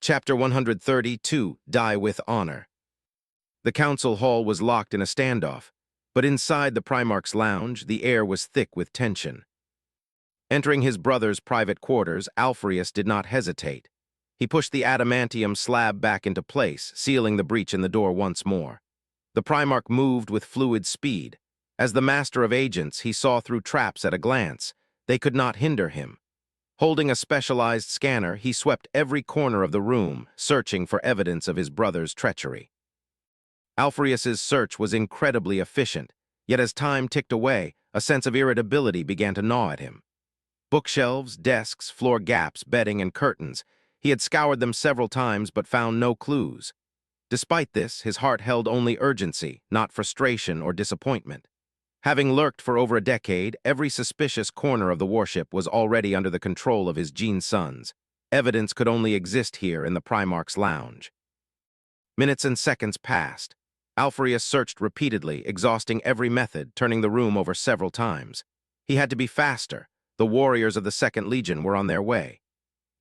Chapter 132, Die with Honor. The council hall was locked in a standoff, but inside the Primarch's lounge, the air was thick with tension. Entering his brother's private quarters, Alfarius did not hesitate. He pushed the adamantium slab back into place, sealing the breach in the door once more. The Primarch moved with fluid speed. As the master of agents, he saw through traps at a glance. They could not hinder him. Holding a specialized scanner, he swept every corner of the room, searching for evidence of his brother's treachery. Alfarius's search was incredibly efficient, yet as time ticked away, a sense of irritability began to gnaw at him. Bookshelves, desks, floor gaps, bedding, and curtains. He had scoured them several times but found no clues. Despite this, his heart held only urgency, not frustration or disappointment. Having lurked for over a decade, every suspicious corner of the warship was already under the control of his gene sons. Evidence could only exist here in the Primarch's lounge. Minutes and seconds passed. Alfarius searched repeatedly, exhausting every method, turning the room over several times. He had to be faster. The warriors of the Second Legion were on their way.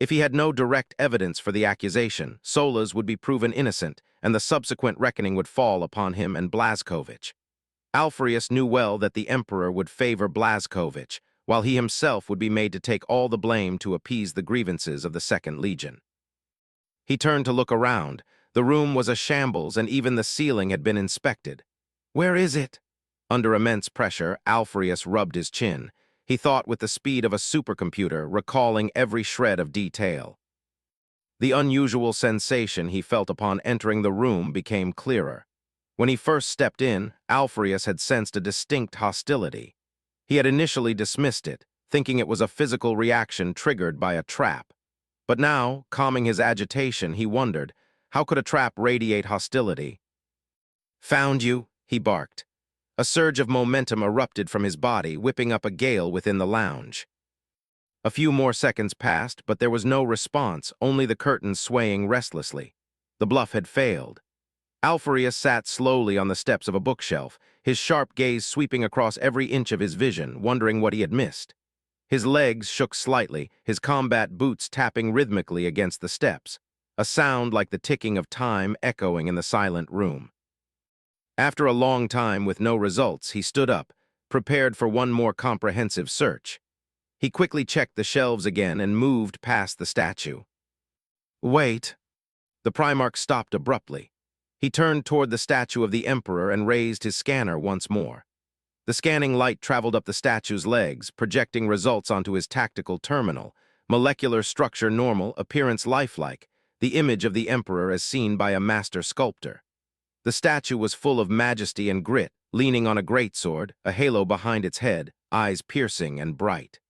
If he had no direct evidence for the accusation, Solas would be proven innocent, and the subsequent reckoning would fall upon him and Blazkowicz. Alfarius knew well that the Emperor would favor Blazkowicz, while he himself would be made to take all the blame to appease the grievances of the Second Legion. He turned to look around. The room was a shambles, and even the ceiling had been inspected. Where is it? Under immense pressure, Alfarius rubbed his chin. He thought with the speed of a supercomputer, recalling every shred of detail. The unusual sensation he felt upon entering the room became clearer. When he first stepped in, Alfarius had sensed a distinct hostility. He had initially dismissed it, thinking it was a physical reaction triggered by a trap. But now, calming his agitation, he wondered, how could a trap radiate hostility? "Found you," he barked. A surge of momentum erupted from his body, whipping up a gale within the lounge. A few more seconds passed, but there was no response, only the curtains swaying restlessly. The bluff had failed. Alfarius sat slowly on the steps of a bookshelf, his sharp gaze sweeping across every inch of his vision, wondering what he had missed. His legs shook slightly, his combat boots tapping rhythmically against the steps, a sound like the ticking of time echoing in the silent room. After a long time with no results, he stood up, prepared for one more comprehensive search. He quickly checked the shelves again and moved past the statue. "Wait." The Primarch stopped abruptly. He turned toward the statue of the Emperor and raised his scanner once more. The scanning light traveled up the statue's legs, projecting results onto his tactical terminal. Molecular structure normal, appearance lifelike, the image of the Emperor as seen by a master sculptor. The statue was full of majesty and grit, leaning on a greatsword, a halo behind its head, eyes piercing and bright.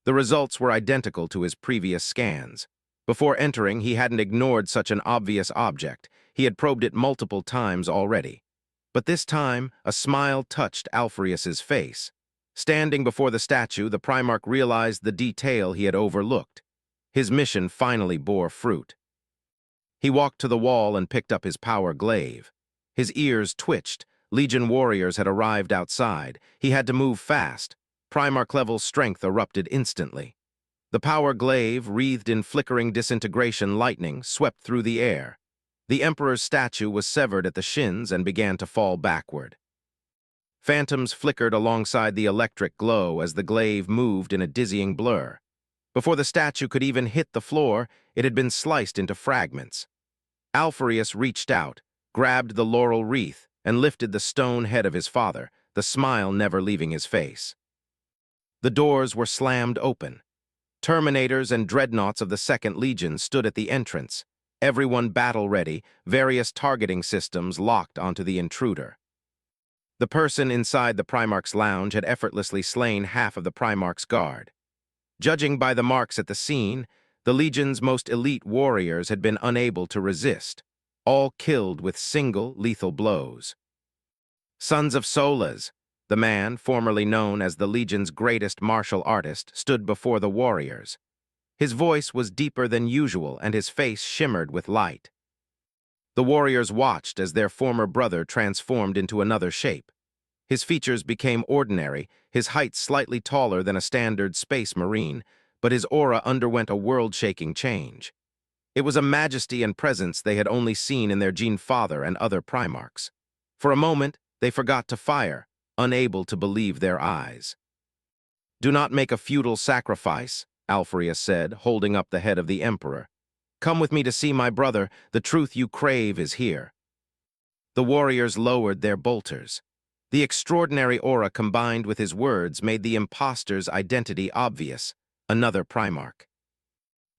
The results were identical to his previous scans. Before entering, he hadn't ignored such an obvious object. He had probed it multiple times already. But this time, a smile touched Alfarius's face. Standing before the statue, the Primarch realized the detail he had overlooked. His mission finally bore fruit. He walked to the wall and picked up his power glaive. His ears twitched. Legion warriors had arrived outside. He had to move fast. Primarch-level strength erupted instantly. The power glaive, wreathed in flickering disintegration lightning, swept through the air. The Emperor's statue was severed at the shins and began to fall backward. Phantoms flickered alongside the electric glow as the glaive moved in a dizzying blur. Before the statue could even hit the floor, it had been sliced into fragments. Alfarius reached out, grabbed the laurel wreath, and lifted the stone head of his father, the smile never leaving his face. The doors were slammed open. Terminators and dreadnoughts of the Second Legion stood at the entrance, everyone battle-ready, various targeting systems locked onto the intruder. The person inside the Primarch's lounge had effortlessly slain half of the Primarch's guard. Judging by the marks at the scene, the Legion's most elite warriors had been unable to resist, all killed with single lethal blows. Sons of Solas, the man, formerly known as the Legion's greatest martial artist, stood before the warriors. His voice was deeper than usual and his face shimmered with light. The warriors watched as their former brother transformed into another shape. His features became ordinary, his height slightly taller than a standard space marine, but his aura underwent a world-shaking change. It was a majesty and presence they had only seen in their Gene Father and other Primarchs. For a moment, they forgot to fire, unable to believe their eyes. "Do not make a futile sacrifice," Alfrea said, holding up the head of the Emperor. "Come with me to see my brother. The truth you crave is here." The warriors lowered their bolters. The extraordinary aura combined with his words made the impostor's identity obvious, another Primarch.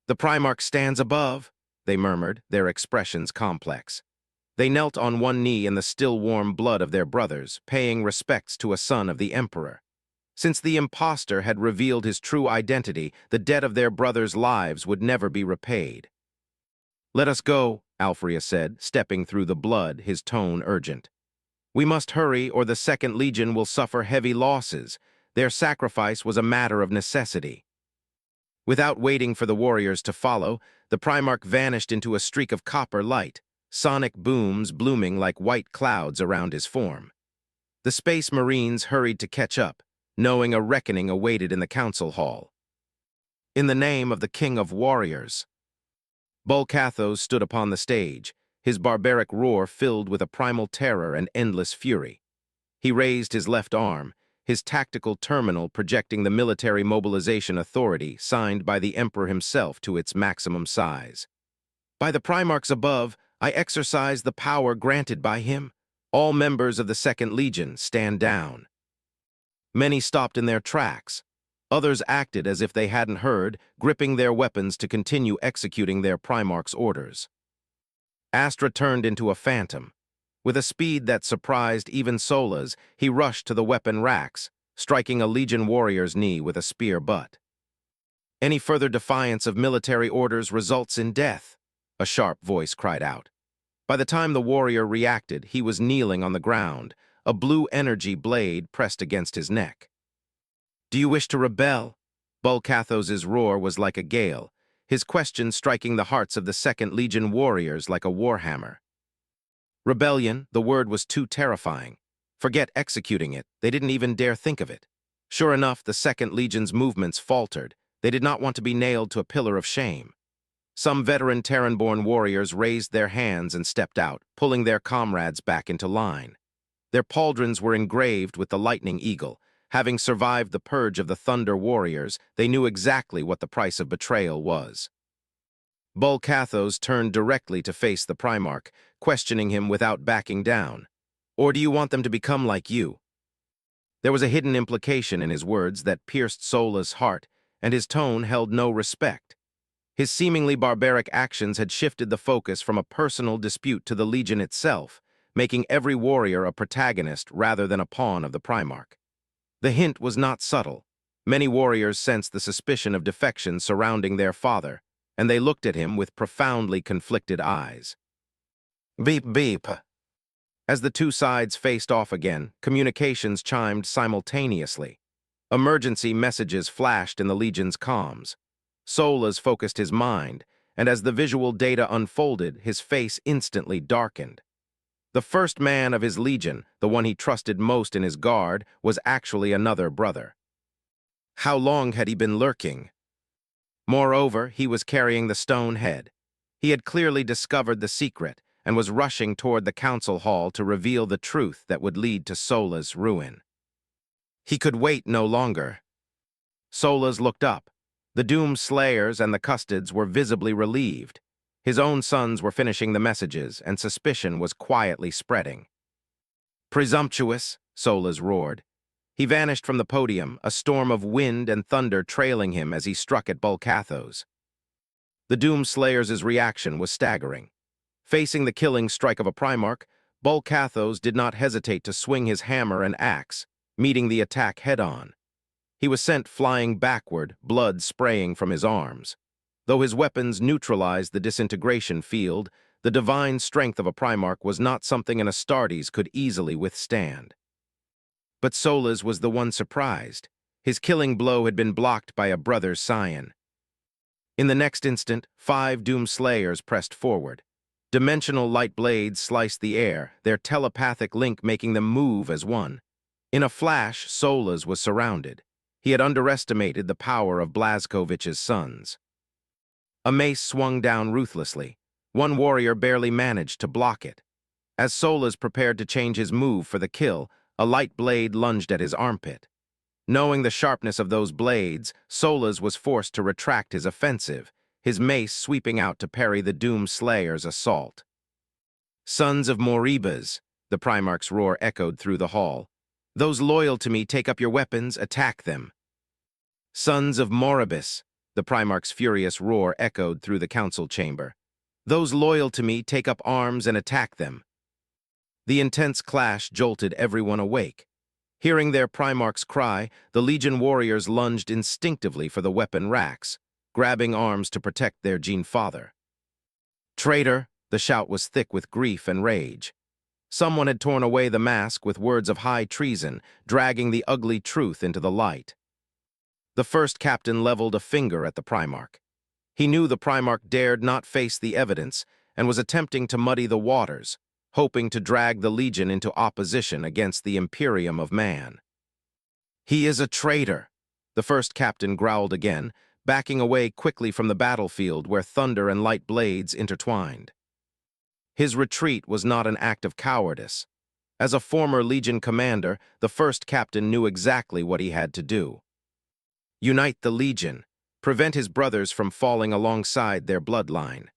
"The Primarch stands above," they murmured, their expressions complex. They knelt on one knee in the still warm blood of their brothers, paying respects to a son of the Emperor. Since the impostor had revealed his true identity, the debt of their brothers' lives would never be repaid. "Let us go," Alfrea said, stepping through the blood, his tone urgent. "We must hurry, or the Second Legion will suffer heavy losses. Their sacrifice was a matter of necessity." Without waiting for the warriors to follow, the Primarch vanished into a streak of copper light, sonic booms blooming like white clouds around his form. The Space Marines hurried to catch up, knowing a reckoning awaited in the council hall. "In the name of the King of Warriors." Bolcathos stood upon the stage, his barbaric roar filled with a primal terror and endless fury. He raised his left arm, his tactical terminal projecting the military mobilization authority signed by the Emperor himself to its maximum size. "By the Primarchs above, I exercise the power granted by him. All members of the Second Legion stand down." Many stopped in their tracks. Others acted as if they hadn't heard, gripping their weapons to continue executing their Primarch's orders. Astra turned into a phantom. With a speed that surprised even Solas, he rushed to the weapon racks, striking a Legion warrior's knee with a spear butt. "Any further defiance of military orders results in death," a sharp voice cried out. By the time the warrior reacted, he was kneeling on the ground, a blue energy blade pressed against his neck. "Do you wish to rebel?" Bolcathos's roar was like a gale, his question striking the hearts of the Second Legion warriors like a warhammer. Rebellion, the word was too terrifying. Forget executing it, they didn't even dare think of it. Sure enough, the Second Legion's movements faltered. They did not want to be nailed to a pillar of shame. Some veteran Terran-born warriors raised their hands and stepped out, pulling their comrades back into line. Their pauldrons were engraved with the lightning eagle. Having survived the purge of the Thunder Warriors, they knew exactly what the price of betrayal was. Bolcathos turned directly to face the Primarch, questioning him without backing down. "Or do you want them to become like you?" There was a hidden implication in his words that pierced Sola's heart, and his tone held no respect. His seemingly barbaric actions had shifted the focus from a personal dispute to the Legion itself, making every warrior a protagonist rather than a pawn of the Primarch. The hint was not subtle. Many warriors sensed the suspicion of defection surrounding their father, and they looked at him with profoundly conflicted eyes. Beep beep. As the two sides faced off again, communications chimed simultaneously. Emergency messages flashed in the Legion's comms. Solas focused his mind, and as the visual data unfolded, his face instantly darkened. The first man of his Legion, the one he trusted most in his guard, was actually another brother. How long had he been lurking? Moreover, he was carrying the stone head. He had clearly discovered the secret and was rushing toward the council hall to reveal the truth that would lead to Sola's ruin. He could wait no longer. Solas looked up. The Doom Slayers and the Custodes were visibly relieved. His own sons were finishing the messages, and suspicion was quietly spreading. "Presumptuous," Solas roared. He vanished from the podium, a storm of wind and thunder trailing him as he struck at Bolcathos. The Doom Slayers' reaction was staggering. Facing the killing strike of a Primarch, Bolcathos did not hesitate to swing his hammer and axe, meeting the attack head-on. He was sent flying backward, blood spraying from his arms. Though his weapons neutralized the disintegration field, the divine strength of a Primarch was not something an Astartes could easily withstand. But Solas was the one surprised. His killing blow had been blocked by a brother's scion. In the next instant, 5 Doom Slayers pressed forward. Dimensional light blades sliced the air, their telepathic link making them move as one. In a flash, Solas was surrounded. He had underestimated the power of Blazkovich's sons. A mace swung down ruthlessly. One warrior barely managed to block it. As Solas prepared to change his move for the kill, a light blade lunged at his armpit. Knowing the sharpness of those blades, Solas was forced to retract his offensive, his mace sweeping out to parry the Doom Slayer's assault. "Sons of Moribas," the Primarch's roar echoed through the hall. "Those loyal to me, take up your weapons, attack them." "Sons of Moribus," the Primarch's furious roar echoed through the council chamber. "Those loyal to me, take up arms and attack them." The intense clash jolted everyone awake. Hearing their Primarch's cry, the Legion warriors lunged instinctively for the weapon racks, grabbing arms to protect their Gene Father. "Traitor!" The shout was thick with grief and rage. Someone had torn away the mask with words of high treason, dragging the ugly truth into the light. The first captain leveled a finger at the Primarch. He knew the Primarch dared not face the evidence and was attempting to muddy the waters, hoping to drag the Legion into opposition against the Imperium of Man. "He is a traitor," the first captain growled again, backing away quickly from the battlefield where thunder and light blades intertwined. His retreat was not an act of cowardice. As a former Legion commander, the first captain knew exactly what he had to do. Unite the Legion, prevent his brothers from falling alongside their bloodline.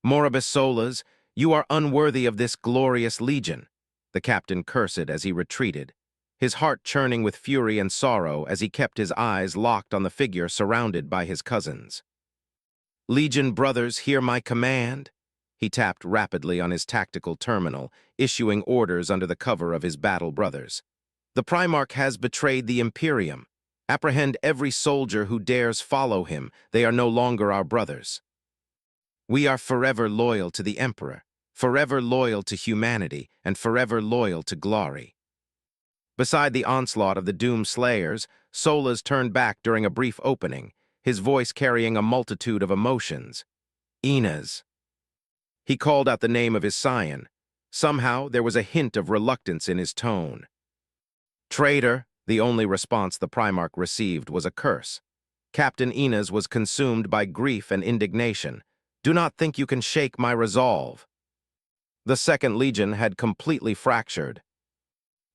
"Moribus Solas, you are unworthy of this glorious Legion," the captain cursed as he retreated, his heart churning with fury and sorrow as he kept his eyes locked on the figure surrounded by his cousins. "Legion brothers, hear my command." He tapped rapidly on his tactical terminal, issuing orders under the cover of his battle brothers. "The Primarch has betrayed the Imperium. Apprehend every soldier who dares follow him. They are no longer our brothers. We are forever loyal to the Emperor, forever loyal to humanity, and forever loyal to glory." Beside the onslaught of the Doom Slayers, Solas turned back during a brief opening, his voice carrying a multitude of emotions. "Enas." He called out the name of his scion. Somehow, there was a hint of reluctance in his tone. "Traitor," the only response the Primarch received was a curse. Captain Enas was consumed by grief and indignation. "Do not think you can shake my resolve." The Second Legion had completely fractured.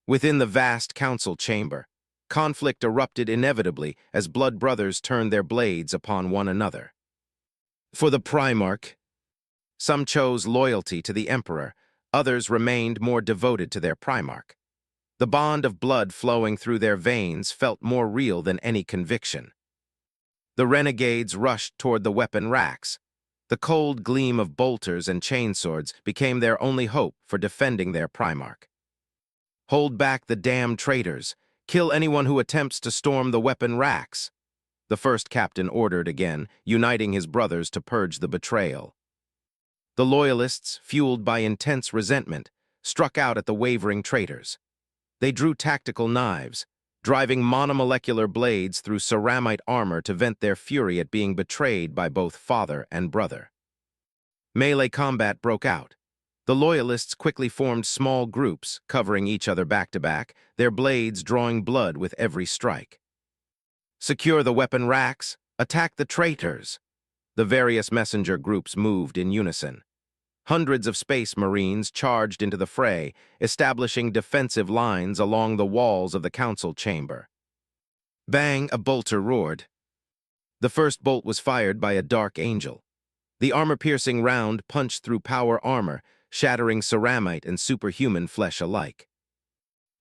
Within the vast council chamber, conflict erupted inevitably as blood brothers turned their blades upon one another. For the Primarch, some chose loyalty to the Emperor, others remained more devoted to their Primarch. The bond of blood flowing through their veins felt more real than any conviction. The renegades rushed toward the weapon racks. The cold gleam of bolters and chainswords became their only hope for defending their Primarch. "Hold back the damned traitors. Kill anyone who attempts to storm the weapon racks," the first captain ordered again, uniting his brothers to purge the betrayal. The Loyalists, fueled by intense resentment, struck out at the wavering traitors. They drew tactical knives, driving monomolecular blades through ceramite armor to vent their fury at being betrayed by both father and brother. Melee combat broke out. The Loyalists quickly formed small groups, covering each other back-to-back, their blades drawing blood with every strike. "Secure the weapon racks! Attack the traitors!" The various messenger groups moved in unison. Hundreds of Space Marines charged into the fray, establishing defensive lines along the walls of the council chamber. Bang! A bolter roared. The first bolt was fired by a Dark Angel. The armor-piercing round punched through power armor, shattering ceramite and superhuman flesh alike.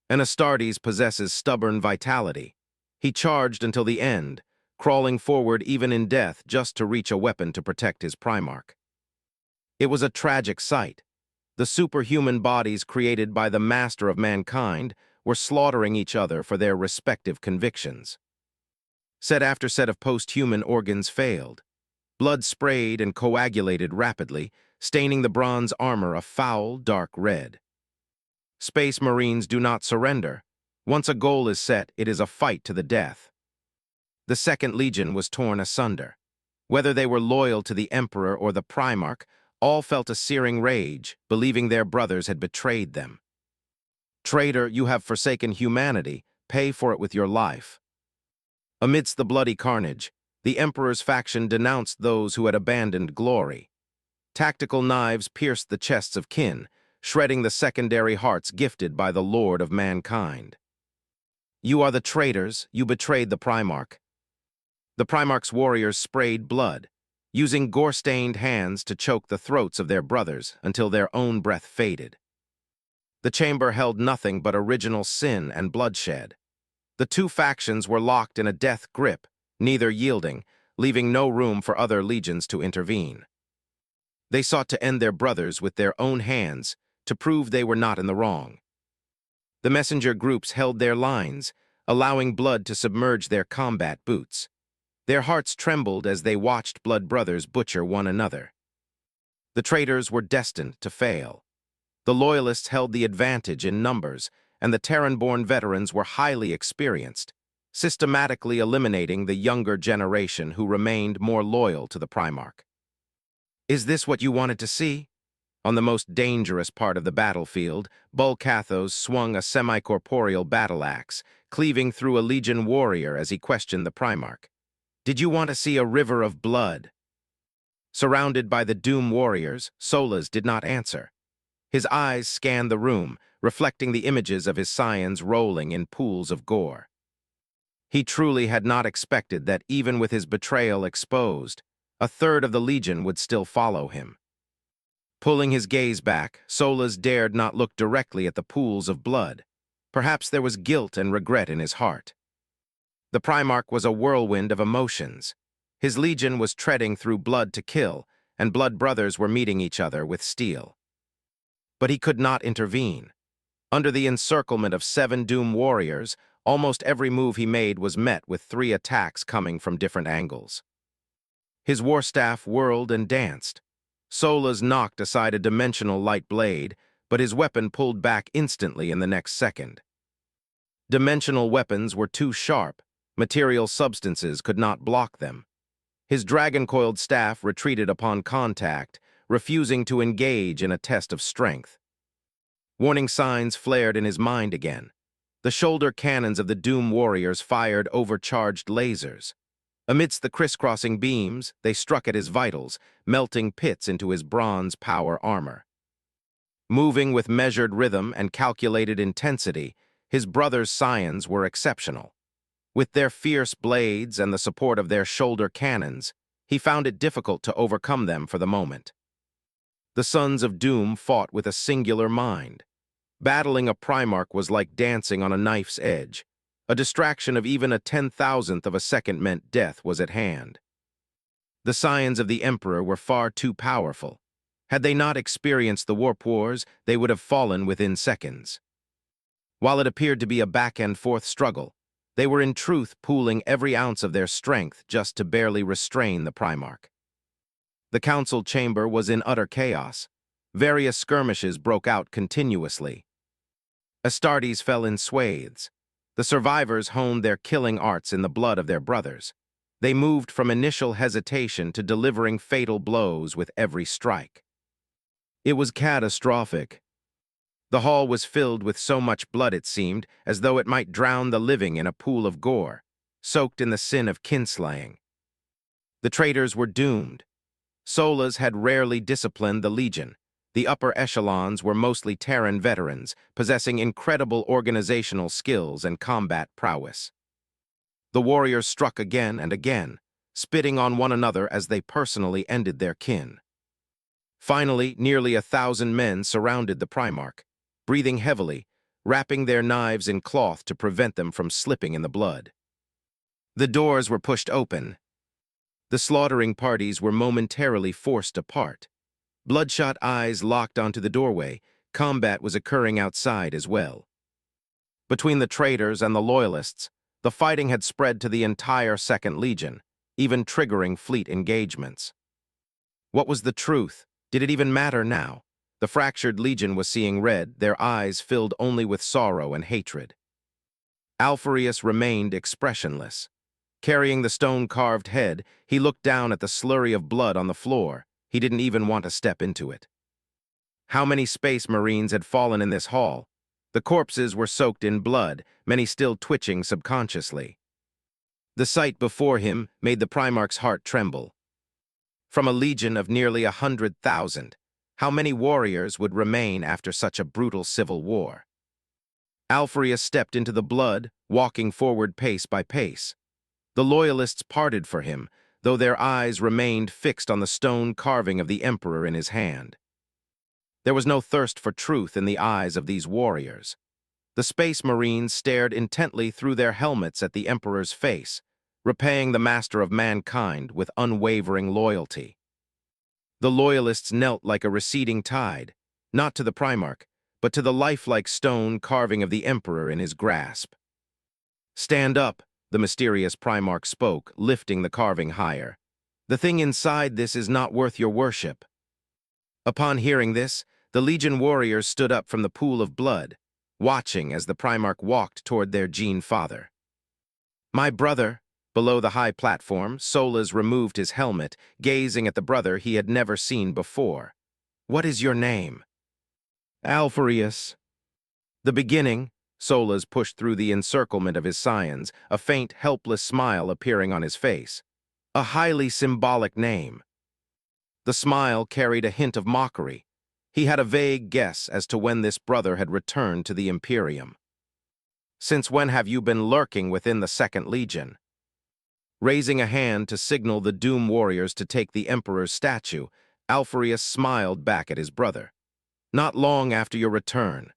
An Astartes possesses stubborn vitality. He charged until the end, crawling forward even in death just to reach a weapon to protect his Primarch. It was a tragic sight. The superhuman bodies created by the master of mankind were slaughtering each other for their respective convictions. Set after set of post-human organs failed. Blood sprayed and coagulated rapidly, staining the bronze armor a foul, dark red. Space Marines do not surrender. Once a goal is set, it is a fight to the death. The Second Legion was torn asunder. Whether they were loyal to the Emperor or the Primarch, all felt a searing rage, believing their brothers had betrayed them. "Traitor, you have forsaken humanity. Pay for it with your life." Amidst the bloody carnage, The Emperor's faction denounced those who had abandoned glory. Tactical knives pierced the chests of kin, shredding the secondary hearts gifted by the Lord of mankind. "You are the traitors, you betrayed the Primarch." The Primarch's warriors sprayed blood, using gore-stained hands to choke the throats of their brothers until their own breath faded. The chamber held nothing but original sin and bloodshed. The two factions were locked in a death grip, neither yielding, leaving no room for other legions to intervene. They sought to end their brothers with their own hands to prove they were not in the wrong. The messenger groups held their lines, allowing blood to submerge their combat boots. Their hearts trembled as they watched blood brothers butcher one another. The traitors were destined to fail. The loyalists held the advantage in numbers, and the Terran-born veterans were highly experienced, systematically eliminating the younger generation who remained more loyal to the Primarch. Is this what you wanted to see? On the most dangerous part of the battlefield, Bulkathos swung a semi-corporeal battle axe, cleaving through a Legion warrior as he questioned the Primarch. Did you want to see a river of blood? Surrounded by the Doom warriors, Solas did not answer. His eyes scanned the room, reflecting the images of his scions rolling in pools of gore. He truly had not expected that even with his betrayal exposed, a third of the Legion would still follow him. Pulling his gaze back, Solas dared not look directly at the pools of blood. Perhaps there was guilt and regret in his heart. The Primarch was a whirlwind of emotions. His Legion was treading through blood to kill, and blood brothers were meeting each other with steel. But he could not intervene. Under the encirclement of 7 Doom warriors, almost every move he made was met with 3 attacks coming from different angles. His warstaff whirled and danced. Solas knocked aside a dimensional light blade, but his weapon pulled back instantly in the next second. Dimensional weapons were too sharp. Material substances could not block them. His dragon-coiled staff retreated upon contact, refusing to engage in a test of strength. Warning signs flared in his mind again. The shoulder cannons of the Doom warriors fired overcharged lasers. Amidst the crisscrossing beams, they struck at his vitals, melting pits into his bronze power armor. Moving with measured rhythm and calculated intensity, his brother's scions were exceptional. With their fierce blades and the support of their shoulder cannons, he found it difficult to overcome them for the moment. The Sons of Doom fought with a singular mind. Battling a Primarch was like dancing on a knife's edge. A distraction of even a 10,000th of a second meant death was at hand. The scions of the Emperor were far too powerful. Had they not experienced the warp wars, they would have fallen within seconds. While it appeared to be a back-and-forth struggle, they were in truth pooling every ounce of their strength just to barely restrain the Primarch. The council chamber was in utter chaos. Various skirmishes broke out continuously. Astartes fell in swathes. The survivors honed their killing arts in the blood of their brothers. They moved from initial hesitation to delivering fatal blows with every strike. It was catastrophic. The hall was filled with so much blood it seemed as though it might drown the living in a pool of gore, soaked in the sin of kinslaying. The traitors were doomed. Solas had rarely disciplined the Legion. The upper echelons were mostly Terran veterans, possessing incredible organizational skills and combat prowess. The warriors struck again and again, spitting on one another as they personally ended their kin. Finally, nearly 1,000 men surrounded the Primarch, breathing heavily, wrapping their knives in cloth to prevent them from slipping in the blood. The doors were pushed open. The slaughtering parties were momentarily forced apart. Bloodshot eyes locked onto the doorway. Combat was occurring outside as well. Between the traitors and the loyalists, the fighting had spread to the entire Second Legion, even triggering fleet engagements. What was the truth? Did it even matter now? The fractured Legion was seeing red, their eyes filled only with sorrow and hatred. Alphereus remained expressionless. Carrying the stone-carved head, he looked down at the slurry of blood on the floor. He didn't even want to step into it. How many Space Marines had fallen in this hall? The corpses were soaked in blood, many still twitching subconsciously. The sight before him made the Primarch's heart tremble. From a legion of nearly 100,000, how many warriors would remain after such a brutal civil war? Alfarius stepped into the blood, walking forward pace by pace. The Loyalists parted for him, though their eyes remained fixed on the stone carving of the Emperor in his hand. There was no thirst for truth in the eyes of these warriors. The Space Marines stared intently through their helmets at the Emperor's face, repaying the master of mankind with unwavering loyalty. The Loyalists knelt like a receding tide, not to the Primarch, but to the lifelike stone carving of the Emperor in his grasp. "Stand up," the mysterious Primarch spoke, lifting the carving higher. "The thing inside this is not worth your worship." Upon hearing this, the Legion warriors stood up from the pool of blood, watching as the Primarch walked toward their Gene Father. "My brother." Below the high platform, Solas removed his helmet, gazing at the brother he had never seen before. "What is your name?" "Alfarius." "The beginning." Solas pushed through the encirclement of his scions, a faint, helpless smile appearing on his face. "A highly symbolic name." The smile carried a hint of mockery. He had a vague guess as to when this brother had returned to the Imperium. "Since when have you been lurking within the Second Legion?" Raising a hand to signal the Doom warriors to take the Emperor's statue, Alfarius smiled back at his brother. "Not long after your return.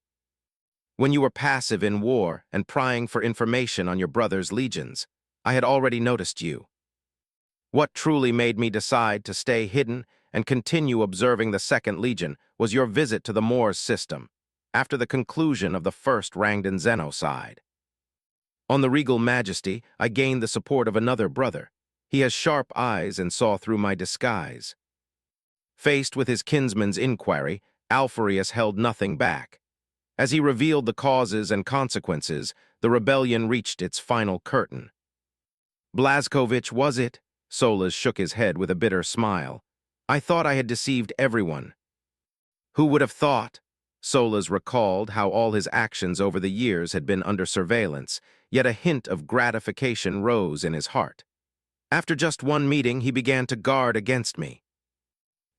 When you were passive in war and prying for information on your brother's legions, I had already noticed you. What truly made me decide to stay hidden and continue observing the Second Legion was your visit to the Moors system, after the conclusion of the First Rangdan genocide. On the Regal Majesty, I gained the support of another brother. He has sharp eyes and saw through my disguise." Faced with his kinsman's inquiry, Alfarius held nothing back. As he revealed the causes and consequences, the rebellion reached its final curtain. "Blazkowicz, was it?" Solas shook his head with a bitter smile. "I thought I had deceived everyone." "Who would have thought?" Solas recalled how all his actions over the years had been under surveillance, yet a hint of gratification rose in his heart. "After just one meeting, he began to guard against me."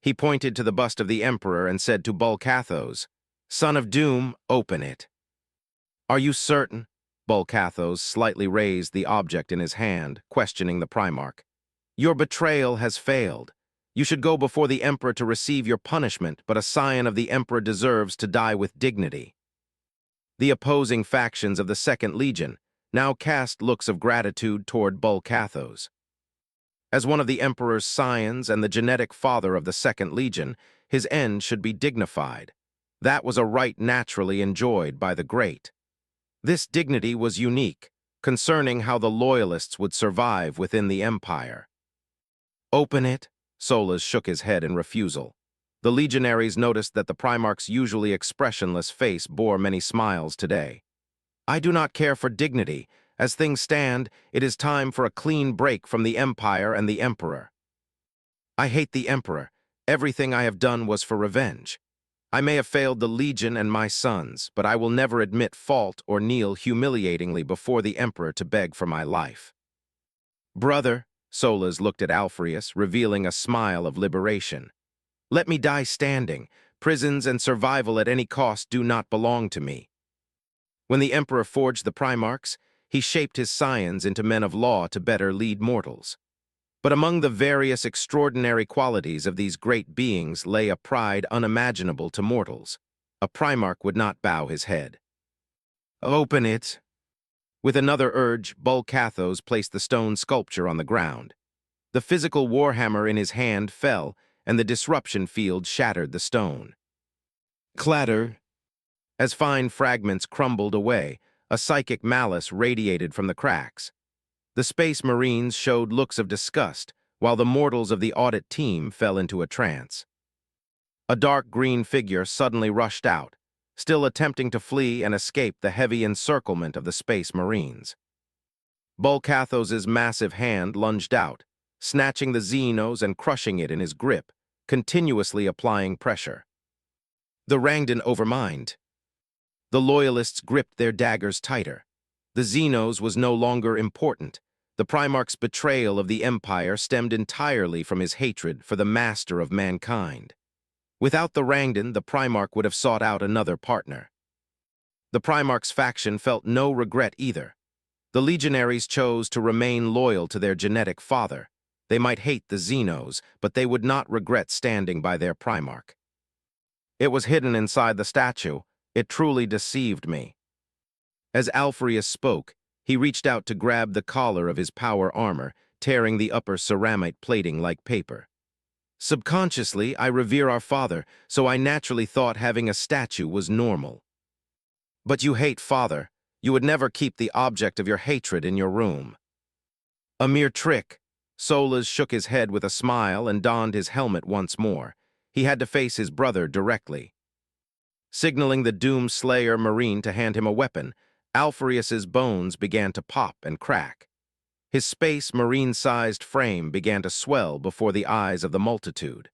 He pointed to the bust of the Emperor and said to Bulkathos, "Son of Doom, open it." "Are you certain?" Bulkathos slightly raised the object in his hand, questioning the Primarch. "Your betrayal has failed. You should go before the Emperor to receive your punishment, but a scion of the Emperor deserves to die with dignity." The opposing factions of the Second Legion now cast looks of gratitude toward Bulkathos. As one of the Emperor's scions and the genetic father of the Second Legion, his end should be dignified. That was a right naturally enjoyed by the great. This dignity was unique, concerning how the Loyalists would survive within the Empire. "Open it." Solas shook his head in refusal. The legionaries noticed that the Primarch's usually expressionless face bore many smiles today. "I do not care for dignity. As things stand, it is time for a clean break from the Empire and the Emperor. I hate the Emperor. Everything I have done was for revenge. I may have failed the Legion and my sons, but I will never admit fault or kneel humiliatingly before the Emperor to beg for my life." "Brother," Solas looked at Alfarius, revealing a smile of liberation. "Let me die standing. Prisons and survival at any cost do not belong to me." When the Emperor forged the Primarchs, he shaped his scions into men of law to better lead mortals. But among the various extraordinary qualities of these great beings lay a pride unimaginable to mortals. A Primarch would not bow his head. "Open it." With another urge, Bulkathos placed the stone sculpture on the ground. The physical warhammer in his hand fell, and the disruption field shattered the stone. Clatter. As fine fragments crumbled away, a psychic malice radiated from the cracks. The Space Marines showed looks of disgust, while the mortals of the audit team fell into a trance. A dark green figure suddenly rushed out, still attempting to flee and escape the heavy encirclement of the Space Marines. Bulkathos's massive hand lunged out, snatching the Xenos and crushing it in his grip, continuously applying pressure. The Rangdan overmined. The Loyalists gripped their daggers tighter. The Xenos was no longer important. The Primarch's betrayal of the Empire stemmed entirely from his hatred for the master of mankind. Without the Rangdan, the Primarch would have sought out another partner. The Primarch's faction felt no regret either. The legionaries chose to remain loyal to their genetic father. They might hate the Xenos, but they would not regret standing by their Primarch. It was hidden inside the statue. It truly deceived me. As Alfarius spoke, he reached out to grab the collar of his power armor, tearing the upper ceramite plating like paper. Subconsciously, I revere our father, so I naturally thought having a statue was normal. But you hate father. You would never keep the object of your hatred in your room. A mere trick. Solas shook his head with a smile and donned his helmet once more. He had to face his brother directly. Signaling the Doom Slayer Marine to hand him a weapon, Alfarius's bones began to pop and crack. His space marine-sized frame began to swell before the eyes of the multitude.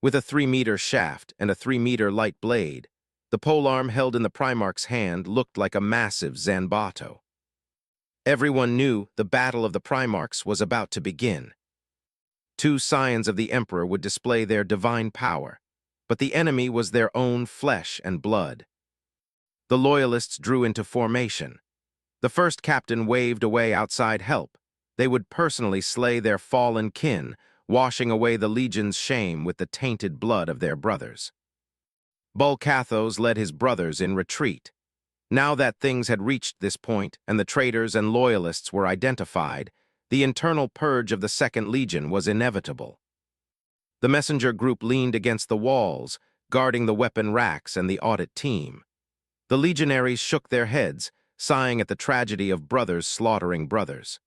With a 3-meter shaft and a 3-meter light blade, the polearm held in the Primarch's hand looked like a massive Zanbato. Everyone knew the Battle of the Primarchs was about to begin. 2 scions of the Emperor would display their divine power, but the enemy was their own flesh and blood. The Loyalists drew into formation. The first captain waved away outside help. They would personally slay their fallen kin, washing away the Legion's shame with the tainted blood of their brothers. Bulkathos led his brothers in retreat. Now that things had reached this point and the traitors and Loyalists were identified, the internal purge of the Second Legion was inevitable. The messenger group leaned against the walls, guarding the weapon racks and the audit team. The legionaries shook their heads, sighing at the tragedy of brothers slaughtering brothers.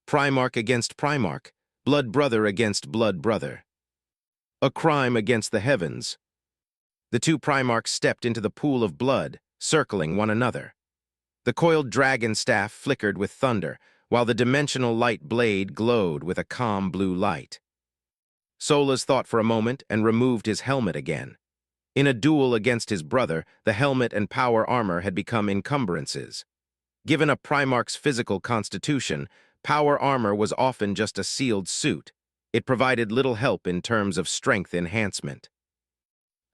Primarch against Primarch, blood brother against blood brother. A crime against the heavens. The 2 Primarchs stepped into the pool of blood, circling one another. The coiled dragon staff flickered with thunder, while the dimensional light blade glowed with a calm blue light. Solas thought for a moment and removed his helmet again. In a duel against his brother, the helmet and power armor had become encumbrances. Given a Primarch's physical constitution, power armor was often just a sealed suit. It provided little help in terms of strength enhancement.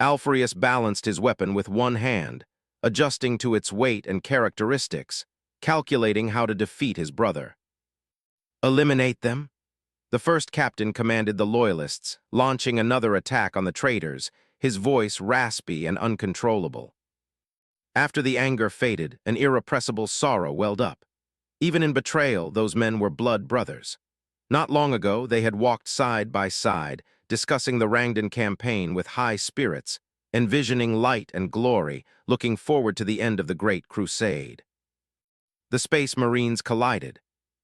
Alfarius balanced his weapon with one hand, adjusting to its weight and characteristics, calculating how to defeat his brother. Eliminate them? The first captain commanded the Loyalists, launching another attack on the traitors, his voice raspy and uncontrollable. After the anger faded, an irrepressible sorrow welled up. Even in betrayal, those men were blood brothers. Not long ago, they had walked side by side, discussing the Rangdan campaign with high spirits, envisioning light and glory, looking forward to the end of the Great Crusade. The Space Marines collided.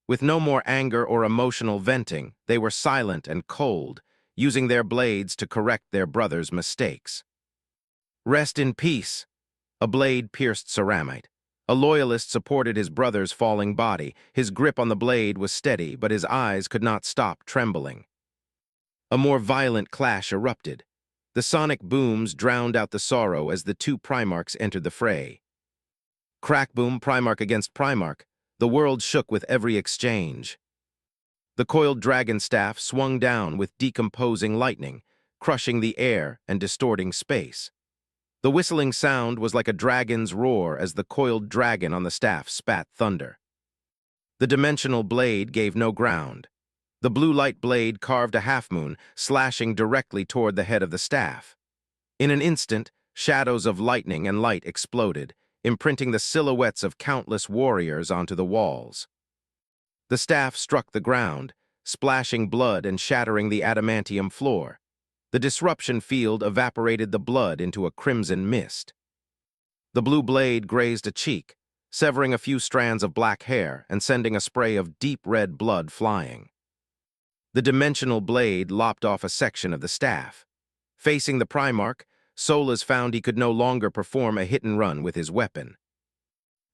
With no more anger or emotional venting, they were silent and cold, using their blades to correct their brother's mistakes. Rest in peace. A blade pierced ceramite. A Loyalist supported his brother's falling body. His grip on the blade was steady, but his eyes could not stop trembling. A more violent clash erupted. The sonic booms drowned out the sorrow as the 2 Primarchs entered the fray. Crack boom, Primarch against Primarch. The world shook with every exchange. The coiled dragon staff swung down with decomposing lightning, crushing the air and distorting space. The whistling sound was like a dragon's roar as the coiled dragon on the staff spat thunder. The dimensional blade gave no ground. The blue light blade carved a half-moon, slashing directly toward the head of the staff. In an instant, shadows of lightning and light exploded, imprinting the silhouettes of countless warriors onto the walls. The staff struck the ground, splashing blood and shattering the adamantium floor. The disruption field evaporated the blood into a crimson mist. The blue blade grazed a cheek, severing a few strands of black hair and sending a spray of deep red blood flying. The dimensional blade lopped off a section of the staff. Facing the Primarch, Solas found he could no longer perform a hit-and-run with his weapon.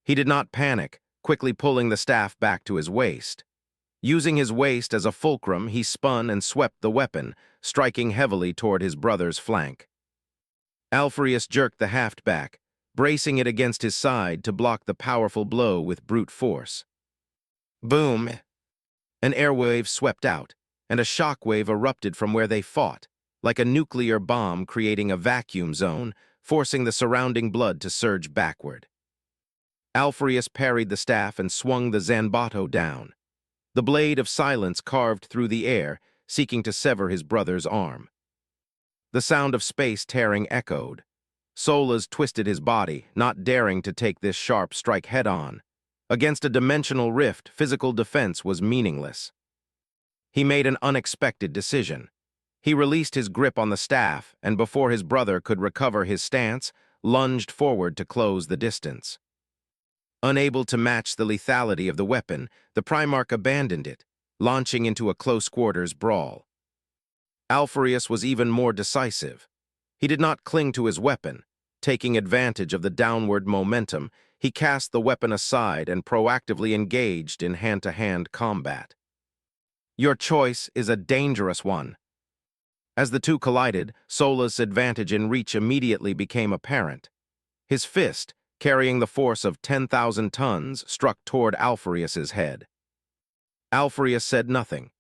He did not panic, quickly pulling the staff back to his waist. Using his waist as a fulcrum, he spun and swept the weapon, striking heavily toward his brother's flank. Alfarius jerked the haft back, bracing it against his side to block the powerful blow with brute force. Boom! An airwave swept out, and a shockwave erupted from where they fought, like a nuclear bomb creating a vacuum zone, forcing the surrounding blood to surge backward. Alfarius parried the staff and swung the Zanbato down. The blade of silence carved through the air, seeking to sever his brother's arm. The sound of space tearing echoed. Solas twisted his body, not daring to take this sharp strike head-on. Against a dimensional rift, physical defense was meaningless. He made an unexpected decision. He released his grip on the staff, and before his brother could recover his stance, lunged forward to close the distance. Unable to match the lethality of the weapon, the Primarch abandoned it, launching into a close-quarters brawl. Alfarius was even more decisive. He did not cling to his weapon. Taking advantage of the downward momentum, he cast the weapon aside and proactively engaged in hand-to-hand combat. Your choice is a dangerous one. As the two collided, Solas' advantage in reach immediately became apparent. His fist, carrying the force of 10,000 tons, struck toward Alfarius's head. Alfarius said nothing.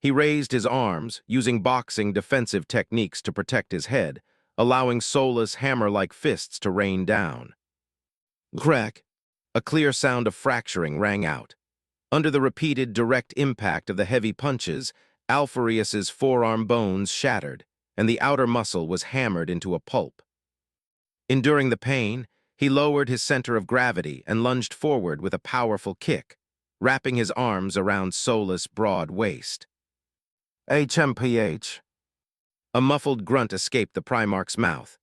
He raised his arms, using boxing defensive techniques to protect his head, allowing Solas' hammer-like fists to rain down. Crack! A clear sound of fracturing rang out. Under the repeated direct impact of the heavy punches, Alfarius's forearm bones shattered, and the outer muscle was hammered into a pulp. Enduring the pain, he lowered his center of gravity and lunged forward with a powerful kick, wrapping his arms around Solas' broad waist. HMPH. A muffled grunt escaped the Primarch's mouth.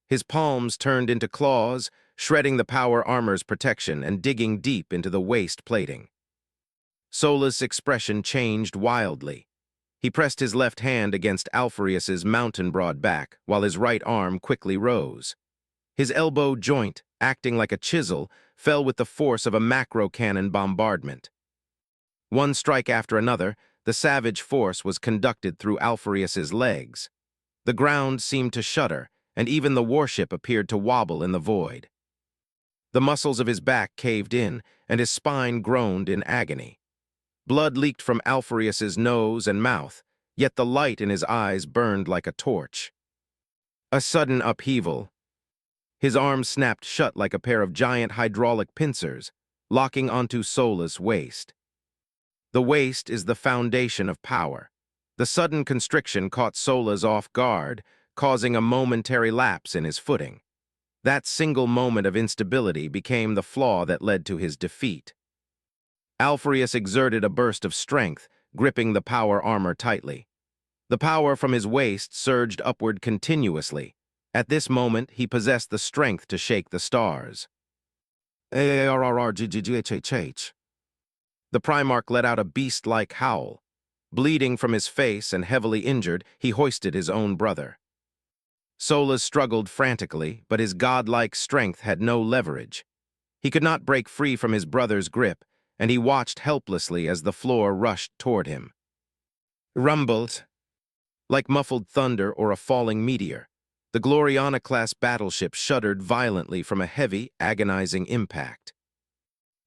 His palms turned into claws, shredding the power armor's protection and digging deep into the waist plating. Solas' expression changed wildly. He pressed his left hand against Alfarius's mountain-broad back, while his right arm quickly rose. His elbow joint, acting like a chisel, fell with the force of a macro-cannon bombardment. One strike after another, the savage force was conducted through Alfarius's legs. The ground seemed to shudder, and even the warship appeared to wobble in the void. The muscles of his back caved in, and his spine groaned in agony. Blood leaked from Alfarius's nose and mouth, yet the light in his eyes burned like a torch. A sudden upheaval. His arms snapped shut like a pair of giant hydraulic pincers, locking onto Solas' waist. The waist is the foundation of power. The sudden constriction caught Solas off guard, causing a momentary lapse in his footing. That single moment of instability became the flaw that led to his defeat. Alfarius exerted a burst of strength, gripping the power armor tightly. The power from his waist surged upward continuously. At this moment, he possessed the strength to shake the stars. AARRGGGHHH. The Primarch let out a beast-like howl. Bleeding from his face and heavily injured, he hoisted his own brother. Solas struggled frantically, but his godlike strength had no leverage. He could not break free from his brother's grip, and he watched helplessly as the floor rushed toward him. Rumbled. Like muffled thunder or a falling meteor, the Gloriana-class battleship shuddered violently from a heavy, agonizing impact.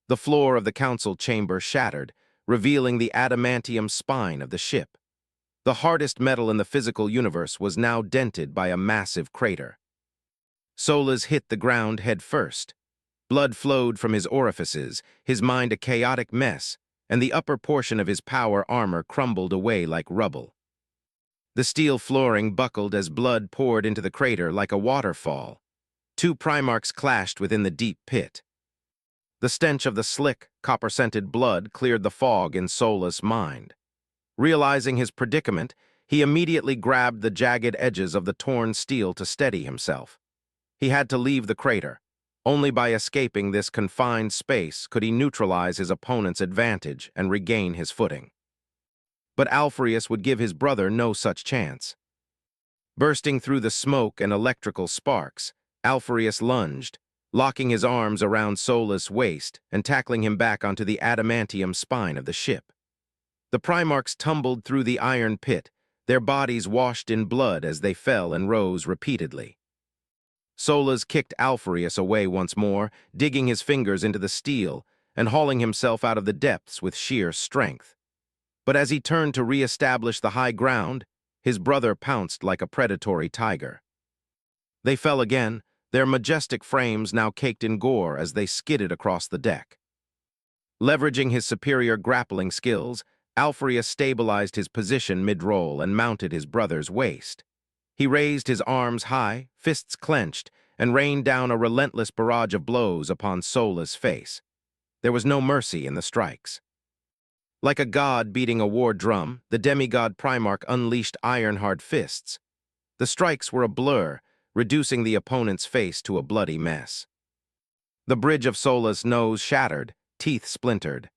The floor of the council chamber shattered, revealing the adamantium spine of the ship. The hardest metal in the physical universe was now dented by a massive crater. Solas hit the ground head first. Blood flowed from his orifices, his mind a chaotic mess, and the upper portion of his power armor crumbled away like rubble. The steel flooring buckled as blood poured into the crater like a waterfall. Two Primarchs clashed within the deep pit. The stench of the slick, copper-scented blood cleared the fog in Solas' mind. Realizing his predicament, he immediately grabbed the jagged edges of the torn steel to steady himself. He had to leave the crater. Only by escaping this confined space could he neutralize his opponent's advantage and regain his footing. But Alfarius would give his brother no such chance. Bursting through the smoke and electrical sparks, Alfarius lunged, locking his arms around Solas' waist and tackling him back onto the adamantium spine of the ship. The Primarchs tumbled through the iron pit, their bodies washed in blood as they fell and rose repeatedly. Solas kicked Alfarius away once more, digging his fingers into the steel, and hauling himself out of the depths with sheer strength. But as he turned to re-establish the high ground, his brother pounced like a predatory tiger. They fell again, their majestic frames now caked in gore as they skidded across the deck. Leveraging his superior grappling skills, Alfreus stabilized his position mid-roll and mounted his brother's waist. He raised his arms high, fists clenched, and rained down a relentless barrage of blows upon Sola's face. There was no mercy in the strikes. Like a god beating a war drum, the demigod Primarch unleashed iron-hard fists. The strikes were a blur, reducing the opponent's face to a bloody mess. The bridge of Sola's nose shattered, teeth splintered.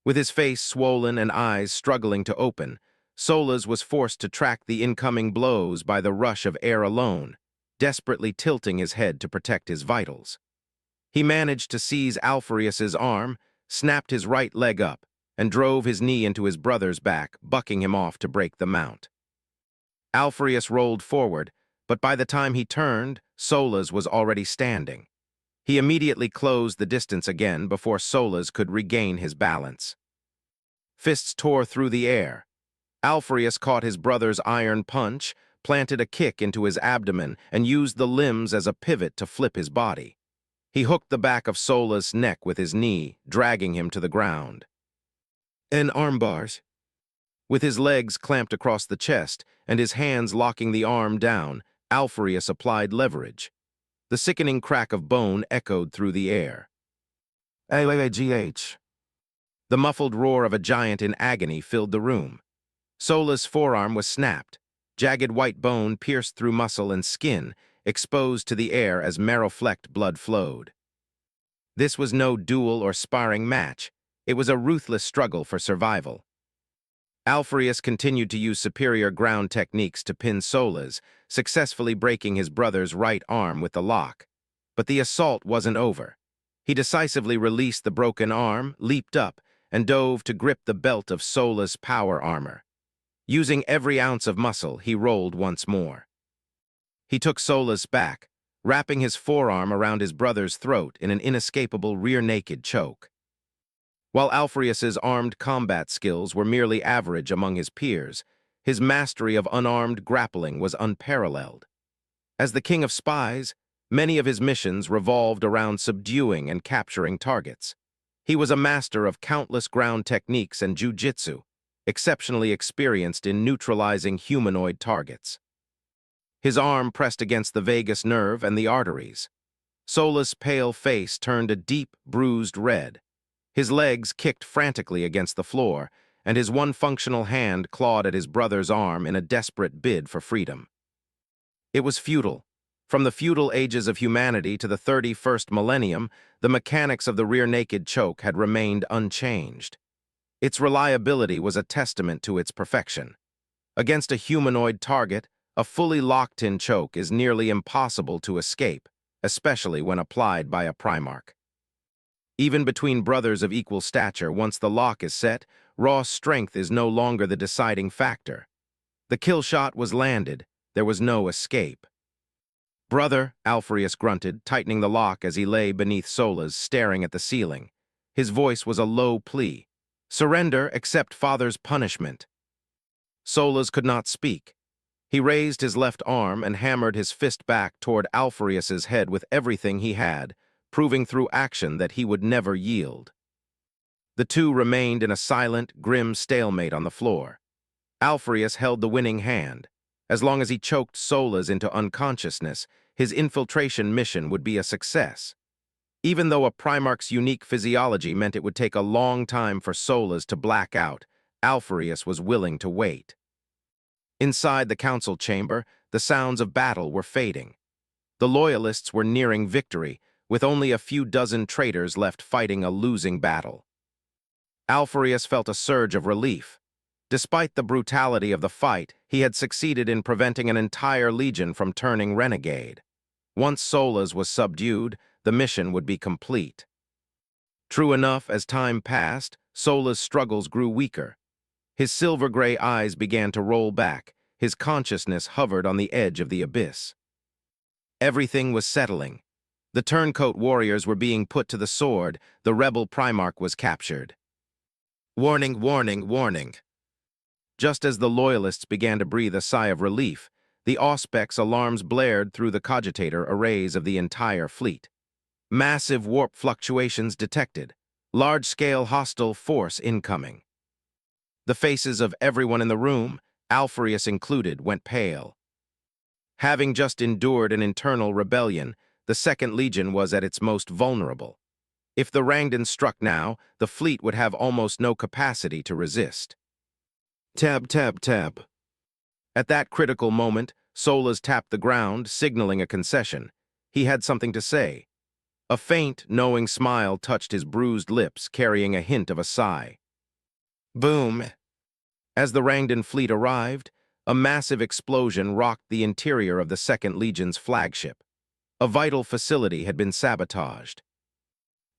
With his face swollen and eyes struggling to open, Solas was forced to track the incoming blows by the rush of air alone, desperately tilting his head to protect his vitals. He managed to seize Alfreus's arm, snapped his right leg up, and drove his knee into his brother's back, bucking him off to break the mount. Alfreus rolled forward, but by the time he turned, Solas was already standing. He immediately closed the distance again before Solas could regain his balance. Fists tore through the air. Alfreus caught his brother's iron punch, planted a kick into his abdomen, and used the limbs as a pivot to flip his body. He hooked the back of Solas' neck with his knee, dragging him to the ground. "En arm bars." With his legs clamped across the chest and his hands locking the arm down, Alfreus applied leverage. The sickening crack of bone echoed through the air. "AAGH." The muffled roar of a giant in agony filled the room. Sola's forearm was snapped. Jagged white bone pierced through muscle and skin, exposed to the air as marrow-flecked blood flowed. This was no duel or sparring match. It was a ruthless struggle for survival. Alfreus continued to use superior ground techniques to pin Solas, successfully breaking his brother's right arm with the lock. But the assault wasn't over. He decisively released the broken arm, leaped up, and dove to grip the belt of Sola's power armor. Using every ounce of muscle, he rolled once more. He took Sola's back, wrapping his forearm around his brother's throat in an inescapable rear-naked choke. While Alfreus's armed combat skills were merely average among his peers, his mastery of unarmed grappling was unparalleled. As the king of spies, many of his missions revolved around subduing and capturing targets. He was a master of countless ground techniques and jujitsu, exceptionally experienced in neutralizing humanoid targets. His arm pressed against the vagus nerve and the arteries. Sola's pale face turned a deep, bruised red. His legs kicked frantically against the floor, and his one functional hand clawed at his brother's arm in a desperate bid for freedom. It was futile. From the feudal ages of humanity to the 31st millennium, the mechanics of the rear-naked choke had remained unchanged. Its reliability was a testament to its perfection. Against a humanoid target, a fully locked-in choke is nearly impossible to escape, especially when applied by a Primarch. Even between brothers of equal stature, once the lock is set, raw strength is no longer the deciding factor. The kill shot was landed. There was no escape. "Brother," Alfreus grunted, tightening the lock as he lay beneath Sola's, staring at the ceiling. His voice was a low plea. "Surrender, accept father's punishment." Sola's could not speak. He raised his left arm and hammered his fist back toward Alfreus's head with everything he had, proving through action that he would never yield. The two remained in a silent, grim stalemate on the floor. Alfreus held the winning hand. As long as he choked Solas into unconsciousness, his infiltration mission would be a success. Even though a Primarch's unique physiology meant it would take a long time for Solas to black out, Alfreus was willing to wait. Inside the council chamber, the sounds of battle were fading. The Loyalists were nearing victory, with only a few dozen traitors left fighting a losing battle. Alfreus felt a surge of relief. Despite the brutality of the fight, he had succeeded in preventing an entire legion from turning renegade. Once Solas was subdued, the mission would be complete. True enough, as time passed, Sola's struggles grew weaker. His silver-gray eyes began to roll back. His consciousness hovered on the edge of the abyss. Everything was settling. The turncoat warriors were being put to the sword. The rebel Primarch was captured. Warning, warning, warning. Just as the loyalists began to breathe a sigh of relief, the Auspex alarms blared through the cogitator arrays of the entire fleet. Massive warp fluctuations detected. Large-scale hostile force incoming. The faces of everyone in the room, Alfarius included, went pale. Having just endured an internal rebellion, the Second Legion was at its most vulnerable. If the Rangdans struck now, the fleet would have almost no capacity to resist. Tab, tab, tab. At that critical moment, Solas tapped the ground, signaling a concession. He had something to say. A faint, knowing smile touched his bruised lips, carrying a hint of a sigh. Boom! As the Rangdan fleet arrived, a massive explosion rocked the interior of the Second Legion's flagship. A vital facility had been sabotaged.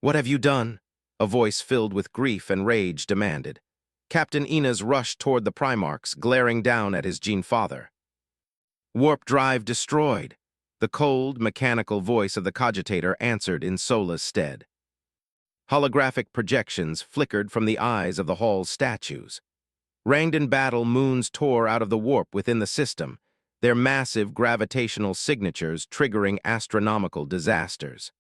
"What have you done?" a voice filled with grief and rage demanded. Captain Ina's rushed toward the Primarchs, glaring down at his Gene-father. "Warp drive destroyed," the cold, mechanical voice of the cogitator answered in Sola's stead. Holographic projections flickered from the eyes of the hall's statues. Rangdan battle moons tore out of the warp within the system, their massive gravitational signatures triggering astronomical disasters.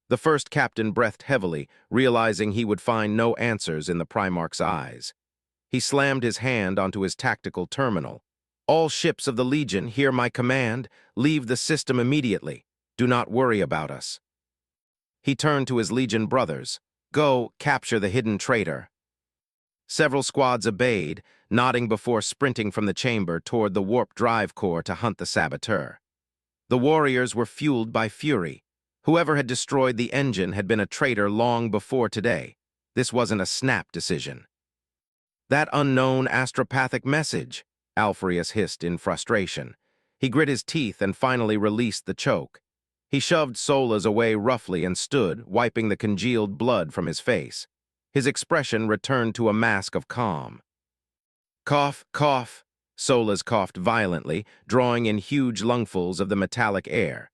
The first captain breathed heavily, realizing he would find no answers in the Primarch's eyes. He slammed his hand onto his tactical terminal. "All ships of the Legion, hear my command. Leave the system immediately. Do not worry about us." He turned to his Legion brothers. "Go, capture the hidden traitor." Several squads obeyed, nodding before sprinting from the chamber toward the warp drive core to hunt the saboteur. The warriors were fueled by fury. Whoever had destroyed the engine had been a traitor long before today. This wasn't a snap decision. "That unknown astropathic message," Alfarius hissed in frustration. He grit his teeth and finally released the choke. He shoved Solas away roughly and stood, wiping the congealed blood from his face. His expression returned to a mask of calm. "Cough, cough," Solas coughed violently, drawing in huge lungfuls of the metallic air.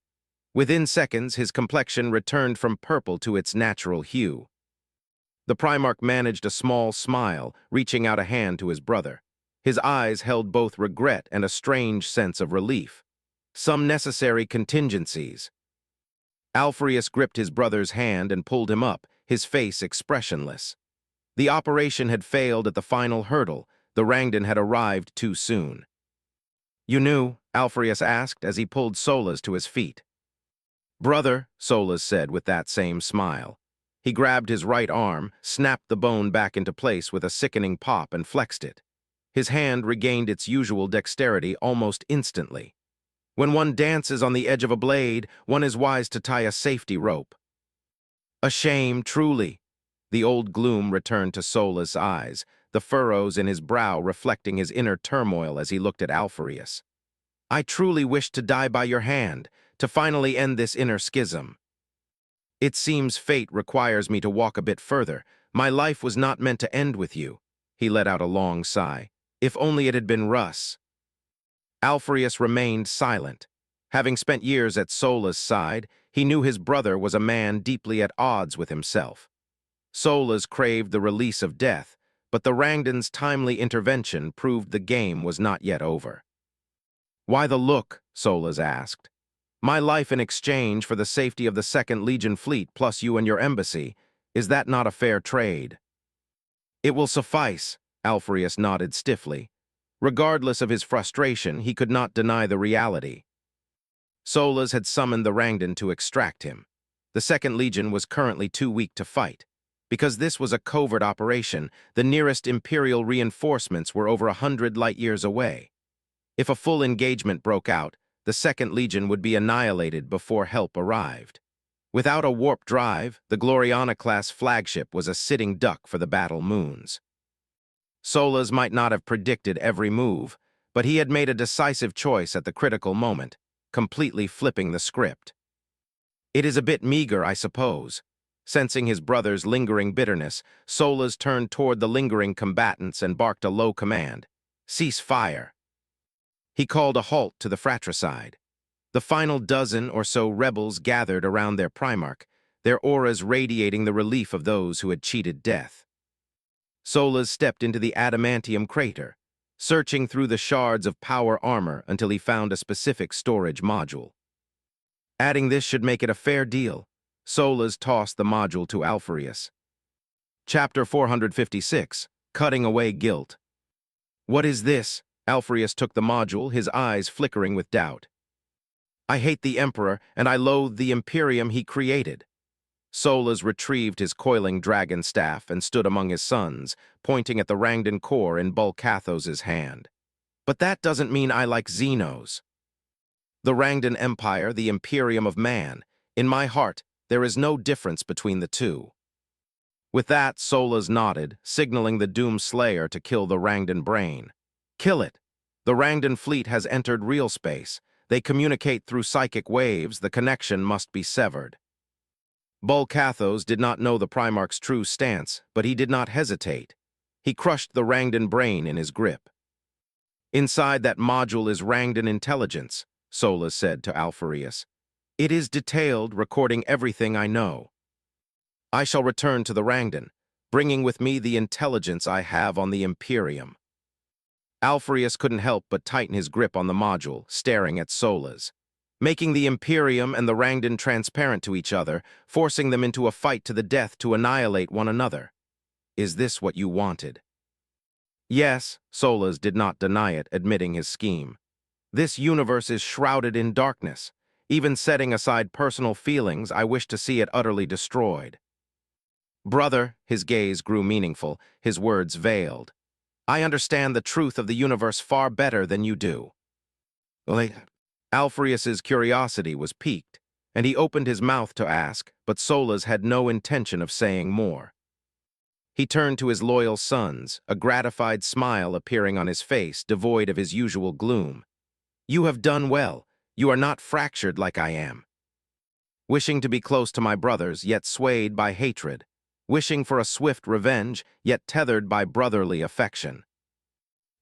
Within seconds, his complexion returned from purple to its natural hue. The Primarch managed a small smile, reaching out a hand to his brother. His eyes held both regret and a strange sense of relief. Some necessary contingencies. Alfarius gripped his brother's hand and pulled him up, his face expressionless. The operation had failed at the final hurdle. The Rangdan had arrived too soon. "You knew?" Alfarius asked as he pulled Solas to his feet. "Brother," Solas said with that same smile. He grabbed his right arm, snapped the bone back into place with a sickening pop and flexed it. His hand regained its usual dexterity almost instantly. When one dances on the edge of a blade, one is wise to tie a safety rope. "A shame, truly." The old gloom returned to Solas' eyes, the furrows in his brow reflecting his inner turmoil as he looked at Alfarius. "I truly wish to die by your hand, to finally end this inner schism. It seems fate requires me to walk a bit further. My life was not meant to end with you." He let out a long sigh. "If only it had been Russ." Alfarius remained silent. Having spent years at Solas' side, he knew his brother was a man deeply at odds with himself. Solas craved the release of death, but the Rangdan's timely intervention proved the game was not yet over. "Why the look?" Solas asked. "My life in exchange for the safety of the Second Legion fleet plus you and your embassy. Is that not a fair trade?" "It will suffice," Alfarius nodded stiffly. Regardless of his frustration, he could not deny the reality. Solas had summoned the Rangdan to extract him. The Second Legion was currently too weak to fight. Because this was a covert operation, the nearest Imperial reinforcements were over 100 light-years away. If a full engagement broke out, the Second Legion would be annihilated before help arrived. Without a warp drive, the Gloriana-class flagship was a sitting duck for the battle moons. Solas might not have predicted every move, but he had made a decisive choice at the critical moment, completely flipping the script. "It is a bit meager, I suppose." Sensing his brother's lingering bitterness, Solas turned toward the lingering combatants and barked a low command. "Cease fire." He called a halt to the fratricide. The final dozen or so rebels gathered around their Primarch, their auras radiating the relief of those who had cheated death. Solas stepped into the adamantium crater, searching through the shards of power armor until he found a specific storage module. Adding this should make it a fair deal. Solas tossed the module to Alfarius. Chapter 456, Cutting Away Guilt. What is this? Alfarius took the module, his eyes flickering with doubt. I hate the Emperor, and I loathe the Imperium he created. Solas retrieved his coiling dragon staff and stood among his sons, pointing at the Rangdan core in Bulkathos' hand. But that doesn't mean I like Xenos. The Rangdan Empire, the Imperium of Man. In my heart, there is no difference between the two. With that, Solas nodded, signaling the Doom Slayer to kill the Rangdan brain. Kill it. The Rangdan fleet has entered real space. They communicate through psychic waves. The connection must be severed. Bulkathos did not know the Primarch's true stance, but he did not hesitate. He crushed the Rangdan brain in his grip. Inside that module is Rangdan intelligence, Solas said to Alfarius. It is detailed, recording everything I know. I shall return to the Rangdan, bringing with me the intelligence I have on the Imperium. Alfarius couldn't help but tighten his grip on the module, staring at Solas, making the Imperium and the Rangdan transparent to each other, forcing them into a fight to the death to annihilate one another. Is this what you wanted? Yes, Solas did not deny it, admitting his scheme. This universe is shrouded in darkness. Even setting aside personal feelings, I wish to see it utterly destroyed. Brother, his gaze grew meaningful, his words veiled. I understand the truth of the universe far better than you do. Alfarius's curiosity was piqued, and he opened his mouth to ask, but Solas had no intention of saying more. He turned to his loyal sons, a gratified smile appearing on his face, devoid of his usual gloom. You have done well. You are not fractured like I am. Wishing to be close to my brothers, yet swayed by hatred. Wishing for a swift revenge, yet tethered by brotherly affection.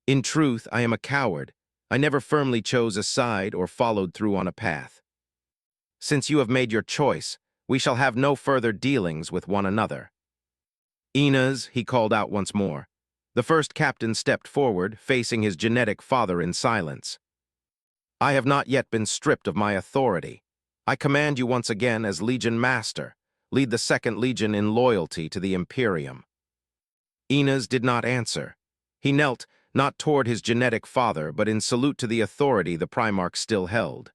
In truth, I am a coward. I never firmly chose a side or followed through on a path. Since you have made your choice, we shall have no further dealings with one another. Enas, he called out once more. The first captain stepped forward, facing his genetic father in silence. I have not yet been stripped of my authority. I command you once again as Legion Master. Lead the Second Legion in loyalty to the Imperium. Enas did not answer. He knelt, not toward his genetic father, but in salute to the authority the Primarch still held.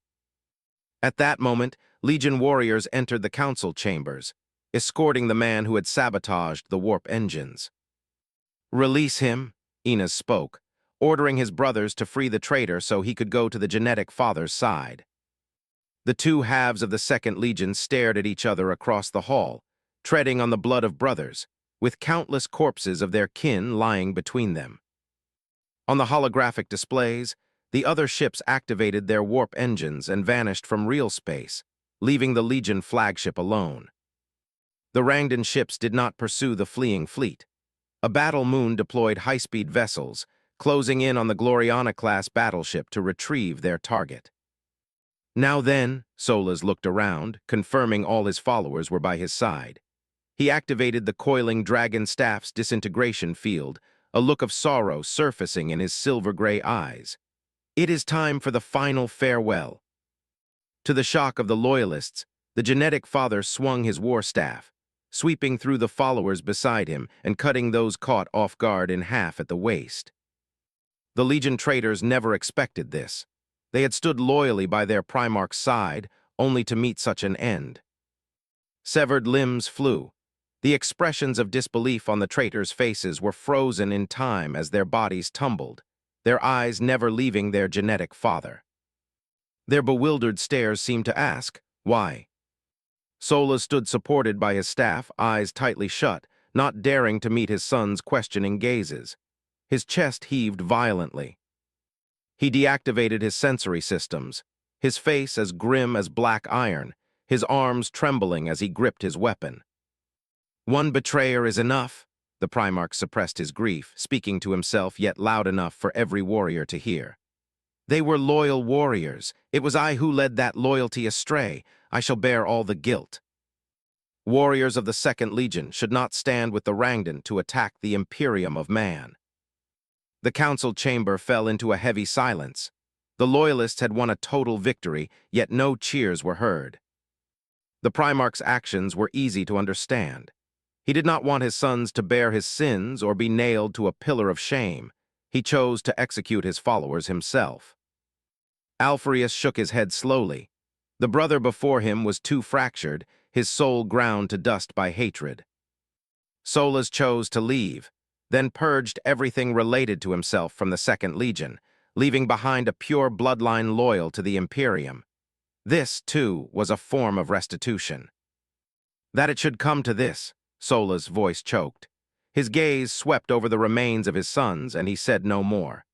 At that moment, Legion warriors entered the council chambers, escorting the man who had sabotaged the warp engines. Release him, Enas spoke, ordering his brothers to free the traitor so he could go to the genetic father's side. The two halves of the Second Legion stared at each other across the hall, treading on the blood of brothers, with countless corpses of their kin lying between them. On the holographic displays, the other ships activated their warp engines and vanished from real space, leaving the Legion flagship alone. The Rangdan ships did not pursue the fleeing fleet. A battle moon deployed high-speed vessels, closing in on the Gloriana-class battleship to retrieve their target. Now then, Solas looked around, confirming all his followers were by his side. He activated the coiling dragon staff's disintegration field, a look of sorrow surfacing in his silver-gray eyes. It is time for the final farewell. To the shock of the loyalists, the genetic father swung his war staff, sweeping through the followers beside him and cutting those caught off guard in half at the waist. The Legion traitors never expected this. They had stood loyally by their Primarch's side, only to meet such an end. Severed limbs flew. The expressions of disbelief on the traitors' faces were frozen in time as their bodies tumbled, their eyes never leaving their genetic father. Their bewildered stares seemed to ask, why? Solas stood supported by his staff, eyes tightly shut, not daring to meet his son's questioning gazes. His chest heaved violently. He deactivated his sensory systems, his face as grim as black iron, his arms trembling as he gripped his weapon. One betrayer is enough, the Primarch suppressed his grief, speaking to himself yet loud enough for every warrior to hear. They were loyal warriors. It was I who led that loyalty astray. I shall bear all the guilt. Warriors of the Second Legion should not stand with the Rangdan to attack the Imperium of man. The council chamber fell into a heavy silence. The Loyalists had won a total victory, yet no cheers were heard. The Primarch's actions were easy to understand. He did not want his sons to bear his sins or be nailed to a pillar of shame. He chose to execute his followers himself. Alpheus shook his head slowly. The brother before him was too fractured, his soul ground to dust by hatred. Solas chose to leave, then purged everything related to himself from the Second Legion, leaving behind a pure bloodline loyal to the Imperium. This, too, was a form of restitution. That it should come to this, Solas' voice choked. His gaze swept over the remains of his sons, and he said no more.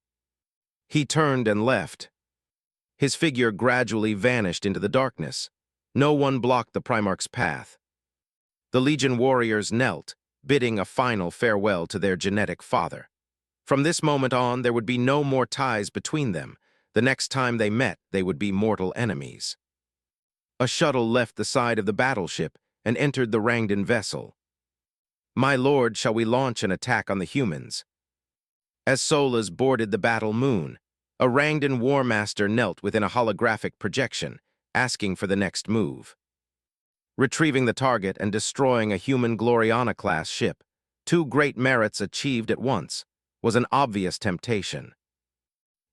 He turned and left. His figure gradually vanished into the darkness. No one blocked the Primarch's path. The Legion warriors knelt, bidding a final farewell to their genetic father. From this moment on, there would be no more ties between them. The next time they met, they would be mortal enemies. A shuttle left the side of the battleship and entered the Rangdan vessel. "My lord, shall we launch an attack on the humans?" As Solas boarded the battle moon, a Rangdan war master knelt within a holographic projection, asking for the next move. Retrieving the target and destroying a human Gloriana-class ship, two great merits achieved at once, was an obvious temptation.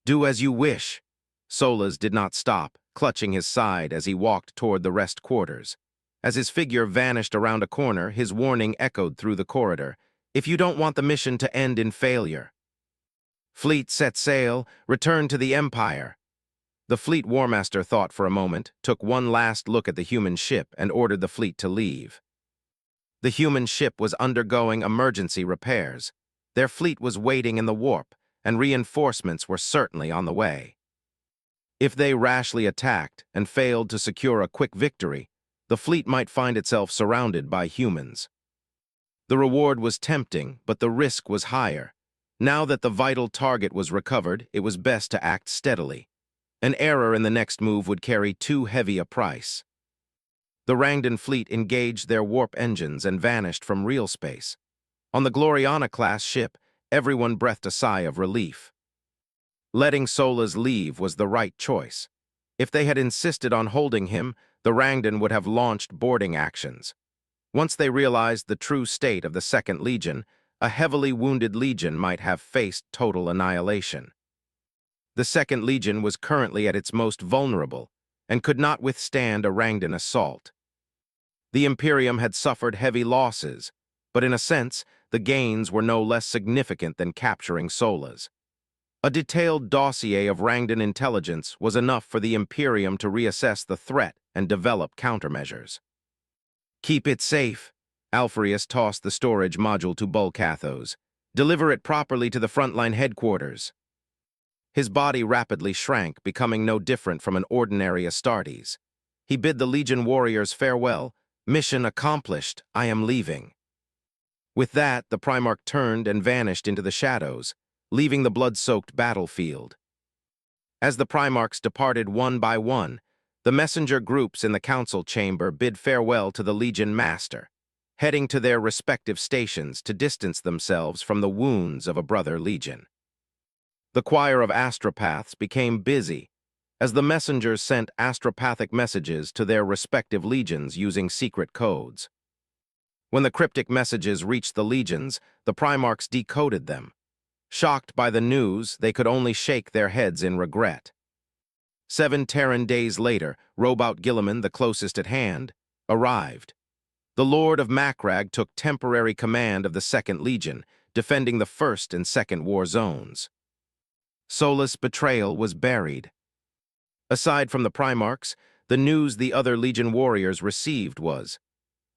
"Do as you wish." Solas did not stop, clutching his side as he walked toward the rest quarters. As his figure vanished around a corner, his warning echoed through the corridor. "If you don't want the mission to end in failure." "Fleet, set sail, return to the Empire." The fleet warmaster thought for a moment, took one last look at the human ship, and ordered the fleet to leave. The human ship was undergoing emergency repairs. Their fleet was waiting in the warp, and reinforcements were certainly on the way. If they rashly attacked and failed to secure a quick victory, the fleet might find itself surrounded by humans. The reward was tempting, but the risk was higher. Now that the vital target was recovered, it was best to act steadily. An error in the next move would carry too heavy a price. The Rangdan fleet engaged their warp engines and vanished from real space. On the Gloriana-class ship, everyone breathed a sigh of relief. Letting Solas leave was the right choice. If they had insisted on holding him, the Rangdan would have launched boarding actions. Once they realized the true state of the Second Legion, a heavily wounded Legion might have faced total annihilation. The Second Legion was currently at its most vulnerable and could not withstand a Rangdan assault. The Imperium had suffered heavy losses, but in a sense, the gains were no less significant than capturing Solas. A detailed dossier of Rangdan intelligence was enough for the Imperium to reassess the threat and develop countermeasures. "Keep it safe." Alpheus tossed the storage module to Bulkathos. "Deliver it properly to the frontline headquarters." His body rapidly shrank, becoming no different from an ordinary Astartes. He bid the Legion warriors farewell. "Mission accomplished. I am leaving." With that, the Primarch turned and vanished into the shadows, leaving the blood-soaked battlefield. As the Primarchs departed one by one, the messenger groups in the council chamber bid farewell to the Legion Master, heading to their respective stations to distance themselves from the wounds of a brother Legion. The choir of astropaths became busy, as the messengers sent astropathic messages to their respective legions using secret codes. When the cryptic messages reached the legions, the Primarchs decoded them. Shocked by the news, they could only shake their heads in regret. 7 Terran days later, Robot Guilliman, the closest at hand, arrived. The Lord of Macragge took temporary command of the Second Legion, defending the First and Second War zones. Solas' betrayal was buried. Aside from the Primarchs, the news the other Legion warriors received was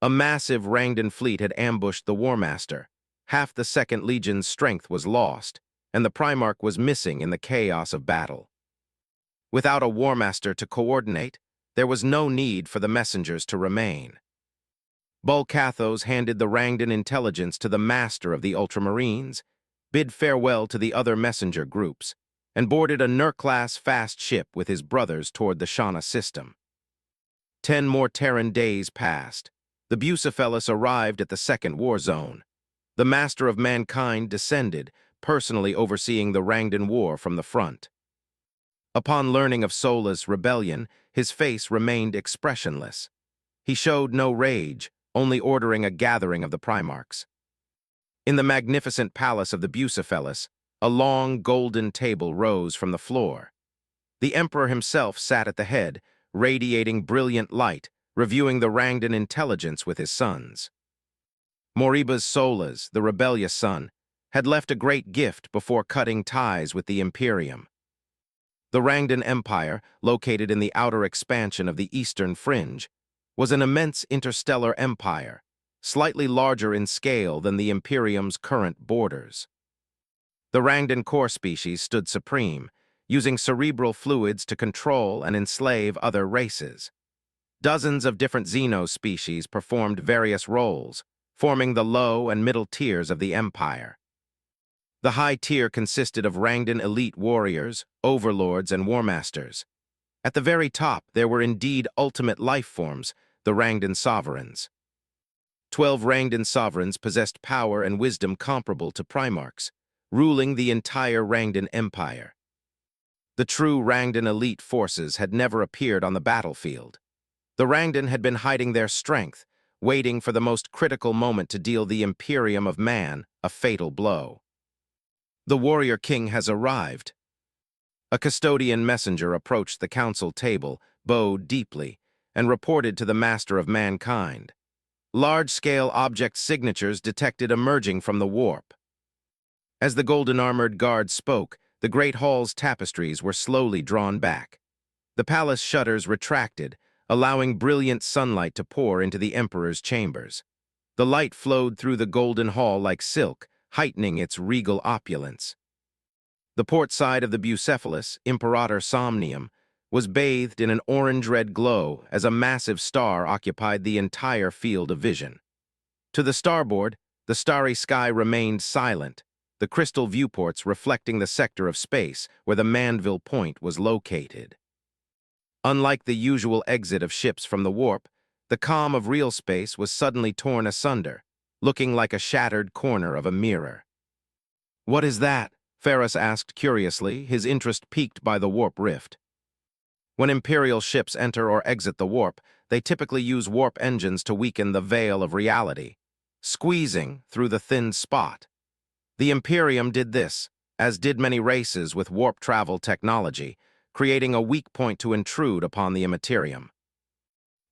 a massive Rangdan fleet had ambushed the War Master. Half the Second Legion's strength was lost, and the Primarch was missing in the chaos of battle. Without a War Master to coordinate, there was no need for the messengers to remain. Bulkathos handed the Rangdan intelligence to the Master of the Ultramarines, bid farewell to the other messenger groups, and boarded a Nur-class fast ship with his brothers toward the Shana system. 10 more Terran days passed. The Bucephalus arrived at the second war zone. The master of mankind descended, personally overseeing the Rangdan War from the front. Upon learning of Sola's rebellion, his face remained expressionless. He showed no rage, only ordering a gathering of the Primarchs. In the magnificent palace of the Bucephalus, a long golden table rose from the floor. The Emperor himself sat at the head, radiating brilliant light, reviewing the Rangdan intelligence with his sons. Moribus Solas, the rebellious son, had left a great gift before cutting ties with the Imperium. The Rangdan Empire, located in the outer expansion of the Eastern Fringe, was an immense interstellar empire, slightly larger in scale than the Imperium's current borders. The Rangdan core species stood supreme, using cerebral fluids to control and enslave other races. Dozens of different Xeno species performed various roles, forming the low and middle tiers of the empire. The high tier consisted of Rangdan elite warriors, overlords, and warmasters. At the very top, there were indeed ultimate life forms, the Rangdan sovereigns. 12 Rangdan sovereigns possessed power and wisdom comparable to Primarchs, ruling the entire Rangdan Empire. The true Rangdan elite forces had never appeared on the battlefield. The Rangdan had been hiding their strength, waiting for the most critical moment to deal the Imperium of Man a fatal blow. The warrior king has arrived. A custodian messenger approached the council table, bowed deeply, and reported to the master of mankind. Large-scale object signatures detected emerging from the warp. As the golden-armored guard spoke, the great hall's tapestries were slowly drawn back. The palace shutters retracted, allowing brilliant sunlight to pour into the emperor's chambers. The light flowed through the golden hall like silk, heightening its regal opulence. The port side of the Bucephalus, Imperator Somnium, was bathed in an orange-red glow as a massive star occupied the entire field of vision. To the starboard, the starry sky remained silent, the crystal viewports reflecting the sector of space where the Manville Point was located. Unlike the usual exit of ships from the warp, the calm of real space was suddenly torn asunder, looking like a shattered corner of a mirror. "What is that?" Ferrus asked curiously, his interest piqued by the warp rift. When Imperial ships enter or exit the warp, they typically use warp engines to weaken the veil of reality, squeezing through the thin spot. The Imperium did this, as did many races with warp travel technology, creating a weak point to intrude upon the immaterium.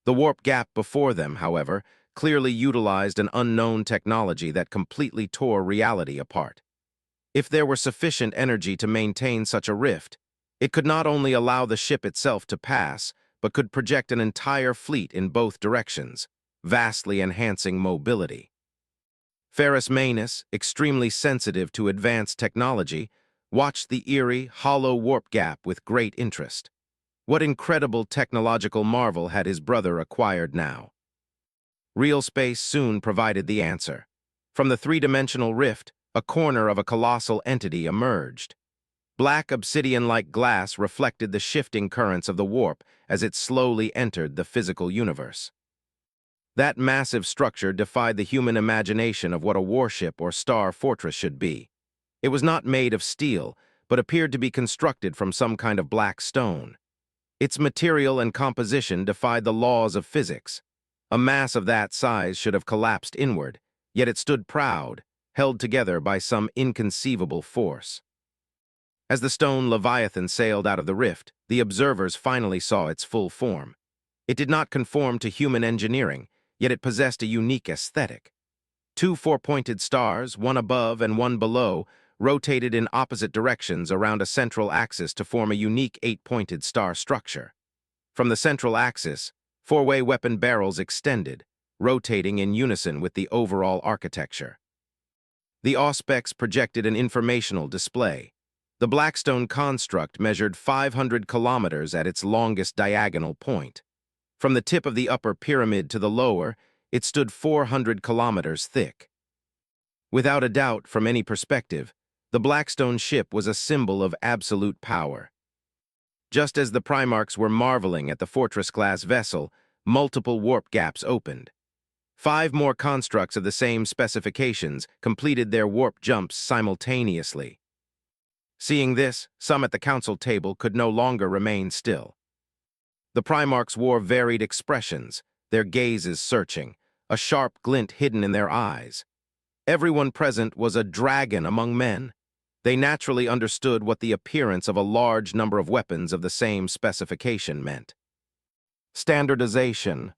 The warp gap before them, however, clearly utilized an unknown technology that completely tore reality apart. If there were sufficient energy to maintain such a rift, it could not only allow the ship itself to pass, but could project an entire fleet in both directions, vastly enhancing mobility. Ferrus Manus, extremely sensitive to advanced technology, watched the eerie, hollow warp gap with great interest. What incredible technological marvel had his brother acquired now? Real space soon provided the answer. From the three-dimensional rift, a corner of a colossal entity emerged. Black obsidian-like glass reflected the shifting currents of the warp as it slowly entered the physical universe. That massive structure defied the human imagination of what a warship or star fortress should be. It was not made of steel, but appeared to be constructed from some kind of black stone. Its material and composition defied the laws of physics. A mass of that size should have collapsed inward, yet it stood proud, held together by some inconceivable force. As the stone Leviathan sailed out of the rift, the observers finally saw its full form. It did not conform to human engineering, yet it possessed a unique aesthetic. Two four-pointed stars, one above and one below, rotated in opposite directions around a central axis to form a unique eight-pointed star structure. From the central axis, four-way weapon barrels extended, rotating in unison with the overall architecture. The auspex projected an informational display. The Blackstone construct measured 500 kilometers at its longest diagonal point. From the tip of the upper pyramid to the lower, it stood 400 kilometers thick. Without a doubt, from any perspective, The Blackstone ship was a symbol of absolute power. Just as the Primarchs were marveling at the Fortress-class vessel, multiple warp gaps opened. 5 more constructs of the same specifications completed their warp jumps simultaneously. Seeing this, some at the council table could no longer remain still. The Primarchs wore varied expressions, their gazes searching, a sharp glint hidden in their eyes. Everyone present was a dragon among men. They naturally understood what the appearance of a large number of weapons of the same specification meant. Standardization.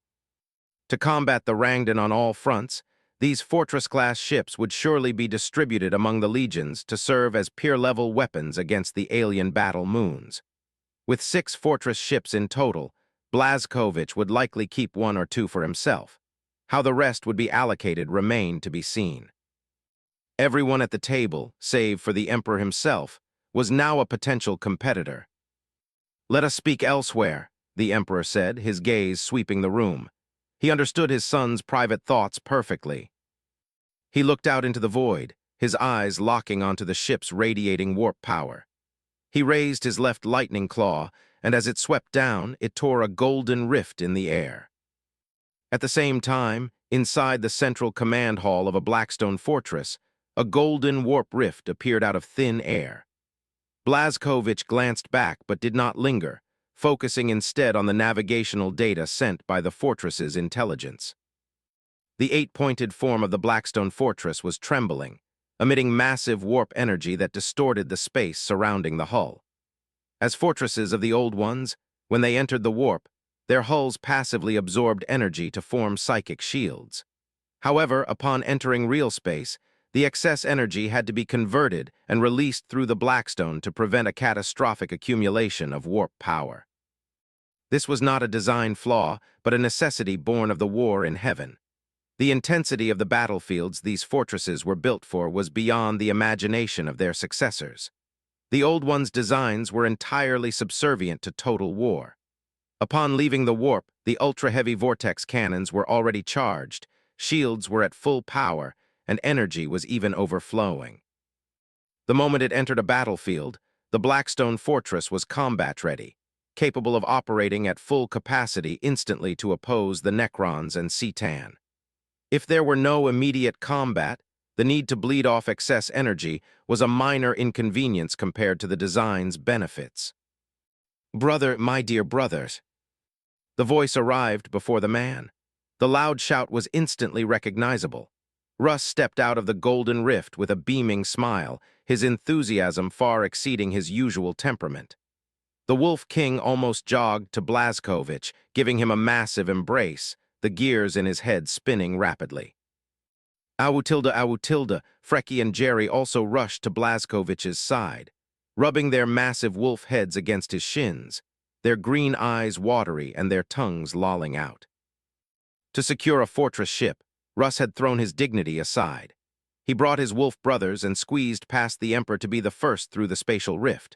To combat the Rangdan on all fronts, these Fortress-class ships would surely be distributed among the legions to serve as peer-level weapons against the alien battle moons. With 6 Fortress ships in total, Blazkowicz would likely keep 1 or 2 for himself. How the rest would be allocated remained to be seen. Everyone at the table, save for the Emperor himself, was now a potential competitor. "Let us speak elsewhere," the Emperor said, his gaze sweeping the room. He understood his son's private thoughts perfectly. He looked out into the void, his eyes locking onto the ship's radiating warp power. He raised his left lightning claw, and as it swept down, it tore a golden rift in the air. At the same time, inside the central command hall of a Blackstone fortress, a golden warp rift appeared out of thin air. Blazkowicz glanced back but did not linger, focusing instead on the navigational data sent by the fortress's intelligence. The 8-pointed form of the Blackstone fortress was trembling, emitting massive warp energy that distorted the space surrounding the hull. As fortresses of the old ones, when they entered the warp, their hulls passively absorbed energy to form psychic shields. However, upon entering real space, the excess energy had to be converted and released through the Blackstone to prevent a catastrophic accumulation of warp power. This was not a design flaw, but a necessity born of the war in heaven. The intensity of the battlefields these fortresses were built for was beyond the imagination of their successors. The old ones' designs were entirely subservient to total war. Upon leaving the warp, the ultra-heavy vortex cannons were already charged, shields were at full power, and energy was even overflowing. The moment it entered a battlefield, the Blackstone fortress was combat-ready, capable of operating at full capacity instantly to oppose the Necrons and C'tan. If there were no immediate combat, the need to bleed off excess energy was a minor inconvenience compared to the design's benefits. "Brother, my dear brothers." The voice arrived before the man. The loud shout was instantly recognizable. Russ stepped out of the golden rift with a beaming smile, his enthusiasm far exceeding his usual temperament. The Wolf King almost jogged to Blazkowicz, giving him a massive embrace, the gears in his head spinning rapidly. Awutilda, Frecky and Jerry also rushed to Blazkowicz's side, rubbing their massive wolf heads against his shins, their green eyes watery and their tongues lolling out. To secure a fortress ship, Russ had thrown his dignity aside. He brought his wolf brothers and squeezed past the Emperor to be the first through the spatial rift.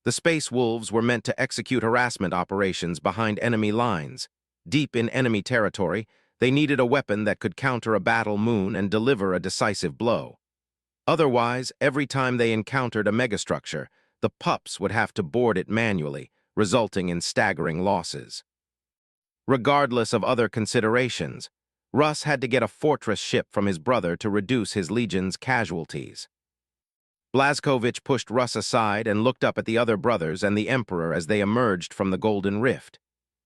The Space Wolves were meant to execute harassment operations behind enemy lines. Deep in enemy territory, they needed a weapon that could counter a battle moon and deliver a decisive blow. Otherwise, every time they encountered a megastructure, the pups would have to board it manually, resulting in staggering losses. Regardless of other considerations, Russ had to get a fortress ship from his brother to reduce his legion's casualties. Blazkowicz pushed Russ aside and looked up at the other brothers and the Emperor as they emerged from the Golden Rift.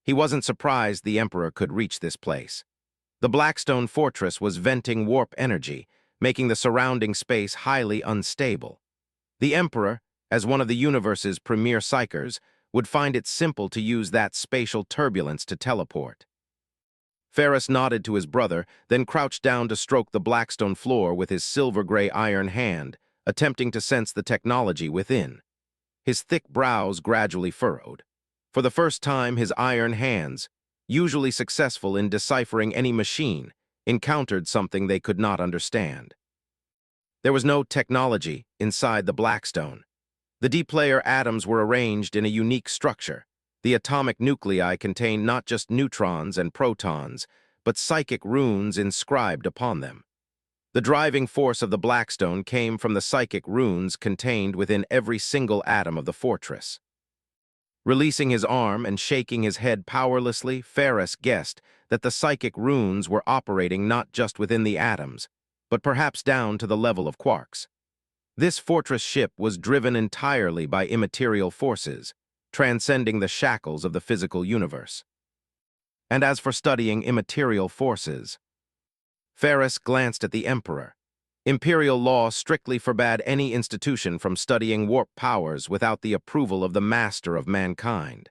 He wasn't surprised the Emperor could reach this place. The Blackstone fortress was venting warp energy, making the surrounding space highly unstable. The Emperor, as one of the universe's premier psychers, would find it simple to use that spatial turbulence to teleport. Ferris nodded to his brother, then crouched down to stroke the Blackstone floor with his silver-gray iron hand, attempting to sense the technology within. His thick brows gradually furrowed. For the first time, his iron hands, usually successful in deciphering any machine, encountered something they could not understand. There was no technology inside the Blackstone. The D-player atoms were arranged in a unique structure. The atomic nuclei contained not just neutrons and protons, but psychic runes inscribed upon them. The driving force of the Blackstone came from the psychic runes contained within every single atom of the fortress. Releasing his arm and shaking his head powerlessly, Ferris guessed that the psychic runes were operating not just within the atoms, but perhaps down to the level of quarks. This fortress ship was driven entirely by immaterial forces, transcending the shackles of the physical universe. And as for studying immaterial forces, Ferris glanced at the Emperor. Imperial law strictly forbade any institution from studying warp powers without the approval of the master of mankind.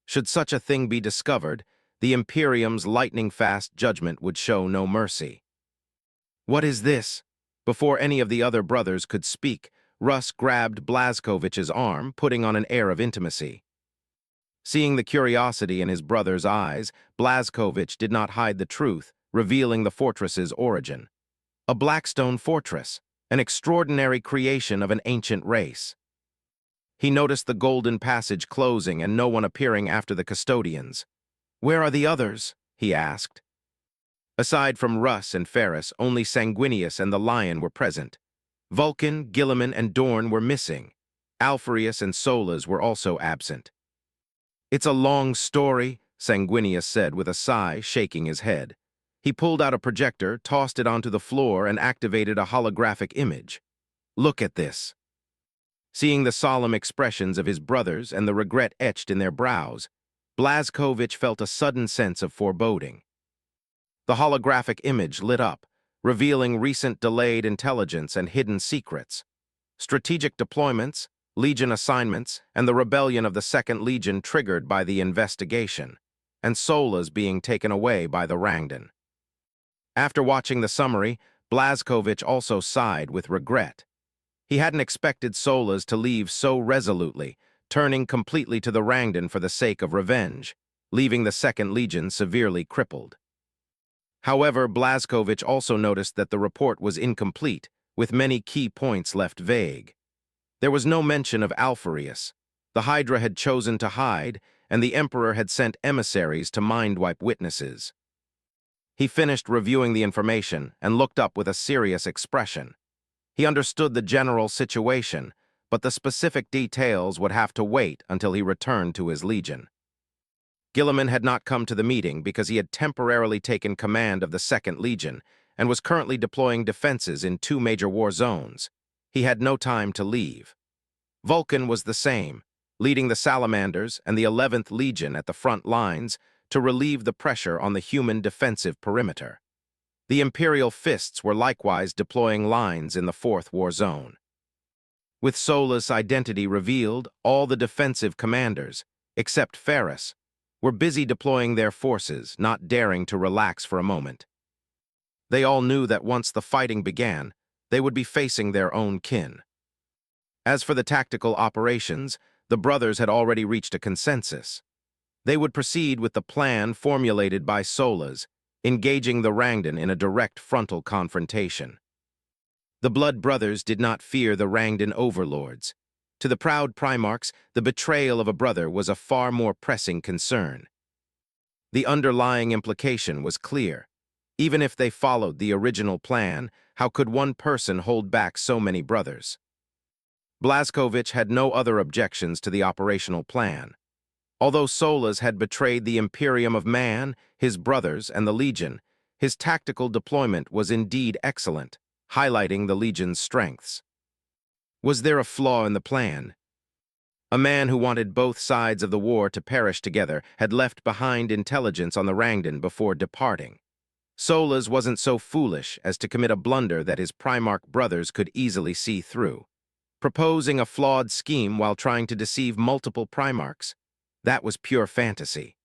Should such a thing be discovered, the Imperium's lightning-fast judgment would show no mercy. "What is this?" Before any of the other brothers could speak, Russ grabbed Blazkovich's arm, putting on an air of intimacy. Seeing the curiosity in his brother's eyes, Blazkovich did not hide the truth, revealing the fortress's origin. A Blackstone fortress, an extraordinary creation of an ancient race. He noticed the golden passage closing and no one appearing after the custodians. "Where are the others?" he asked. Aside from Russ and Ferris, only Sanguinius and the Lion were present. Vulcan, Gilliman, and Dorn were missing. Alphereus and Solas were also absent. "It's a long story," Sanguinius said with a sigh, shaking his head. He pulled out a projector, tossed it onto the floor, and activated a holographic image. "Look at this." Seeing the solemn expressions of his brothers and the regret etched in their brows, Blazkovich felt a sudden sense of foreboding. The holographic image lit up, revealing recent delayed intelligence and hidden secrets. Strategic deployments, Legion assignments, and the rebellion of the Second Legion triggered by the investigation, and Solas being taken away by the Rangdan. After watching the summary, Blazkovich also sighed with regret. He hadn't expected Solas to leave so resolutely, turning completely to the Rangdan for the sake of revenge, leaving the Second Legion severely crippled. However, Blazkovich also noticed that the report was incomplete, with many key points left vague. There was no mention of Alphereus. The Hydra had chosen to hide, and the Emperor had sent emissaries to mind-wipe witnesses. He finished reviewing the information and looked up with a serious expression. He understood the general situation, but the specific details would have to wait until he returned to his legion. Gilliman had not come to the meeting because he had temporarily taken command of the Second Legion and was currently deploying defenses in 2 major war zones. He had no time to leave. Vulcan was the same, leading the Salamanders and the 11th Legion at the front lines to relieve the pressure on the human defensive perimeter. The Imperial Fists were likewise deploying lines in the 4th war zone. With Solas' identity revealed, all the defensive commanders, except Ferris, were busy deploying their forces, not daring to relax for a moment. They all knew that once the fighting began, they would be facing their own kin. As for the tactical operations, the brothers had already reached a consensus. They would proceed with the plan formulated by Solas, engaging the Rangdan in a direct frontal confrontation. The Blood Brothers did not fear the Rangdan overlords. To the proud Primarchs, the betrayal of a brother was a far more pressing concern. The underlying implication was clear. Even if they followed the original plan, how could one person hold back so many brothers? Blazkovich had no other objections to the operational plan. Although Solas had betrayed the Imperium of Man, his brothers, and the Legion, his tactical deployment was indeed excellent, highlighting the Legion's strengths. Was there a flaw in the plan? A man who wanted both sides of the war to perish together had left behind intelligence on the Rangdan before departing. Solas wasn't so foolish as to commit a blunder that his Primarch brothers could easily see through. Proposing a flawed scheme while trying to deceive multiple Primarchs, that was pure fantasy.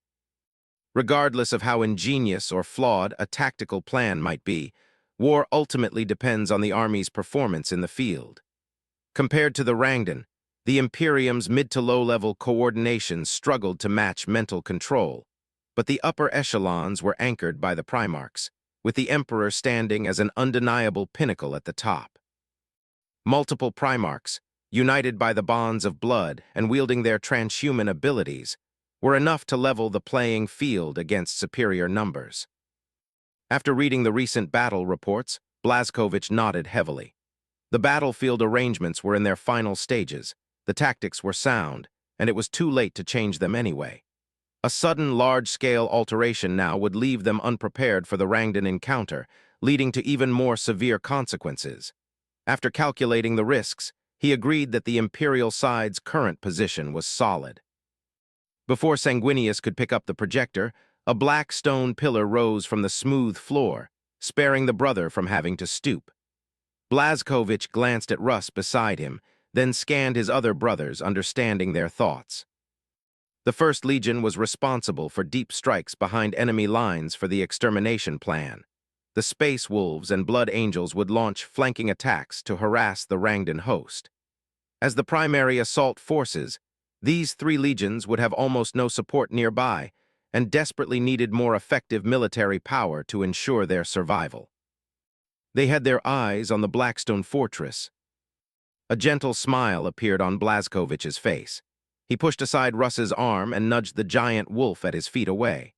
Regardless of how ingenious or flawed a tactical plan might be, war ultimately depends on the army's performance in the field. Compared to the Rangdan, the Imperium's mid- to low-level coordination struggled to match mental control, but the upper echelons were anchored by the Primarchs, with the Emperor standing as an undeniable pinnacle at the top. Multiple Primarchs, united by the bonds of blood and wielding their transhuman abilities, were enough to level the playing field against superior numbers. After reading the recent battle reports, Blazkowicz nodded heavily. The battlefield arrangements were in their final stages, the tactics were sound, and it was too late to change them anyway. A sudden large-scale alteration now would leave them unprepared for the Rangdan encounter, leading to even more severe consequences. After calculating the risks, he agreed that the Imperial side's current position was solid. Before Sanguinius could pick up the projector, a black stone pillar rose from the smooth floor, sparing the brother from having to stoop. Blazkowicz glanced at Russ beside him, then scanned his other brothers, understanding their thoughts. The First Legion was responsible for deep strikes behind enemy lines for the extermination plan. The Space Wolves and Blood Angels would launch flanking attacks to harass the Rangdan host. As the primary assault forces, these three legions would have almost no support nearby and desperately needed more effective military power to ensure their survival. They had their eyes on the Blackstone Fortress. A gentle smile appeared on Blazkowicz's face. He pushed aside Russ's arm and nudged the giant wolf at his feet away.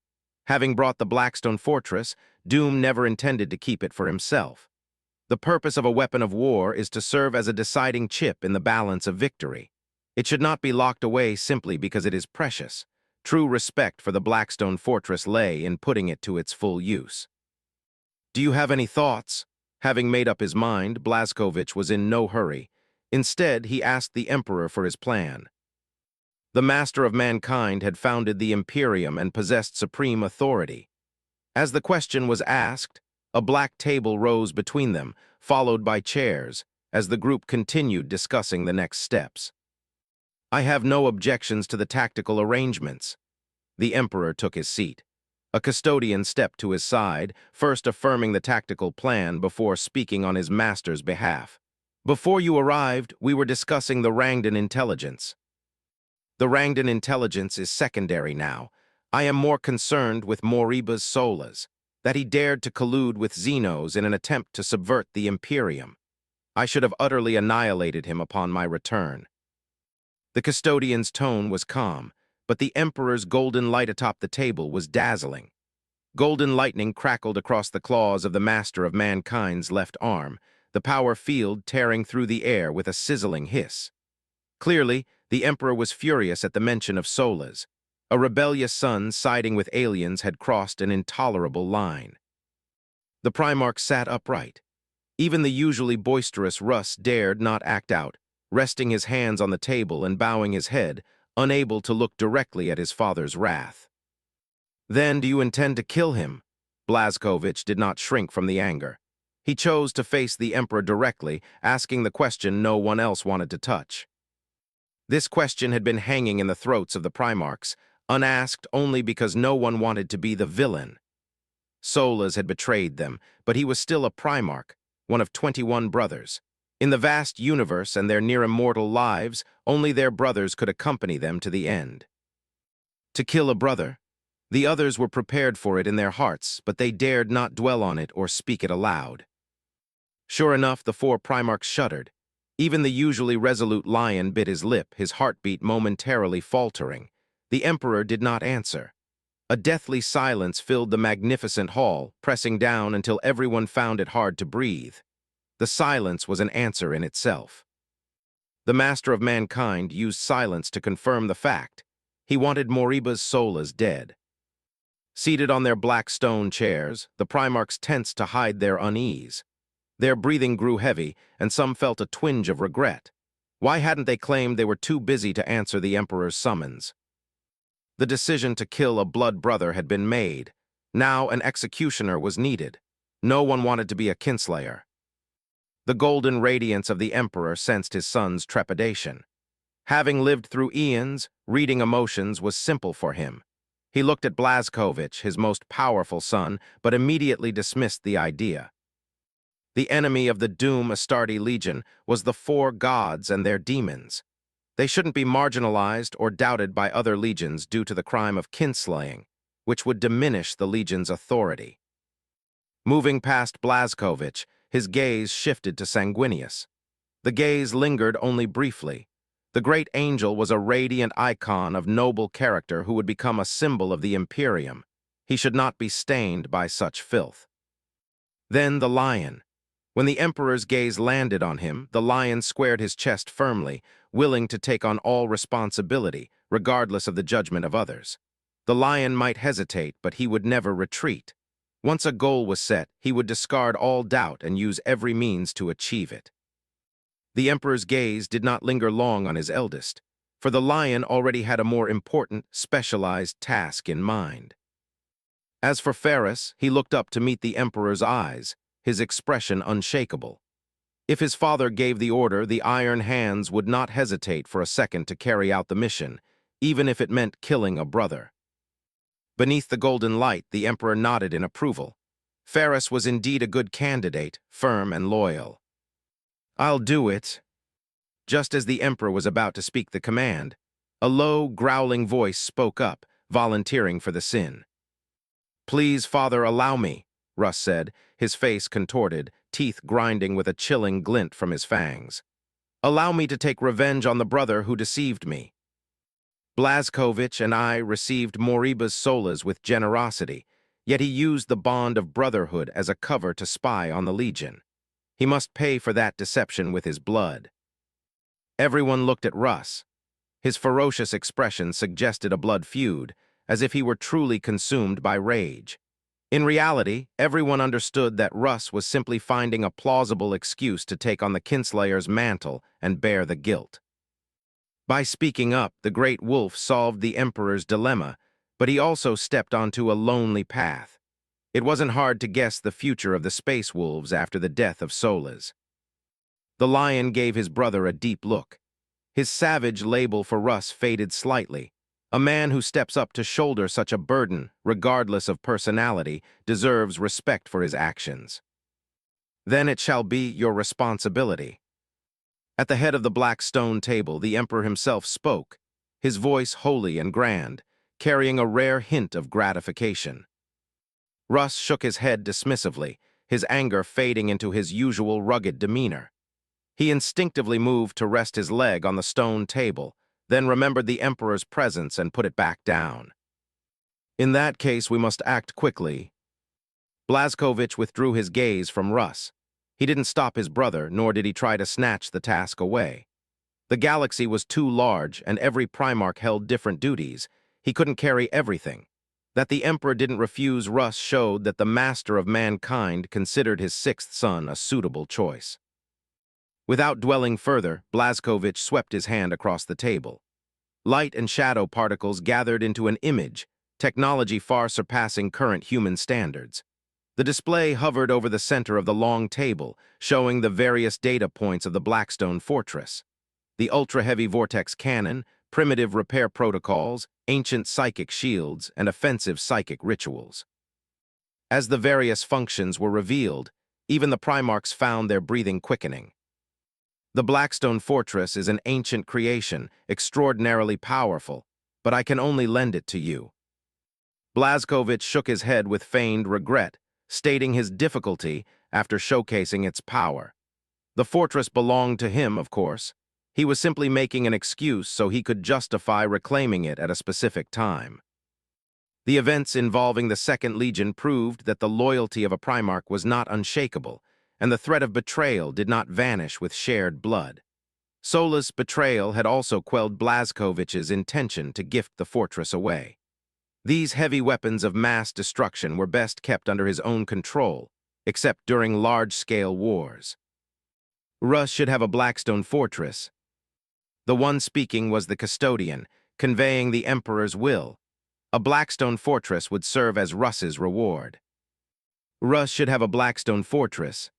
Having brought the Blackstone Fortress, Doom never intended to keep it for himself. The purpose of a weapon of war is to serve as a deciding chip in the balance of victory. It should not be locked away simply because it is precious. True respect for the Blackstone Fortress lay in putting it to its full use. "Do you have any thoughts?" Having made up his mind, Blazkowicz was in no hurry. Instead, he asked the Emperor for his plan. The Master of Mankind had founded the Imperium and possessed supreme authority. As the question was asked, a black table rose between them, followed by chairs, as the group continued discussing the next steps. "I have no objections to the tactical arrangements." The Emperor took his seat. A custodian stepped to his side, first affirming the tactical plan before speaking on his master's behalf. "Before you arrived, we were discussing the Rangdan intelligence. The Rangdan intelligence is secondary now. I am more concerned with Moriba's Solas, that he dared to collude with Xenos in an attempt to subvert the Imperium. I should have utterly annihilated him upon my return." The custodian's tone was calm, but the Emperor's golden light atop the table was dazzling. Golden lightning crackled across the claws of the Master of Mankind's left arm, the power field tearing through the air with a sizzling hiss. Clearly, the Emperor was furious at the mention of Solas. A rebellious son siding with aliens had crossed an intolerable line. The Primarch sat upright. Even the usually boisterous Russ dared not act out, resting his hands on the table and bowing his head, unable to look directly at his father's wrath. "Then do you intend to kill him?" Blazkowicz did not shrink from the anger. He chose to face the Emperor directly, asking the question no one else wanted to touch. This question had been hanging in the throats of the Primarchs, unasked only because no one wanted to be the villain. Solas had betrayed them, but he was still a Primarch, one of 21 brothers. In the vast universe and their near-immortal lives, only their brothers could accompany them to the end. To kill a brother? The others were prepared for it in their hearts, but they dared not dwell on it or speak it aloud. Sure enough, the 4 Primarchs shuddered. Even the usually resolute lion bit his lip, his heartbeat momentarily faltering. The Emperor did not answer. A deathly silence filled the magnificent hall, pressing down until everyone found it hard to breathe. The silence was an answer in itself. The Master of Mankind used silence to confirm the fact. He wanted Moriba's Solas dead. Seated on their black stone chairs, the Primarchs tensed to hide their unease. Their breathing grew heavy, and some felt a twinge of regret. Why hadn't they claimed they were too busy to answer the Emperor's summons? The decision to kill a blood brother had been made. Now an executioner was needed. No one wanted to be a kinslayer. The golden radiance of the Emperor sensed his son's trepidation. Having lived through eons, reading emotions was simple for him. He looked at Blazkowicz, his most powerful son, but immediately dismissed the idea. The enemy of the Doom Astarte Legion was the 4 gods and their demons. They shouldn't be marginalized or doubted by other legions due to the crime of kinslaying, which would diminish the legion's authority. Moving past Blazkowicz, his gaze shifted to Sanguinius. The gaze lingered only briefly. The great angel was a radiant icon of noble character who would become a symbol of the Imperium. He should not be stained by such filth. Then the lion. When the Emperor's gaze landed on him, the lion squared his chest firmly, willing to take on all responsibility, regardless of the judgment of others. The lion might hesitate, but he would never retreat. Once a goal was set, he would discard all doubt and use every means to achieve it. The Emperor's gaze did not linger long on his eldest, for the lion already had a more important, specialized task in mind. As for Ferris, he looked up to meet the Emperor's eyes, his expression unshakable. If his father gave the order, the iron hands would not hesitate for a second to carry out the mission, even if it meant killing a brother. Beneath the golden light, the Emperor nodded in approval. Ferris was indeed a good candidate, firm and loyal. "I'll do it." Just as the Emperor was about to speak the command, a low, growling voice spoke up, volunteering for the sin. "Please, Father, allow me," Russ said, his face contorted, teeth grinding with a chilling glint from his fangs. "Allow me to take revenge on the brother who deceived me. Blazkovich and I received Moriba's solas with generosity, yet he used the bond of brotherhood as a cover to spy on the Legion. He must pay for that deception with his blood." Everyone looked at Russ. His ferocious expression suggested a blood feud, as if he were truly consumed by rage. In reality, everyone understood that Russ was simply finding a plausible excuse to take on the Kinslayer's mantle and bear the guilt. By speaking up, the Great Wolf solved the Emperor's dilemma, but he also stepped onto a lonely path. It wasn't hard to guess the future of the Space Wolves after the death of Solas. The lion gave his brother a deep look. His savage label for Russ faded slightly. A man who steps up to shoulder such a burden, regardless of personality, deserves respect for his actions. "Then it shall be your responsibility." At the head of the black stone table, the Emperor himself spoke, his voice holy and grand, carrying a rare hint of gratification. Russ shook his head dismissively, his anger fading into his usual rugged demeanor. He instinctively moved to rest his leg on the stone table, then remembered the Emperor's presence and put it back down. "In that case, we must act quickly." Blazkovich withdrew his gaze from Russ. He didn't stop his brother, nor did he try to snatch the task away. The galaxy was too large, and every Primarch held different duties. He couldn't carry everything. That the Emperor didn't refuse Russ showed that the master of mankind considered his sixth son a suitable choice. Without dwelling further, Blazkovich swept his hand across the table. Light and shadow particles gathered into an image, technology far surpassing current human standards. The display hovered over the center of the long table, showing the various data points of the Blackstone Fortress. The ultra-heavy vortex cannon, primitive repair protocols, ancient psychic shields, and offensive psychic rituals. As the various functions were revealed, even the Primarchs found their breathing quickening. "The Blackstone Fortress is an ancient creation, extraordinarily powerful, but I can only lend it to you." Blazkovich shook his head with feigned regret, stating his difficulty after showcasing its power. The fortress belonged to him, of course. He was simply making an excuse so he could justify reclaiming it at a specific time. The events involving the Second Legion proved that the loyalty of a Primarch was not unshakable, and the threat of betrayal did not vanish with shared blood. Sola's betrayal had also quelled Blazkovich's intention to gift the fortress away. These heavy weapons of mass destruction were best kept under his own control, except during large-scale wars. Russ should have a Blackstone fortress. The one speaking was the custodian, conveying the Emperor's will. A Blackstone fortress would serve as Russ's reward. Russ should have a Blackstone fortress.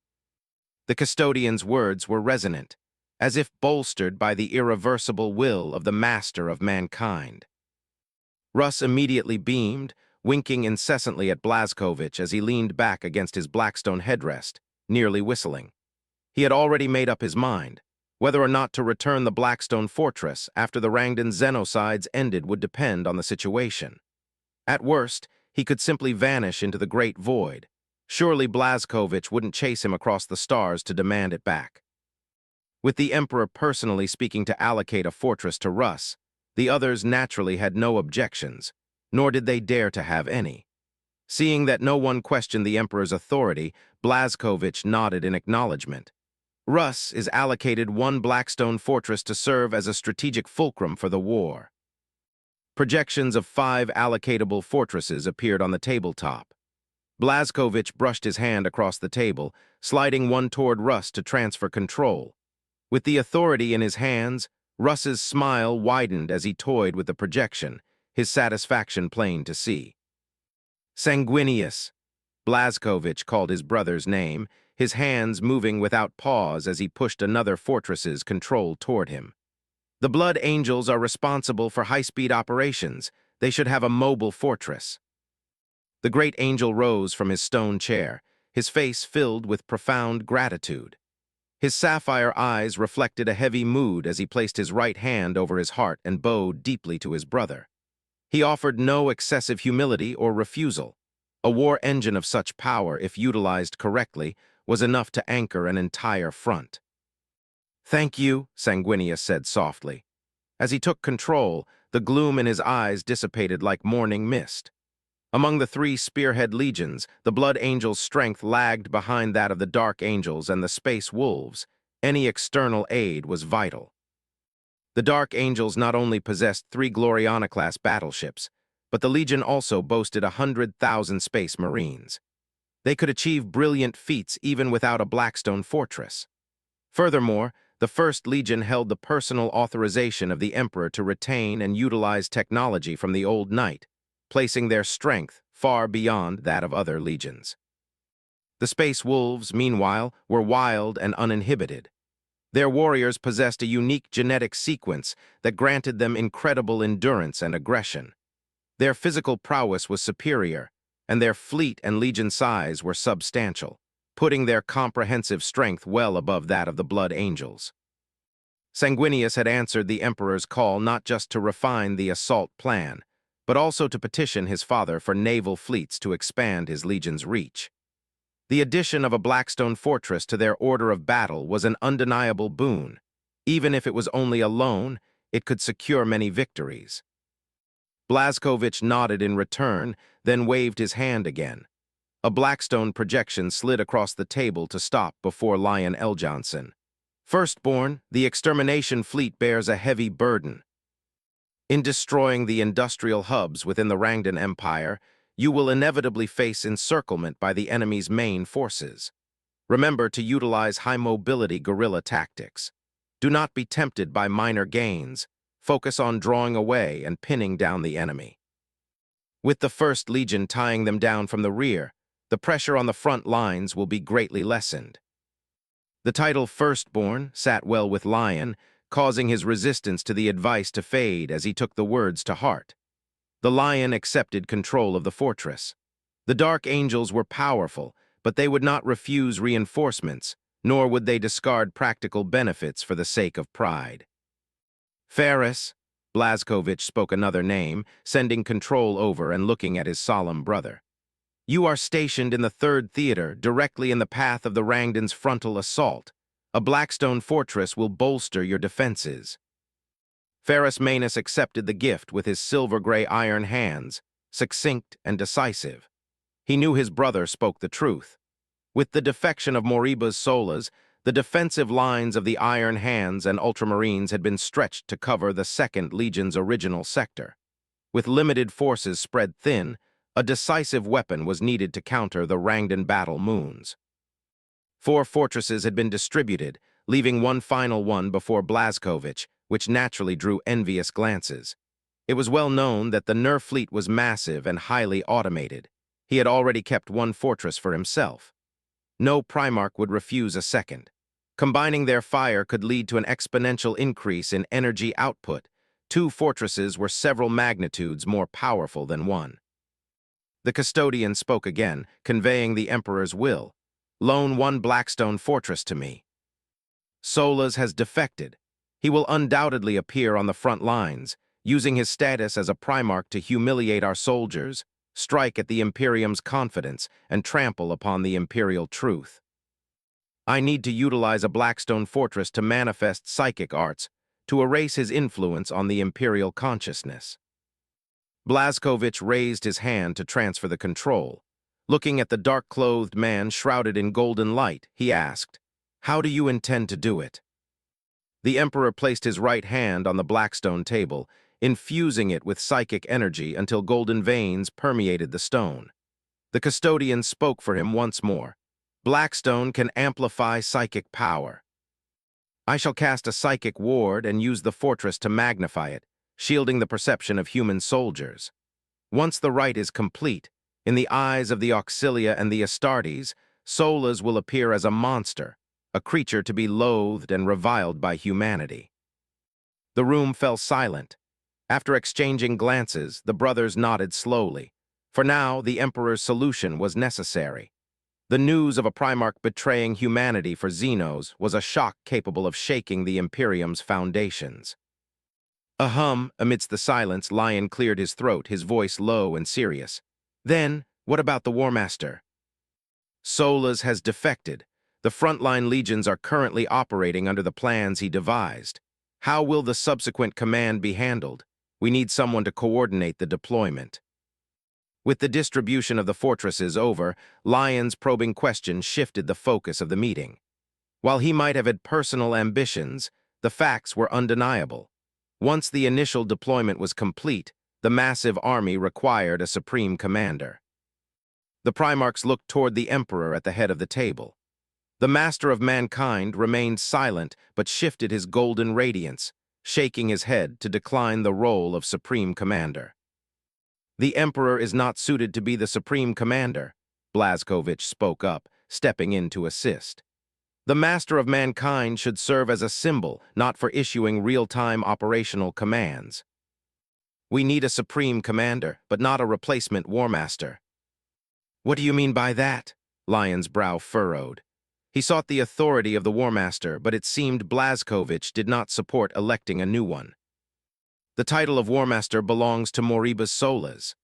The custodian's words were resonant, as if bolstered by the irreversible will of the master of mankind. Russ immediately beamed, winking incessantly at Blazkovich as he leaned back against his Blackstone headrest, nearly whistling. He had already made up his mind. Whether or not to return the Blackstone Fortress after the Rangdan Xenocides ended would depend on the situation. At worst, he could simply vanish into the Great Void. Surely Blazkovich wouldn't chase him across the stars to demand it back. With the Emperor personally speaking to allocate a fortress to Russ, the others naturally had no objections, nor did they dare to have any. Seeing that no one questioned the Emperor's authority, Blazkowicz nodded in acknowledgement. Rus is allocated one Blackstone fortress to serve as a strategic fulcrum for the war. Projections of 5 allocatable fortresses appeared on the tabletop. Blazkowicz brushed his hand across the table, sliding one toward Rus to transfer control. With the authority in his hands, Rus's smile widened as he toyed with the projection, his satisfaction plain to see. Sanguinius, Blazkowicz called his brother's name, his hands moving without pause as he pushed another fortress's control toward him. The Blood Angels are responsible for high-speed operations. They should have a mobile fortress. The great angel rose from his stone chair, his face filled with profound gratitude. His sapphire eyes reflected a heavy mood as he placed his right hand over his heart and bowed deeply to his brother. He offered no excessive humility or refusal. A war engine of such power, if utilized correctly, was enough to anchor an entire front. "Thank you," Sanguinius said softly. As he took control, the gloom in his eyes dissipated like morning mist. Among the 3 spearhead legions, the Blood Angels' strength lagged behind that of the Dark Angels and the Space Wolves. Any external aid was vital. The Dark Angels not only possessed 3 Gloriana-class battleships, but the Legion also boasted 100,000 Space Marines. They could achieve brilliant feats even without a Blackstone fortress. Furthermore, the First Legion held the personal authorization of the Emperor to retain and utilize technology from the Old Knight, placing their strength far beyond that of other legions. The Space Wolves, meanwhile, were wild and uninhibited. Their warriors possessed a unique genetic sequence that granted them incredible endurance and aggression. Their physical prowess was superior, and their fleet and legion size were substantial, putting their comprehensive strength well above that of the Blood Angels. Sanguinius had answered the Emperor's call not just to refine the assault plan, but also to petition his father for naval fleets to expand his legion's reach. The addition of a Blackstone fortress to their order of battle was an undeniable boon. Even if it was only a loan, it could secure many victories. Blazkowicz nodded in return, then waved his hand again. A Blackstone projection slid across the table to stop before Lion Eljohnson. "Firstborn, the extermination fleet bears a heavy burden. In destroying the industrial hubs within the Rangdan Empire, you will inevitably face encirclement by the enemy's main forces. Remember to utilize high-mobility guerrilla tactics. Do not be tempted by minor gains. Focus on drawing away and pinning down the enemy. With the First Legion tying them down from the rear, the pressure on the front lines will be greatly lessened." The title Firstborn sat well with Lion, causing his resistance to the advice to fade as he took the words to heart. The Lion accepted control of the fortress. The Dark Angels were powerful, but they would not refuse reinforcements, nor would they discard practical benefits for the sake of pride. "Ferris," Blazkowicz spoke another name, sending control over and looking at his solemn brother. "You are stationed in the 3rd Theater, directly in the path of the Rangdan's frontal assault. A Blackstone fortress will bolster your defenses." Ferris Manus accepted the gift with his silver-gray iron hands, succinct and decisive. He knew his brother spoke the truth. With the defection of Moriba's Solas, the defensive lines of the Iron Hands and Ultramarines had been stretched to cover the 2nd Legion's original sector. With limited forces spread thin, a decisive weapon was needed to counter the Rangdan battle moons. 4 fortresses had been distributed, leaving one final one before Blazkowicz, which naturally drew envious glances. It was well known that the Nerf fleet was massive and highly automated. He had already kept one fortress for himself. No Primarch would refuse a second. Combining their fire could lead to an exponential increase in energy output. 2 fortresses were several magnitudes more powerful than one. The custodian spoke again, conveying the Emperor's will. "Loan one Blackstone fortress to me." "Solas has defected. He will undoubtedly appear on the front lines, using his status as a Primarch to humiliate our soldiers, strike at the Imperium's confidence, and trample upon the Imperial truth. I need to utilize a Blackstone fortress to manifest psychic arts, to erase his influence on the Imperial consciousness." Blazkowicz raised his hand to transfer the control. Looking at the dark-clothed man shrouded in golden light, he asked, "How do you intend to do it?" The Emperor placed his right hand on the blackstone table, infusing it with psychic energy until golden veins permeated the stone. The custodian spoke for him once more. "Blackstone can amplify psychic power. I shall cast a psychic ward and use the fortress to magnify it, shielding the perception of human soldiers. Once the rite is complete, in the eyes of the Auxilia and the Astartes, Solas will appear as a monster, a creature to be loathed and reviled by humanity." The room fell silent. After exchanging glances, the brothers nodded slowly. For now, the Emperor's solution was necessary. The news of a Primarch betraying humanity for Xenos was a shock capable of shaking the Imperium's foundations. Amidst the silence, Lion cleared his throat, his voice low and serious. "Then, what about the War Master?" "Solas has defected. The frontline legions are currently operating under the plans he devised. How will the subsequent command be handled? We need someone to coordinate the deployment." With the distribution of the fortresses over, Lion's probing question shifted the focus of the meeting. While he might have had personal ambitions, the facts were undeniable. Once the initial deployment was complete, the massive army required a supreme commander. The Primarchs looked toward the Emperor at the head of the table. The Master of Mankind remained silent but shifted his golden radiance, shaking his head to decline the role of Supreme Commander. "The Emperor is not suited to be the Supreme Commander," Blazkowicz spoke up, stepping in to assist. "The Master of Mankind should serve as a symbol, not for issuing real-time operational commands. We need a Supreme Commander, but not a replacement War Master." "What do you mean by that?" Lion's brow furrowed. He sought the authority of the War Master, but it seemed Blazkowicz did not support electing a new one. "The title of War Master belongs to Moribus Solas."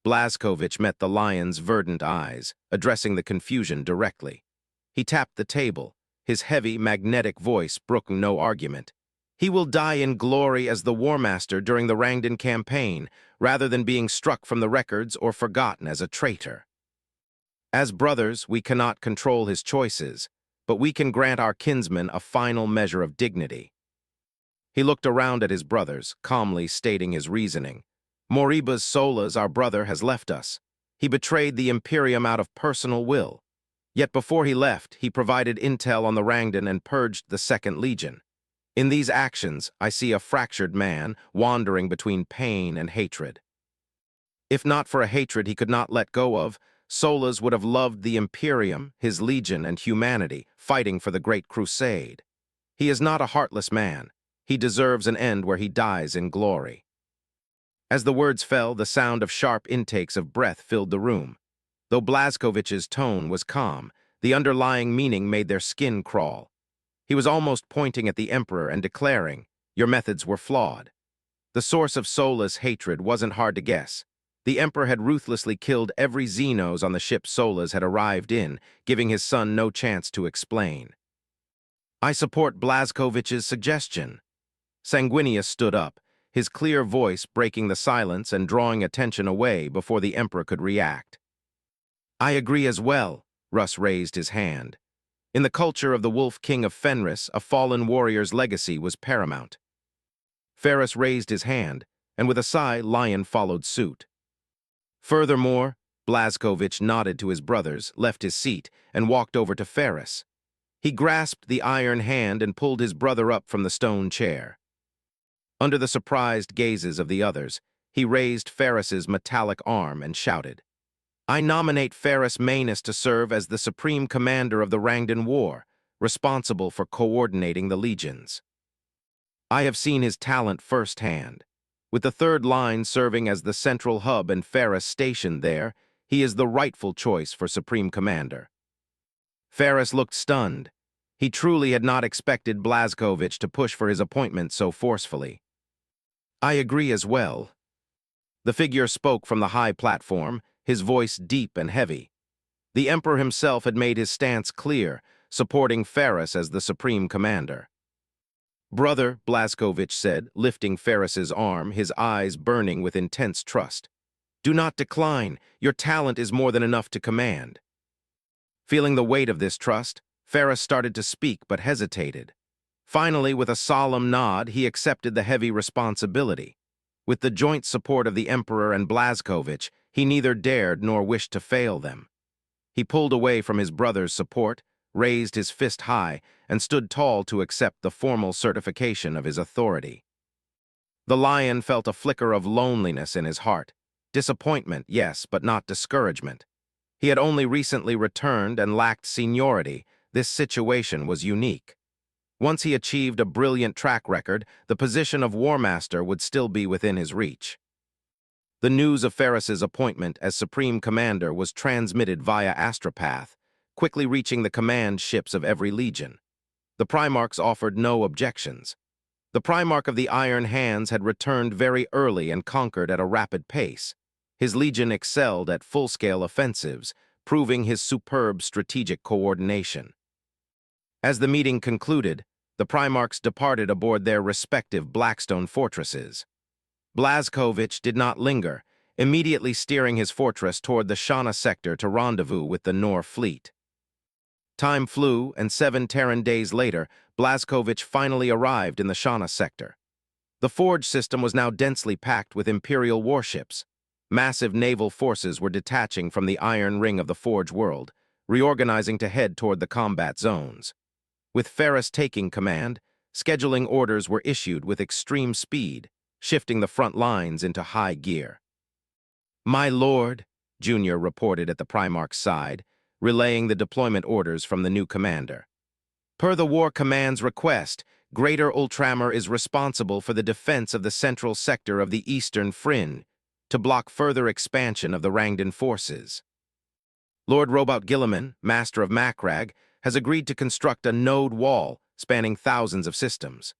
Blazkowicz met the Lion's verdant eyes, addressing the confusion directly. He tapped the table. His heavy, magnetic voice brooked no argument. "He will die in glory as the War Master during the Rangdan campaign, rather than being struck from the records or forgotten as a traitor. As brothers, we cannot control his choices, but we can grant our kinsman a final measure of dignity." He looked around at his brothers, calmly stating his reasoning. "Moribus Solas, our brother, has left us. He betrayed the Imperium out of personal will. Yet before he left, he provided intel on the Rangdan and purged the Second Legion. In these actions, I see a fractured man wandering between pain and hatred. If not for a hatred he could not let go of, Solas would have loved the Imperium, his legion, and humanity, fighting for the Great Crusade. He is not a heartless man. He deserves an end where he dies in glory." As the words fell, the sound of sharp intakes of breath filled the room. Though Blazkowicz's tone was calm, the underlying meaning made their skin crawl. He was almost pointing at the Emperor and declaring, "Your methods were flawed." The source of Solas' hatred wasn't hard to guess. The Emperor had ruthlessly killed every Xenos on the ship Solas had arrived in, giving his son no chance to explain. "I support Blazkowicz's suggestion." Sanguinius stood up, his clear voice breaking the silence and drawing attention away before the Emperor could react. "I agree as well," Russ raised his hand. In the culture of the Wolf King of Fenris, a fallen warrior's legacy was paramount. Ferris raised his hand, and with a sigh, Lion followed suit. Furthermore, Blazkowicz nodded to his brothers, left his seat, and walked over to Ferris. He grasped the iron hand and pulled his brother up from the stone chair. Under the surprised gazes of the others, he raised Ferris's metallic arm and shouted, "I nominate Ferris Manus to serve as the Supreme Commander of the Rangdan War, responsible for coordinating the legions. I have seen his talent firsthand. With the third line serving as the central hub and Ferris stationed there, he is the rightful choice for Supreme Commander." Ferris looked stunned. He truly had not expected Blazkowicz to push for his appointment so forcefully. "I agree as well." The figure spoke from the high platform, his voice deep and heavy. The Emperor himself had made his stance clear, supporting Ferris as the Supreme Commander. "Brother," Blazkowicz said, lifting Ferris's arm, his eyes burning with intense trust. "Do not decline. Your talent is more than enough to command." Feeling the weight of this trust, Ferris started to speak but hesitated. Finally, with a solemn nod, he accepted the heavy responsibility. With the joint support of the Emperor and Blazkowicz, he neither dared nor wished to fail them. He pulled away from his brother's support, raised his fist high, and stood tall to accept the formal certification of his authority. The lion felt a flicker of loneliness in his heart. Disappointment, yes, but not discouragement. He had only recently returned and lacked seniority. This situation was unique. Once he achieved a brilliant track record, the position of War Master would still be within his reach. The news of Ferris's appointment as Supreme Commander was transmitted via astropath, quickly reaching the command ships of every legion. The Primarchs offered no objections. The Primarch of the Iron Hands had returned very early and conquered at a rapid pace. His legion excelled at full-scale offensives, proving his superb strategic coordination. As the meeting concluded, the Primarchs departed aboard their respective Blackstone fortresses. Blazkowicz did not linger, immediately steering his fortress toward the Shana sector to rendezvous with the Nor fleet. Time flew, and 7 Terran days later, Blazkowicz finally arrived in the Shana sector. The Forge system was now densely packed with Imperial warships. Massive naval forces were detaching from the iron ring of the Forge world, reorganizing to head toward the combat zones. With Ferris taking command, scheduling orders were issued with extreme speed, shifting the front lines into high gear. "My lord," Junior reported at the Primarch's side, relaying the deployment orders from the new commander. "Per the War Command's request, Greater Ultramar is responsible for the defense of the central sector of the Eastern Fringe to block further expansion of the Rangdan forces. Lord Robot Gilliman, Master of Macragge, has agreed to construct a node wall spanning thousands of systems.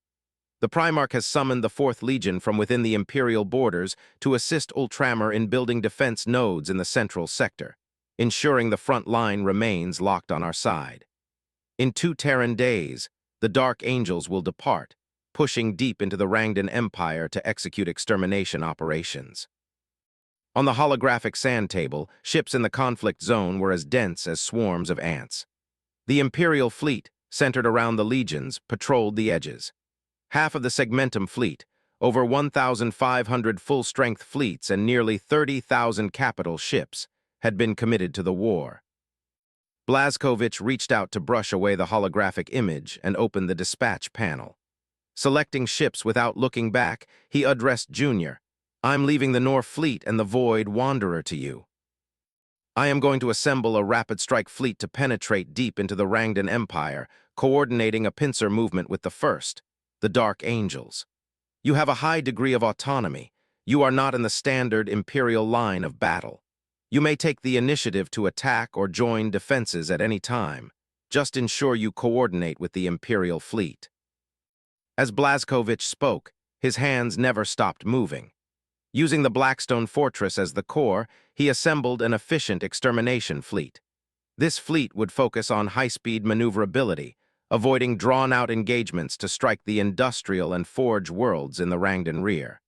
The Primarch has summoned the 4th Legion from within the Imperial borders to assist Ultramar in building defense nodes in the central sector, ensuring the front line remains locked on our side. In 2 Terran days, the Dark Angels will depart, pushing deep into the Rangdan Empire to execute extermination operations." On the holographic sand table, ships in the conflict zone were as dense as swarms of ants. The Imperial fleet, centered around the legions, patrolled the edges. Half of the Segmentum fleet, over 1,500 full-strength fleets and nearly 30,000 capital ships, had been committed to the war. Blazkowicz reached out to brush away the holographic image and opened the dispatch panel. Selecting ships without looking back, he addressed Junior. "I'm leaving the Nor fleet and the Void Wanderer to you. I am going to assemble a rapid strike fleet to penetrate deep into the Rangdan Empire, coordinating a pincer movement with the first, the Dark Angels. You have a high degree of autonomy. You are not in the standard Imperial line of battle. You may take the initiative to attack or join defenses at any time. Just ensure you coordinate with the Imperial fleet." As Blazkowicz spoke, his hands never stopped moving. Using the Blackstone Fortress as the core, he assembled an efficient extermination fleet. This fleet would focus on high-speed maneuverability, avoiding drawn-out engagements to strike the industrial and forge worlds in the Rangdan rear.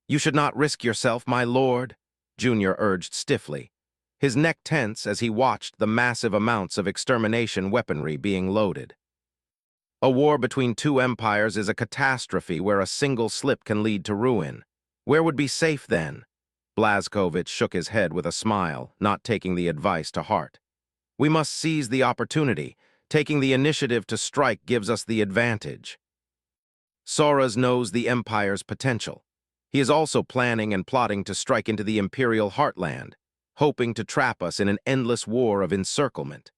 "You should not risk yourself, my lord," Junior urged stiffly, his neck tense as he watched the massive amounts of extermination weaponry being loaded. "A war between 2 empires is a catastrophe where a single slip can lead to ruin. Where would be safe then?" Blazkowicz shook his head with a smile, not taking the advice to heart. "We must seize the opportunity. Taking the initiative to strike gives us the advantage." Soros knows the Empire's potential. He is also planning and plotting to strike into the Imperial heartland, hoping to trap us in an endless war of encirclement.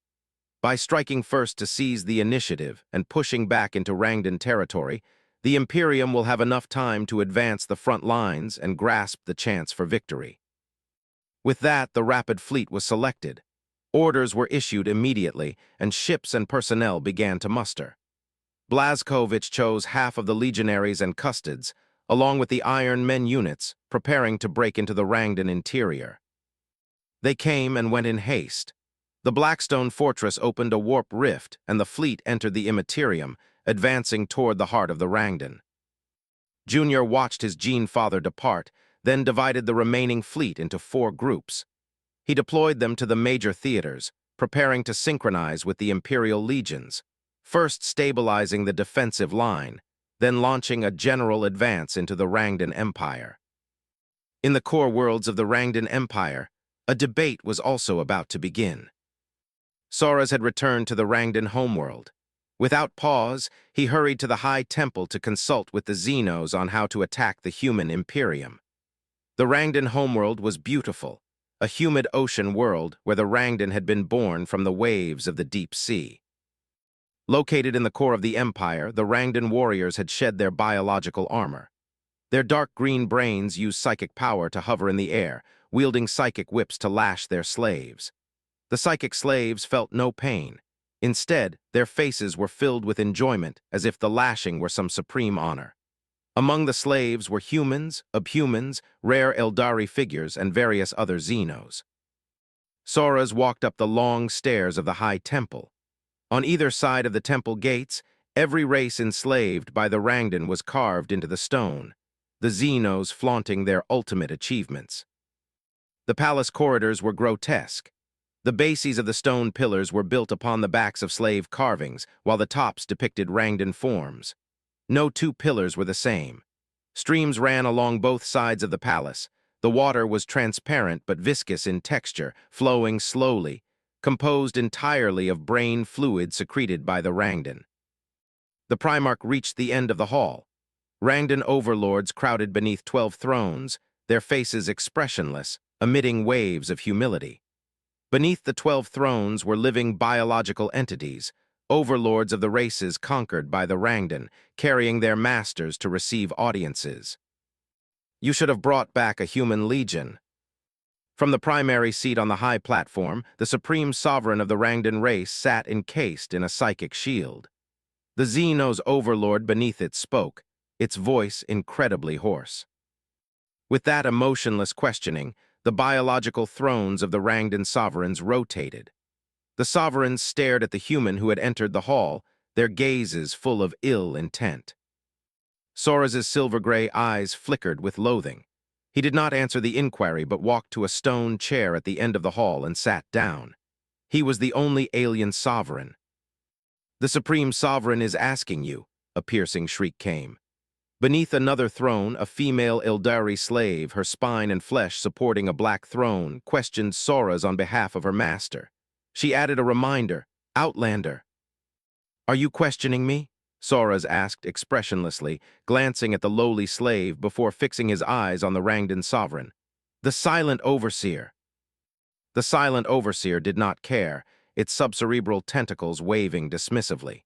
By striking first to seize the initiative and pushing back into Rangdan territory, the Imperium will have enough time to advance the front lines and grasp the chance for victory. With that, the rapid fleet was selected. Orders were issued immediately, and ships and personnel began to muster. Blazkowicz chose half of the legionaries and custodes, along with the Iron Men units, preparing to break into the Rangdan interior. They came and went in haste. The Blackstone Fortress opened a warp rift, and the fleet entered the Immaterium, advancing toward the heart of the Rangdan. Junior watched his Gene father depart, then divided the remaining fleet into 4 groups. He deployed them to the major theaters, preparing to synchronize with the Imperial legions, first stabilizing the defensive line, then launching a general advance into the Rangdan Empire. In the core worlds of the Rangdan Empire, a debate was also about to begin. Soras had returned to the Rangdan homeworld. Without pause, he hurried to the High Temple to consult with the Xenos on how to attack the human Imperium. The Rangdan homeworld was beautiful, a humid ocean world where the Rangdan had been born from the waves of the deep sea. Located in the core of the Empire, the Rangdan warriors had shed their biological armor. Their dark green brains used psychic power to hover in the air, wielding psychic whips to lash their slaves. The psychic slaves felt no pain. Instead, their faces were filled with enjoyment, as if the lashing were some supreme honor. Among the slaves were humans, abhumans, rare Eldari figures, and various other Xenos. Soras walked up the long stairs of the High Temple. On either side of the temple gates, every race enslaved by the Rangdan was carved into the stone, the Xenos flaunting their ultimate achievements. The palace corridors were grotesque. The bases of the stone pillars were built upon the backs of slave carvings, while the tops depicted Rangdan forms. No 2 pillars were the same. Streams ran along both sides of the palace. The water was transparent but viscous in texture, flowing slowly, composed entirely of brain fluid secreted by the Rangdan. The Primarch reached the end of the hall. Rangdan overlords crowded beneath 12 thrones, their faces expressionless, emitting waves of humility. Beneath the 12 thrones were living biological entities, overlords of the races conquered by the Rangdan, carrying their masters to receive audiences. You should have brought back a human legion. From the primary seat on the high platform, the supreme sovereign of the Rangdan race sat encased in a psychic shield. The Xenos overlord beneath it spoke, its voice incredibly hoarse. With that emotionless questioning, the biological thrones of the Rangdan sovereigns rotated. The sovereigns stared at the human who had entered the hall, their gazes full of ill intent. Soras's silver-gray eyes flickered with loathing. He did not answer the inquiry but walked to a stone chair at the end of the hall and sat down. He was the only alien sovereign. "The supreme sovereign is asking you," a piercing shriek came. Beneath another throne, a female Eldari slave, her spine and flesh supporting a black throne, questioned Soras on behalf of her master. She added a reminder, "Outlander." "Are you questioning me?" Soras asked expressionlessly, glancing at the lowly slave before fixing his eyes on the Rangdan sovereign. "The silent overseer." The silent overseer did not care, its subcerebral tentacles waving dismissively.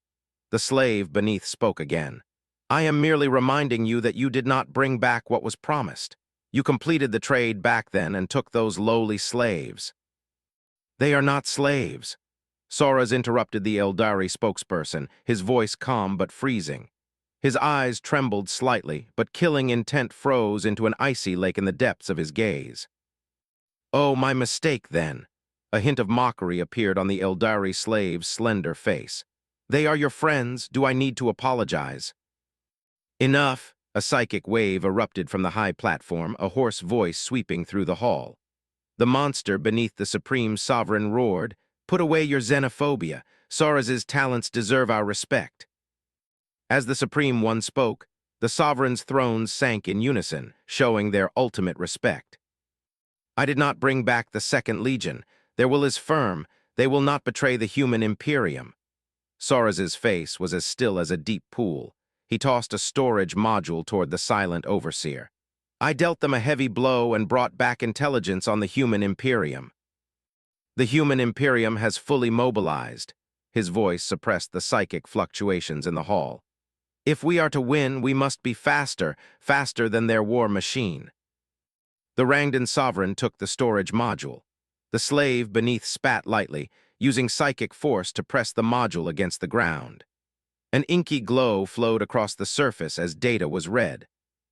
The slave beneath spoke again. "I am merely reminding you that you did not bring back what was promised. You completed the trade back then and took those lowly slaves." "They are not slaves." Soras interrupted the Eldari spokesperson, his voice calm but freezing. His eyes trembled slightly, but killing intent froze into an icy lake in the depths of his gaze. "Oh, my mistake, then." A hint of mockery appeared on the Eldari slave's slender face. "They are your friends. Do I need to apologize?" "Enough!" A psychic wave erupted from the high platform, a hoarse voice sweeping through the hall. The monster beneath the supreme sovereign roared, "Put away your xenophobia. Soras's talents deserve our respect." As the Supreme One spoke, the sovereign's thrones sank in unison, showing their ultimate respect. "I did not bring back the Second Legion. Their will is firm. They will not betray the human Imperium." Soras's face was as still as a deep pool. He tossed a storage module toward the silent overseer. "I dealt them a heavy blow and brought back intelligence on the human Imperium." "The human Imperium has fully mobilized." His voice suppressed the psychic fluctuations in the hall. "If we are to win, we must be faster, faster than their war machine." The Rangdan sovereign took the storage module. The slave beneath spat lightly, using psychic force to press the module against the ground. An inky glow flowed across the surface as data was read.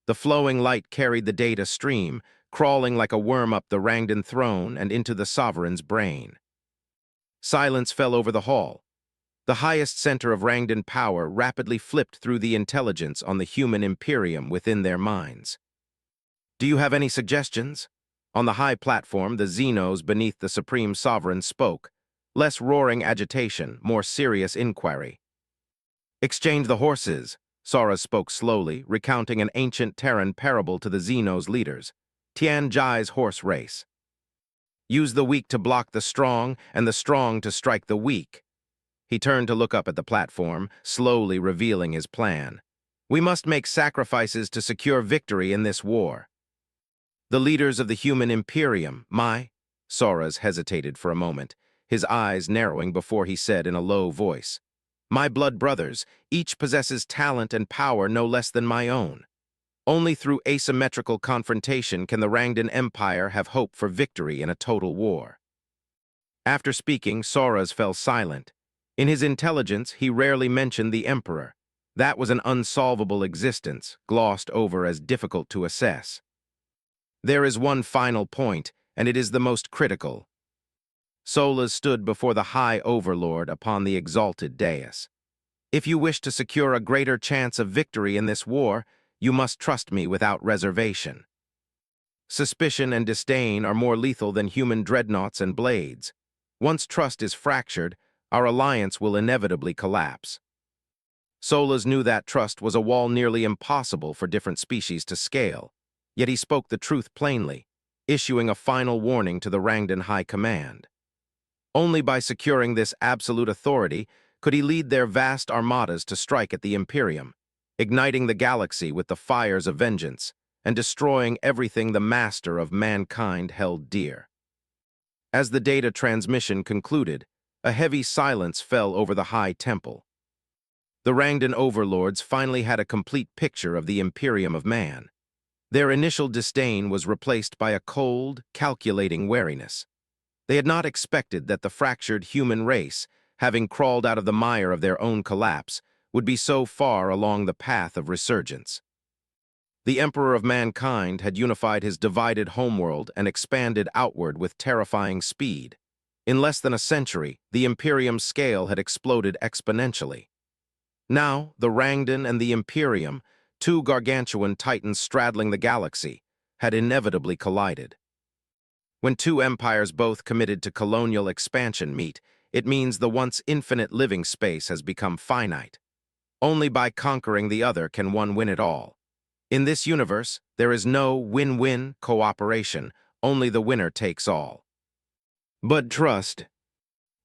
The flowing light carried the data stream, crawling like a worm up the Rangdan throne and into the sovereign's brain. Silence fell over the hall. The highest center of Rangdan power rapidly flipped through the intelligence on the human imperium within their minds. Do you have any suggestions? On the high platform, the Xenos beneath the Supreme Sovereign spoke. Less roaring agitation, more serious inquiry. Exchange the horses, Sora spoke slowly, recounting an ancient Terran parable to the Xenos leaders. Tian Jai's horse race. Use the weak to block the strong, and the strong to strike the weak. He turned to look up at the platform, slowly revealing his plan. We must make sacrifices to secure victory in this war. The leaders of the human imperium, Sora's hesitated for a moment, his eyes narrowing before he said in a low voice, my blood brothers, each possesses talent and power no less than my own. Only through asymmetrical confrontation can the Rangdan Empire have hope for victory in a total war. After speaking, Sora's fell silent. In his intelligence, he rarely mentioned the Emperor. That was an unsolvable existence, glossed over as difficult to assess. There is one final point, and it is the most critical. Solas stood before the High Overlord upon the exalted dais. If you wish to secure a greater chance of victory in this war, you must trust me without reservation. Suspicion and disdain are more lethal than human dreadnoughts and blades. Once trust is fractured, our alliance will inevitably collapse. Solas knew that trust was a wall nearly impossible for different species to scale, yet he spoke the truth plainly, issuing a final warning to the Rangdan High Command. Only by securing this absolute authority could he lead their vast armadas to strike at the Imperium, igniting the galaxy with the fires of vengeance, and destroying everything the master of mankind held dear. As the data transmission concluded, a heavy silence fell over the High Temple. The Rangdan overlords finally had a complete picture of the Imperium of Man. Their initial disdain was replaced by a cold, calculating wariness. They had not expected that the fractured human race, having crawled out of the mire of their own collapse, would be so far along the path of resurgence. The Emperor of Mankind had unified his divided homeworld and expanded outward with terrifying speed. In less than a century, the Imperium's scale had exploded exponentially. Now, the Rangdan and the Imperium, two gargantuan titans straddling the galaxy, had inevitably collided. When two empires both committed to colonial expansion meet, it means the once infinite living space has become finite. Only by conquering the other can one win it all. In this universe, there is no win-win cooperation, only the winner takes all. But trust.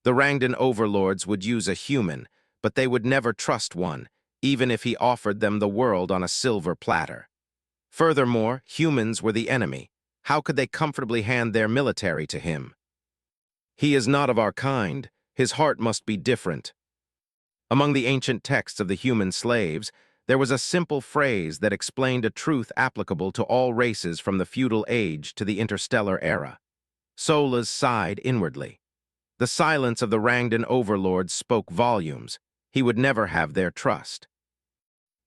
The Rangdan overlords would use a human, but they would never trust one, even if he offered them the world on a silver platter. Furthermore, humans were the enemy. How could they comfortably hand their military to him? He is not of our kind. His heart must be different. Among the ancient texts of the human slaves, there was a simple phrase that explained a truth applicable to all races from the feudal age to the interstellar era. Solas sighed inwardly. The silence of the Rangdan overlords spoke volumes. He would never have their trust.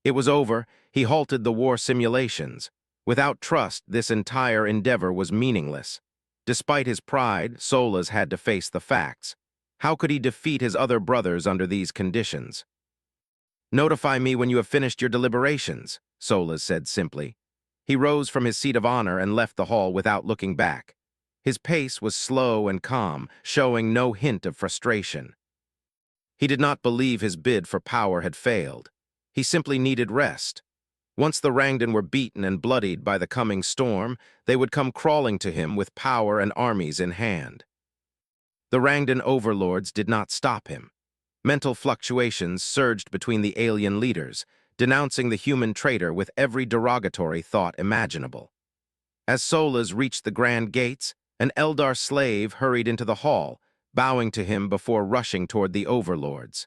It was over. He halted the war simulations. Without trust, this entire endeavor was meaningless. Despite his pride, Solas had to face the facts. How could he defeat his other brothers under these conditions? Notify me when you have finished your deliberations, Solas said simply. He rose from his seat of honor and left the hall without looking back. His pace was slow and calm, showing no hint of frustration. He did not believe his bid for power had failed. He simply needed rest. Once the Rangdan were beaten and bloodied by the coming storm, they would come crawling to him with power and armies in hand. The Rangdan overlords did not stop him. Mental fluctuations surged between the alien leaders, denouncing the human traitor with every derogatory thought imaginable. As Solas reached the grand gates, an Eldar slave hurried into the hall, bowing to him before rushing toward the overlords.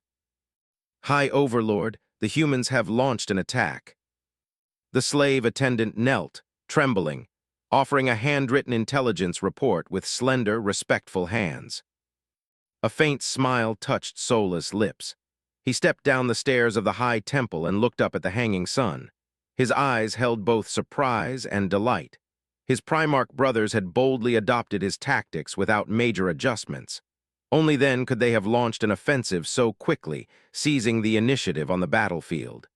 High Overlord, the humans have launched an attack. The slave attendant knelt, trembling, offering a handwritten intelligence report with slender, respectful hands. A faint smile touched Solas' lips. He stepped down the stairs of the High Temple and looked up at the hanging sun. His eyes held both surprise and delight. His Primarch brothers had boldly adopted his tactics without major adjustments. Only then could they have launched an offensive so quickly, seizing the initiative on the battlefield.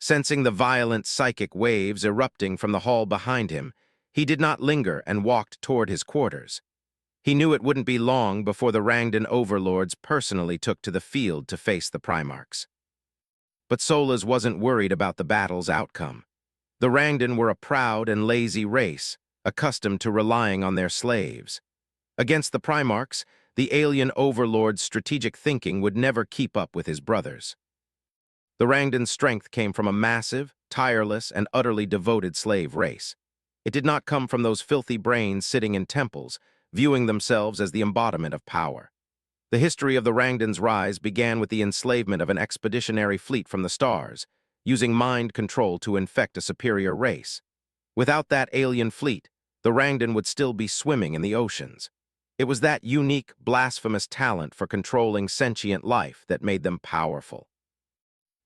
Sensing the violent psychic waves erupting from the hall behind him, he did not linger and walked toward his quarters. He knew it wouldn't be long before the Rangdan overlords personally took to the field to face the Primarchs. But Solas wasn't worried about the battle's outcome. The Rangdan were a proud and lazy race, accustomed to relying on their slaves. Against the Primarchs, the alien overlord's strategic thinking would never keep up with his brothers. The Rangdan's strength came from a massive, tireless, and utterly devoted slave race. It did not come from those filthy brains sitting in temples, viewing themselves as the embodiment of power. The history of the Rangdan's rise began with the enslavement of an expeditionary fleet from the stars, using mind control to infect a superior race. Without that alien fleet, the Rangdan would still be swimming in the oceans. It was that unique, blasphemous talent for controlling sentient life that made them powerful.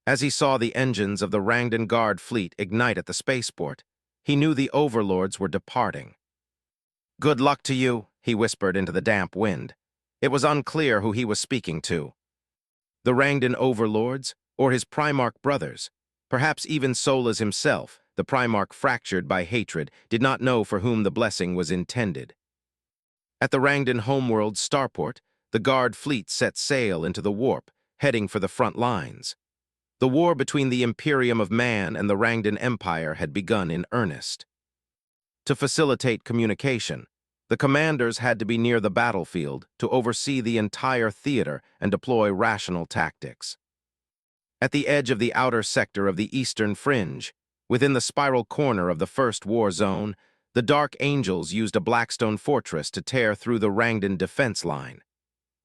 As he saw the engines of the Rangdan Guard fleet ignite at the spaceport, he knew the overlords were departing. "Good luck to you," he whispered into the damp wind. It was unclear who he was speaking to. The Rangdan overlords, or his Primarch brothers, perhaps even Solas himself, the Primarch fractured by hatred, did not know for whom the blessing was intended. At the Rangdan homeworld's starport, the Guard fleet set sail into the warp, heading for the front lines. The war between the Imperium of Man and the Rangdan Empire had begun in earnest. To facilitate communication, the commanders had to be near the battlefield to oversee the entire theater and deploy rational tactics. At the edge of the outer sector of the eastern fringe, within the spiral corner of the first war zone, the Dark Angels used a Blackstone fortress to tear through the Rangdan defense line.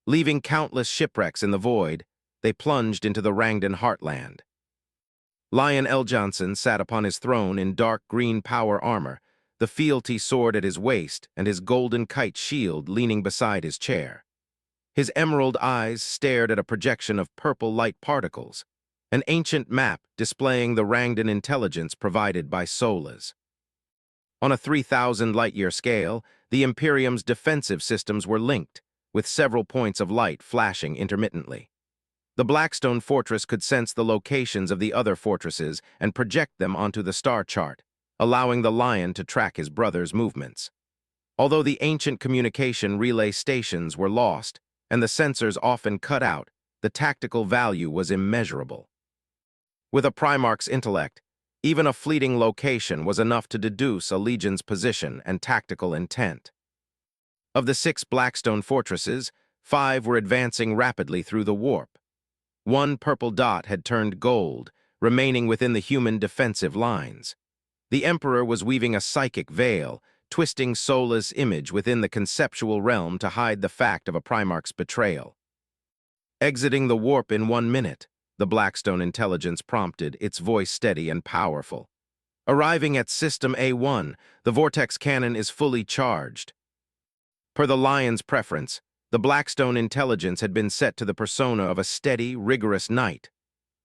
Leaving countless shipwrecks in the void, they plunged into the Rangdan heartland. Lion El'Jonson sat upon his throne in dark green power armor, the fealty sword at his waist and his golden kite shield leaning beside his chair. His emerald eyes stared at a projection of purple light particles, an ancient map displaying the Rangdan intelligence provided by Solas. On a 3,000 light-year scale, the Imperium's defensive systems were linked, with several points of light flashing intermittently. The Blackstone fortress could sense the locations of the other fortresses and project them onto the star chart, allowing the Lion to track his brother's movements. Although the ancient communication relay stations were lost and the sensors often cut out, the tactical value was immeasurable. With a Primarch's intellect, even a fleeting location was enough to deduce a legion's position and tactical intent. Of the 6 Blackstone fortresses, 5 were advancing rapidly through the warp. One purple dot had turned gold, remaining within the human defensive lines. The Emperor was weaving a psychic veil, twisting Solas' image within the conceptual realm to hide the fact of a Primarch's betrayal. "Exiting the warp in 1 minute," the Blackstone intelligence prompted, its voice steady and powerful. "Arriving at System A1, the vortex cannon is fully charged." Per the Lion's preference, the Blackstone intelligence had been set to the persona of a steady, rigorous knight,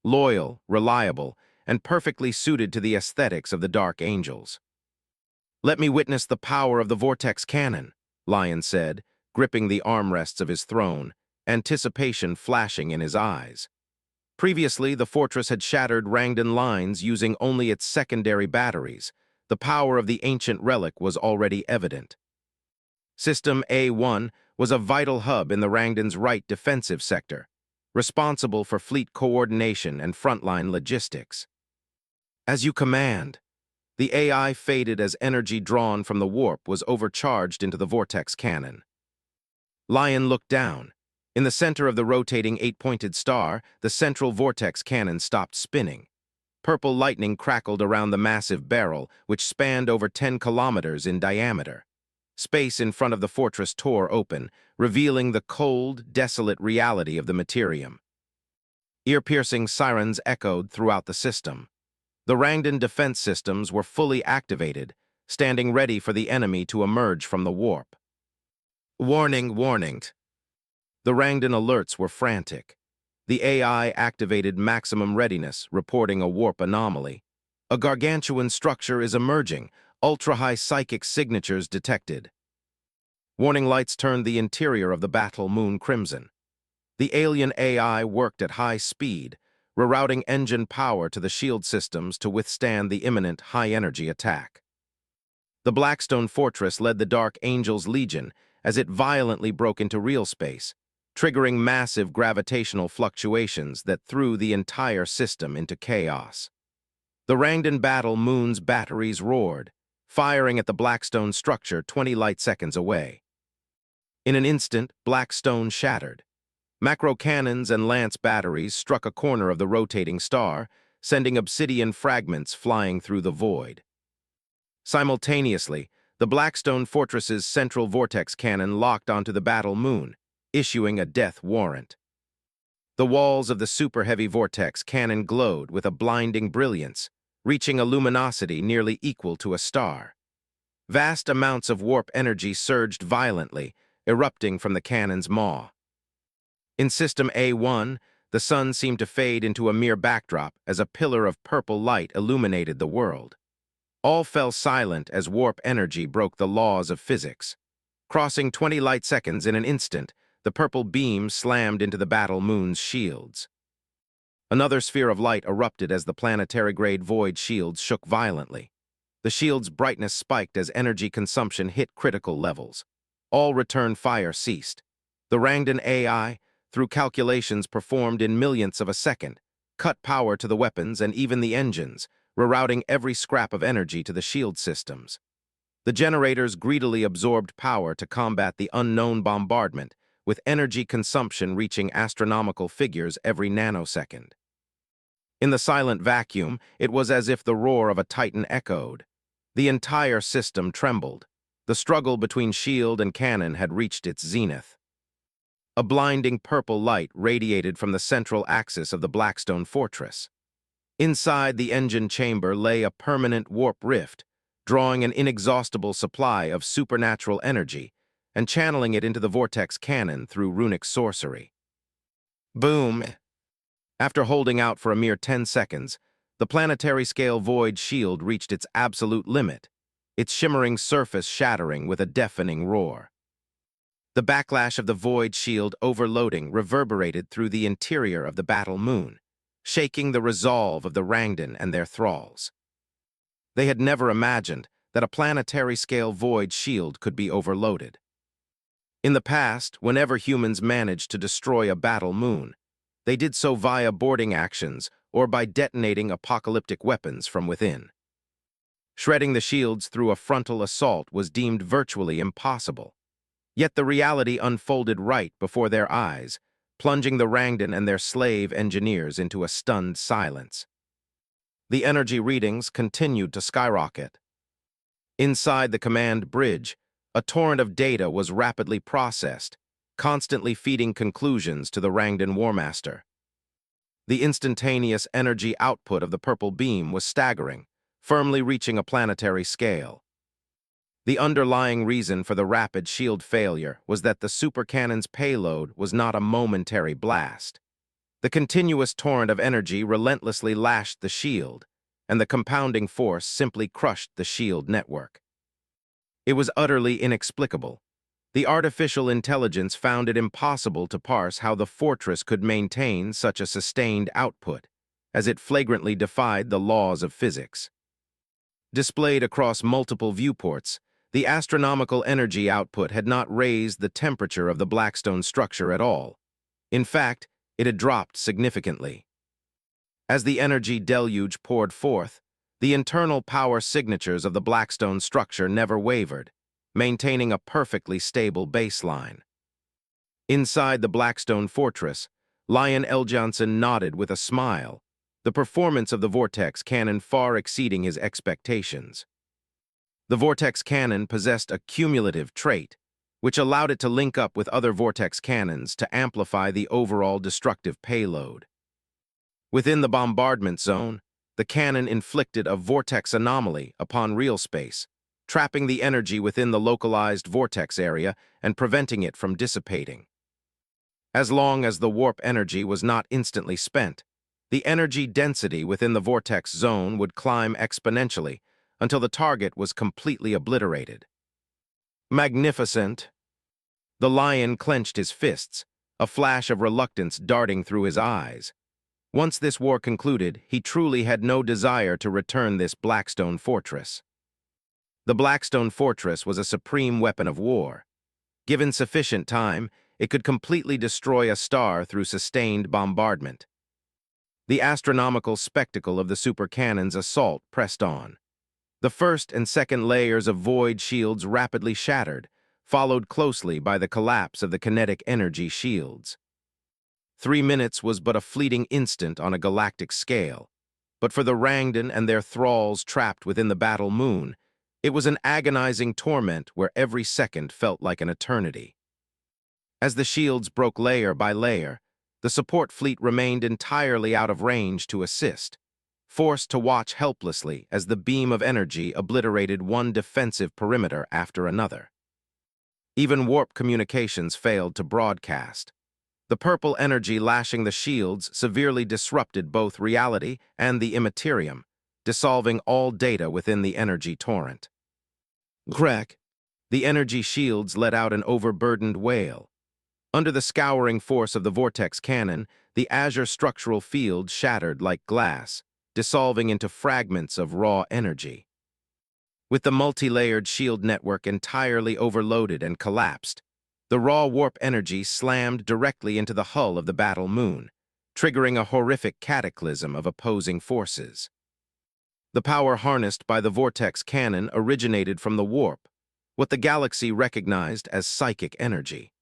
loyal, reliable, and perfectly suited to the aesthetics of the Dark Angels. "Let me witness the power of the vortex cannon," Lion said, gripping the armrests of his throne, anticipation flashing in his eyes. Previously, the fortress had shattered Rangdan lines using only its secondary batteries. The power of the ancient relic was already evident. System A1 was a vital hub in the Rangdan's right defensive sector, responsible for fleet coordination and frontline logistics. "As you command." The AI faded as energy drawn from the warp was overcharged into the vortex cannon. Lion looked down. In the center of the rotating 8-pointed star, the central vortex cannon stopped spinning. Purple lightning crackled around the massive barrel, which spanned over 10 kilometers in diameter. Space in front of the fortress tore open, revealing the cold, desolate reality of the materium. Ear-piercing sirens echoed throughout the system. The Rangdan defense systems were fully activated, standing ready for the enemy to emerge from the warp. "Warning, warning." The Rangdan alerts were frantic. The AI activated maximum readiness, reporting a warp anomaly. "A gargantuan structure is emerging, ultra-high psychic signatures detected." Warning lights turned the interior of the battle moon crimson. The alien AI worked at high speed, rerouting engine power to the shield systems to withstand the imminent high-energy attack. The Blackstone Fortress led the Dark Angel's Legion as it violently broke into real space, triggering massive gravitational fluctuations that threw the entire system into chaos. The Rangdan battle moon's batteries roared, firing at the Blackstone structure 20 light-seconds away. In an instant, Blackstone shattered. Macro cannons and lance batteries struck a corner of the rotating star, sending obsidian fragments flying through the void. Simultaneously, the Blackstone Fortress's central vortex cannon locked onto the battle moon, issuing a death warrant. The walls of the super-heavy vortex cannon glowed with a blinding brilliance, reaching a luminosity nearly equal to a star. Vast amounts of warp energy surged violently, erupting from the cannon's maw. In System A1, the sun seemed to fade into a mere backdrop as a pillar of purple light illuminated the world. All fell silent as warp energy broke the laws of physics. Crossing 20 light-seconds in an instant, the purple beam slammed into the battle moon's shields. Another sphere of light erupted as the planetary-grade void shields shook violently. The shield's brightness spiked as energy consumption hit critical levels. All return fire ceased. The Rangdan AI, through calculations performed in millionths of a second, cut power to the weapons and even the engines, rerouting every scrap of energy to the shield systems. The generators greedily absorbed power to combat the unknown bombardment, with energy consumption reaching astronomical figures every nanosecond. In the silent vacuum, it was as if the roar of a titan echoed. The entire system trembled. The struggle between shield and cannon had reached its zenith. A blinding purple light radiated from the central axis of the Blackstone Fortress. Inside the engine chamber lay a permanent warp rift, drawing an inexhaustible supply of supernatural energy and channeling it into the vortex cannon through runic sorcery. Boom! After holding out for a mere 10 seconds, the planetary-scale void shield reached its absolute limit, its shimmering surface shattering with a deafening roar. The backlash of the void shield overloading reverberated through the interior of the battle moon, shaking the resolve of the Rangdan and their thralls. They had never imagined that a planetary-scale void shield could be overloaded. In the past, whenever humans managed to destroy a battle moon, they did so via boarding actions or by detonating apocalyptic weapons from within. Shredding the shields through a frontal assault was deemed virtually impossible. Yet the reality unfolded right before their eyes, plunging the Rangdan and their slave engineers into a stunned silence. The energy readings continued to skyrocket. Inside the command bridge, a torrent of data was rapidly processed, constantly feeding conclusions to the Rangdan Warmaster. The instantaneous energy output of the purple beam was staggering, firmly reaching a planetary scale. The underlying reason for the rapid shield failure was that the supercannon's payload was not a momentary blast. The continuous torrent of energy relentlessly lashed the shield, and the compounding force simply crushed the shield network. It was utterly inexplicable. The artificial intelligence found it impossible to parse how the fortress could maintain such a sustained output, as it flagrantly defied the laws of physics. Displayed across multiple viewports, the astronomical energy output had not raised the temperature of the Blackstone structure at all. In fact, it had dropped significantly. As the energy deluge poured forth, the internal power signatures of the Blackstone structure never wavered, maintaining a perfectly stable baseline. Inside the Blackstone Fortress, Lion L. Johnson nodded with a smile, the performance of the Vortex cannon far exceeding his expectations. The Vortex cannon possessed a cumulative trait, which allowed it to link up with other Vortex cannons to amplify the overall destructive payload. Within the bombardment zone, the cannon inflicted a vortex anomaly upon real space, trapping the energy within the localized vortex area and preventing it from dissipating. As long as the warp energy was not instantly spent, the energy density within the vortex zone would climb exponentially until the target was completely obliterated. Magnificent, The lion clenched his fists, a flash of reluctance darting through his eyes. Once this war concluded, he truly had no desire to return this Blackstone fortress. The Blackstone fortress was a supreme weapon of war. Given sufficient time, it could completely destroy a star through sustained bombardment. The astronomical spectacle of the supercannon's assault pressed on. The first and second layers of void shields rapidly shattered, followed closely by the collapse of the kinetic energy shields. 3 minutes was but a fleeting instant on a galactic scale, but for the Rangdan and their thralls trapped within the battle moon, it was an agonizing torment where every second felt like an eternity. As the shields broke layer by layer, the support fleet remained entirely out of range to assist, forced to watch helplessly as the beam of energy obliterated one defensive perimeter after another. Even warp communications failed to broadcast. The purple energy lashing the shields severely disrupted both reality and the immaterium, dissolving all data within the energy torrent. Crack! The energy shields let out an overburdened wail. Under the scouring force of the vortex cannon, the azure structural field shattered like glass, dissolving into fragments of raw energy. With the multi-layered shield network entirely overloaded and collapsed, the raw warp energy slammed directly into the hull of the battle moon, triggering a horrific cataclysm of opposing forces. The power harnessed by the vortex cannon originated from the warp, what the galaxy recognized as psychic energy.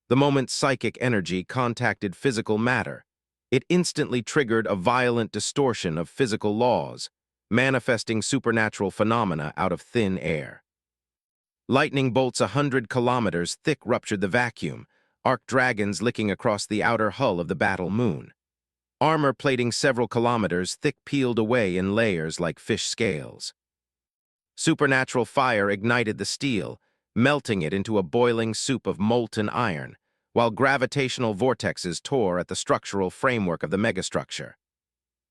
The moment psychic energy contacted physical matter, it instantly triggered a violent distortion of physical laws, manifesting supernatural phenomena out of thin air. Lightning bolts 100 kilometers thick ruptured the vacuum, arc dragons licking across the outer hull of the battle moon. Armor plating several kilometers thick peeled away in layers like fish scales. Supernatural fire ignited the steel, melting it into a boiling soup of molten iron, while gravitational vortexes tore at the structural framework of the megastructure.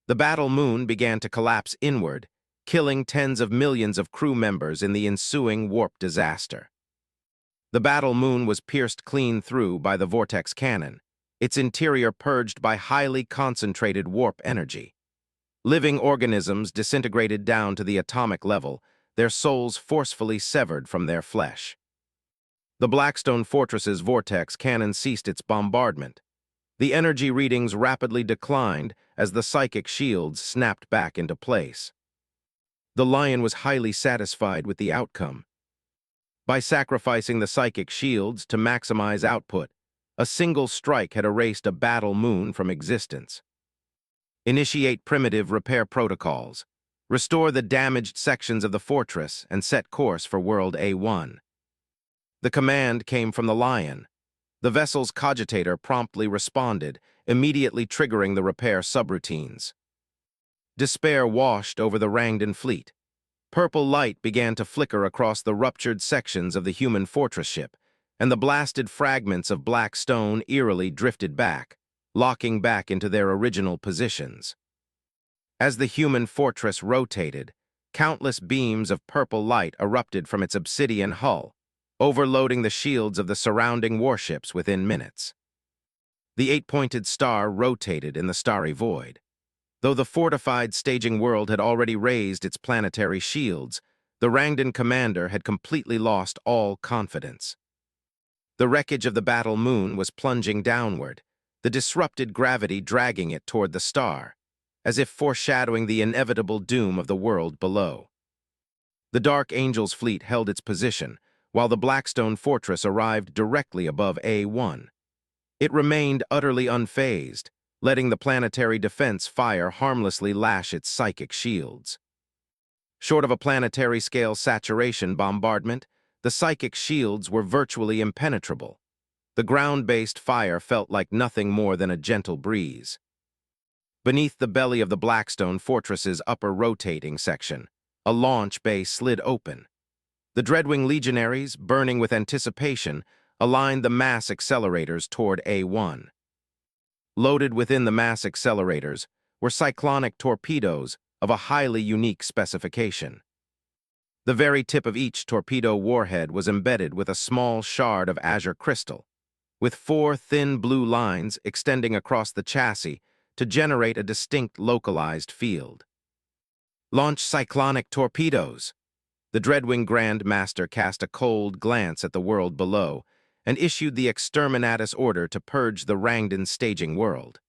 The battle moon began to collapse inward, killing tens of millions of crew members in the ensuing warp disaster. The battle moon was pierced clean through by the vortex cannon, its interior purged by highly concentrated warp energy. Living organisms disintegrated down to the atomic level, their souls forcefully severed from their flesh. The Blackstone Fortress's vortex cannon ceased its bombardment. The energy readings rapidly declined as the psychic shields snapped back into place. The Lion was highly satisfied with the outcome. By sacrificing the psychic shields to maximize output, a single strike had erased a battle moon from existence. Initiate primitive repair protocols. Restore the damaged sections of the fortress and set course for World A1. The command came from the Lion. The vessel's cogitator promptly responded, immediately triggering the repair subroutines. Despair washed over the Rangdan fleet. Purple light began to flicker across the ruptured sections of the human fortress ship, and the blasted fragments of black stone eerily drifted back, locking back into their original positions. As the human fortress rotated, countless beams of purple light erupted from its obsidian hull, overloading the shields of the surrounding warships within minutes. The eight-pointed star rotated in the starry void. Though the fortified staging world had already raised its planetary shields, the Rangdan commander had completely lost all confidence. The wreckage of the battle moon was plunging downward, the disrupted gravity dragging it toward the star, as if foreshadowing the inevitable doom of the world below. The Dark Angel's fleet held its position, while the Blackstone Fortress arrived directly above A1. It remained utterly unfazed, letting the planetary defense fire harmlessly lash its psychic shields. Short of a planetary-scale saturation bombardment, the psychic shields were virtually impenetrable. The ground-based fire felt like nothing more than a gentle breeze. Beneath the belly of the Blackstone Fortress's upper rotating section, a launch bay slid open. The Dreadwing legionaries, burning with anticipation, aligned the mass accelerators toward A1. Loaded within the mass accelerators were cyclonic torpedoes of a highly unique specification. The very tip of each torpedo warhead was embedded with a small shard of azure crystal, with 4 thin blue lines extending across the chassis to generate a distinct localized field. Launch cyclonic torpedoes. The Dreadwing Grand Master cast a cold glance at the world below and issued the exterminatus order to purge the Rangdan staging world.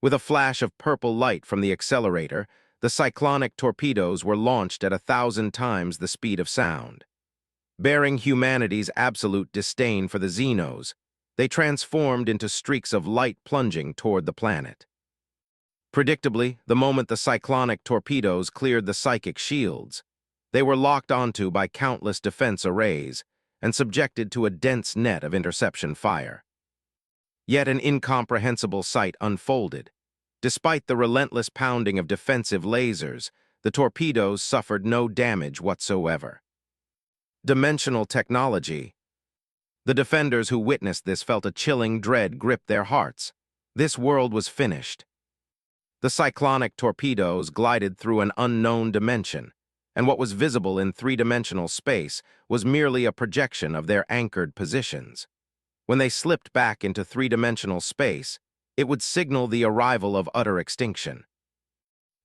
With a flash of purple light from the accelerator, the cyclonic torpedoes were launched at 1,000 times the speed of sound. Bearing humanity's absolute disdain for the Xenos, they transformed into streaks of light plunging toward the planet. Predictably, the moment the cyclonic torpedoes cleared the psychic shields, they were locked onto by countless defense arrays and subjected to a dense net of interception fire. Yet an incomprehensible sight unfolded. Despite the relentless pounding of defensive lasers, the torpedoes suffered no damage whatsoever. Dimensional technology. The defenders who witnessed this felt a chilling dread grip their hearts. This world was finished. The cyclonic torpedoes glided through an unknown dimension, and what was visible in 3-dimensional space was merely a projection of their anchored positions. When they slipped back into 3-dimensional space, it would signal the arrival of utter extinction.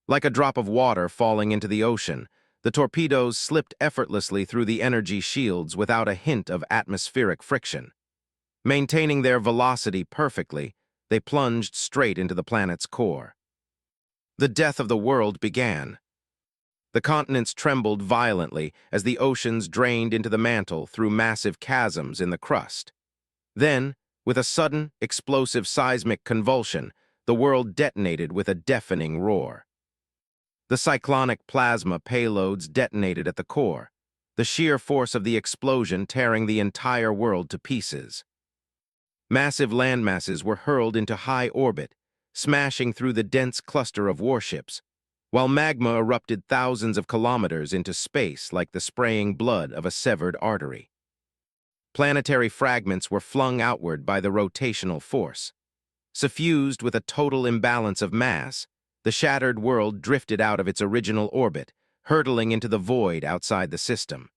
Like a drop of water falling into the ocean, the torpedoes slipped effortlessly through the energy shields without a hint of atmospheric friction. Maintaining their velocity perfectly, they plunged straight into the planet's core. The death of the world began. The continents trembled violently as the oceans drained into the mantle through massive chasms in the crust. Then, with a sudden, explosive seismic convulsion, the world detonated with a deafening roar. The cyclonic plasma payloads detonated at the core, the sheer force of the explosion tearing the entire world to pieces. Massive landmasses were hurled into high orbit, smashing through the dense cluster of warships, while magma erupted thousands of kilometers into space like the spraying blood of a severed artery. Planetary fragments were flung outward by the rotational force. Suffused with a total imbalance of mass, the shattered world drifted out of its original orbit, hurtling into the void outside the system.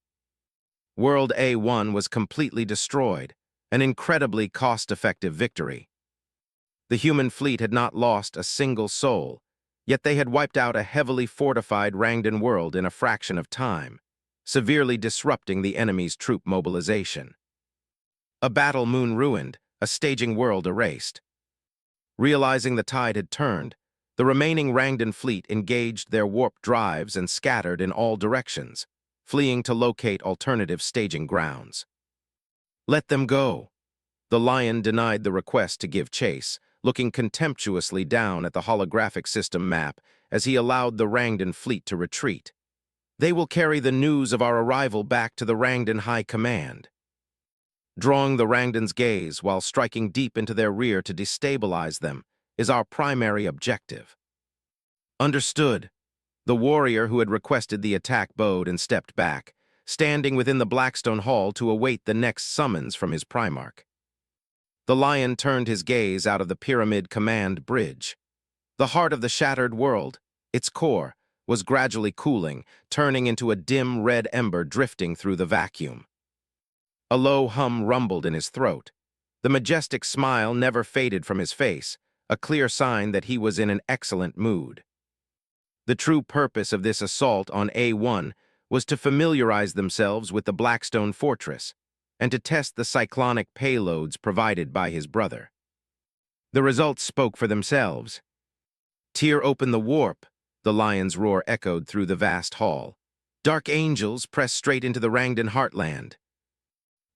World A1 was completely destroyed, an incredibly cost-effective victory. The human fleet had not lost a single soul, yet they had wiped out a heavily fortified Rangdan world in a fraction of time, severely disrupting the enemy's troop mobilization. A battle moon ruined, a staging world erased. Realizing the tide had turned, the remaining Rangdan fleet engaged their warp drives and scattered in all directions, fleeing to locate alternative staging grounds. Let them go. The Lion denied the request to give chase, looking contemptuously down at the holographic system map as he allowed the Rangdan fleet to retreat. They will carry the news of our arrival back to the Rangdan High Command. Drawing the Rangdan's gaze while striking deep into their rear to destabilize them is our primary objective. Understood. The warrior who had requested the attack bowed and stepped back, standing within the Blackstone Hall to await the next summons from his Primarch. The Lion turned his gaze out of the Pyramid Command Bridge. The heart of the shattered world, its core, was gradually cooling, turning into a dim red ember drifting through the vacuum. A low hum rumbled in his throat. The majestic smile never faded from his face, a clear sign that he was in an excellent mood. The true purpose of this assault on A1 was to familiarize themselves with the Blackstone Fortress and to test the cyclonic payloads provided by his brother. The results spoke for themselves. Tear open the warp, the Lion's roar echoed through the vast hall. Dark angels pressed straight into the Rangdan heartland.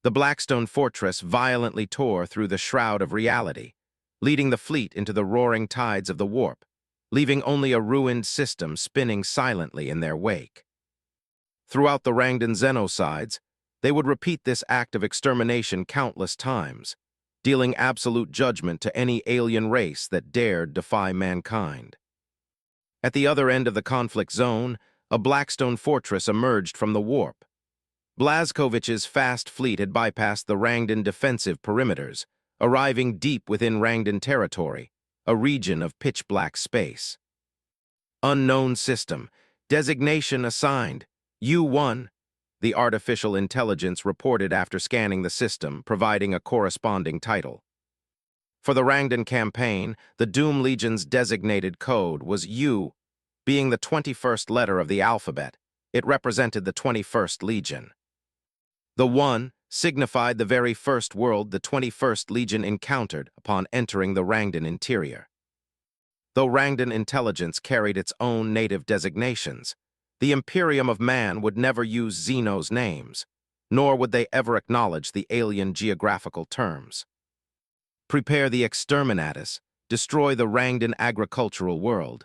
The Blackstone Fortress violently tore through the shroud of reality, leading the fleet into the roaring tides of the warp, leaving only a ruined system spinning silently in their wake. Throughout the Rangdan Xenocides, they would repeat this act of extermination countless times, dealing absolute judgment to any alien race that dared defy mankind. At the other end of the conflict zone, a Blackstone fortress emerged from the warp. Blazkovich's fast fleet had bypassed the Rangdan defensive perimeters, arriving deep within Rangdan territory, a region of pitch-black space. Unknown system, designation assigned, U1, the artificial intelligence reported after scanning the system, providing a corresponding title. For the Rangdan campaign, the Doom Legion's designated code was U, being the 21st letter of the alphabet. It represented the 21st Legion. The 1 signified the very first world the 21st Legion encountered upon entering the Rangdan interior. Though Rangdan intelligence carried its own native designations, the Imperium of Man would never use Xeno's names, nor would they ever acknowledge the alien geographical terms. Prepare the exterminatus, destroy the Rangdan agricultural world.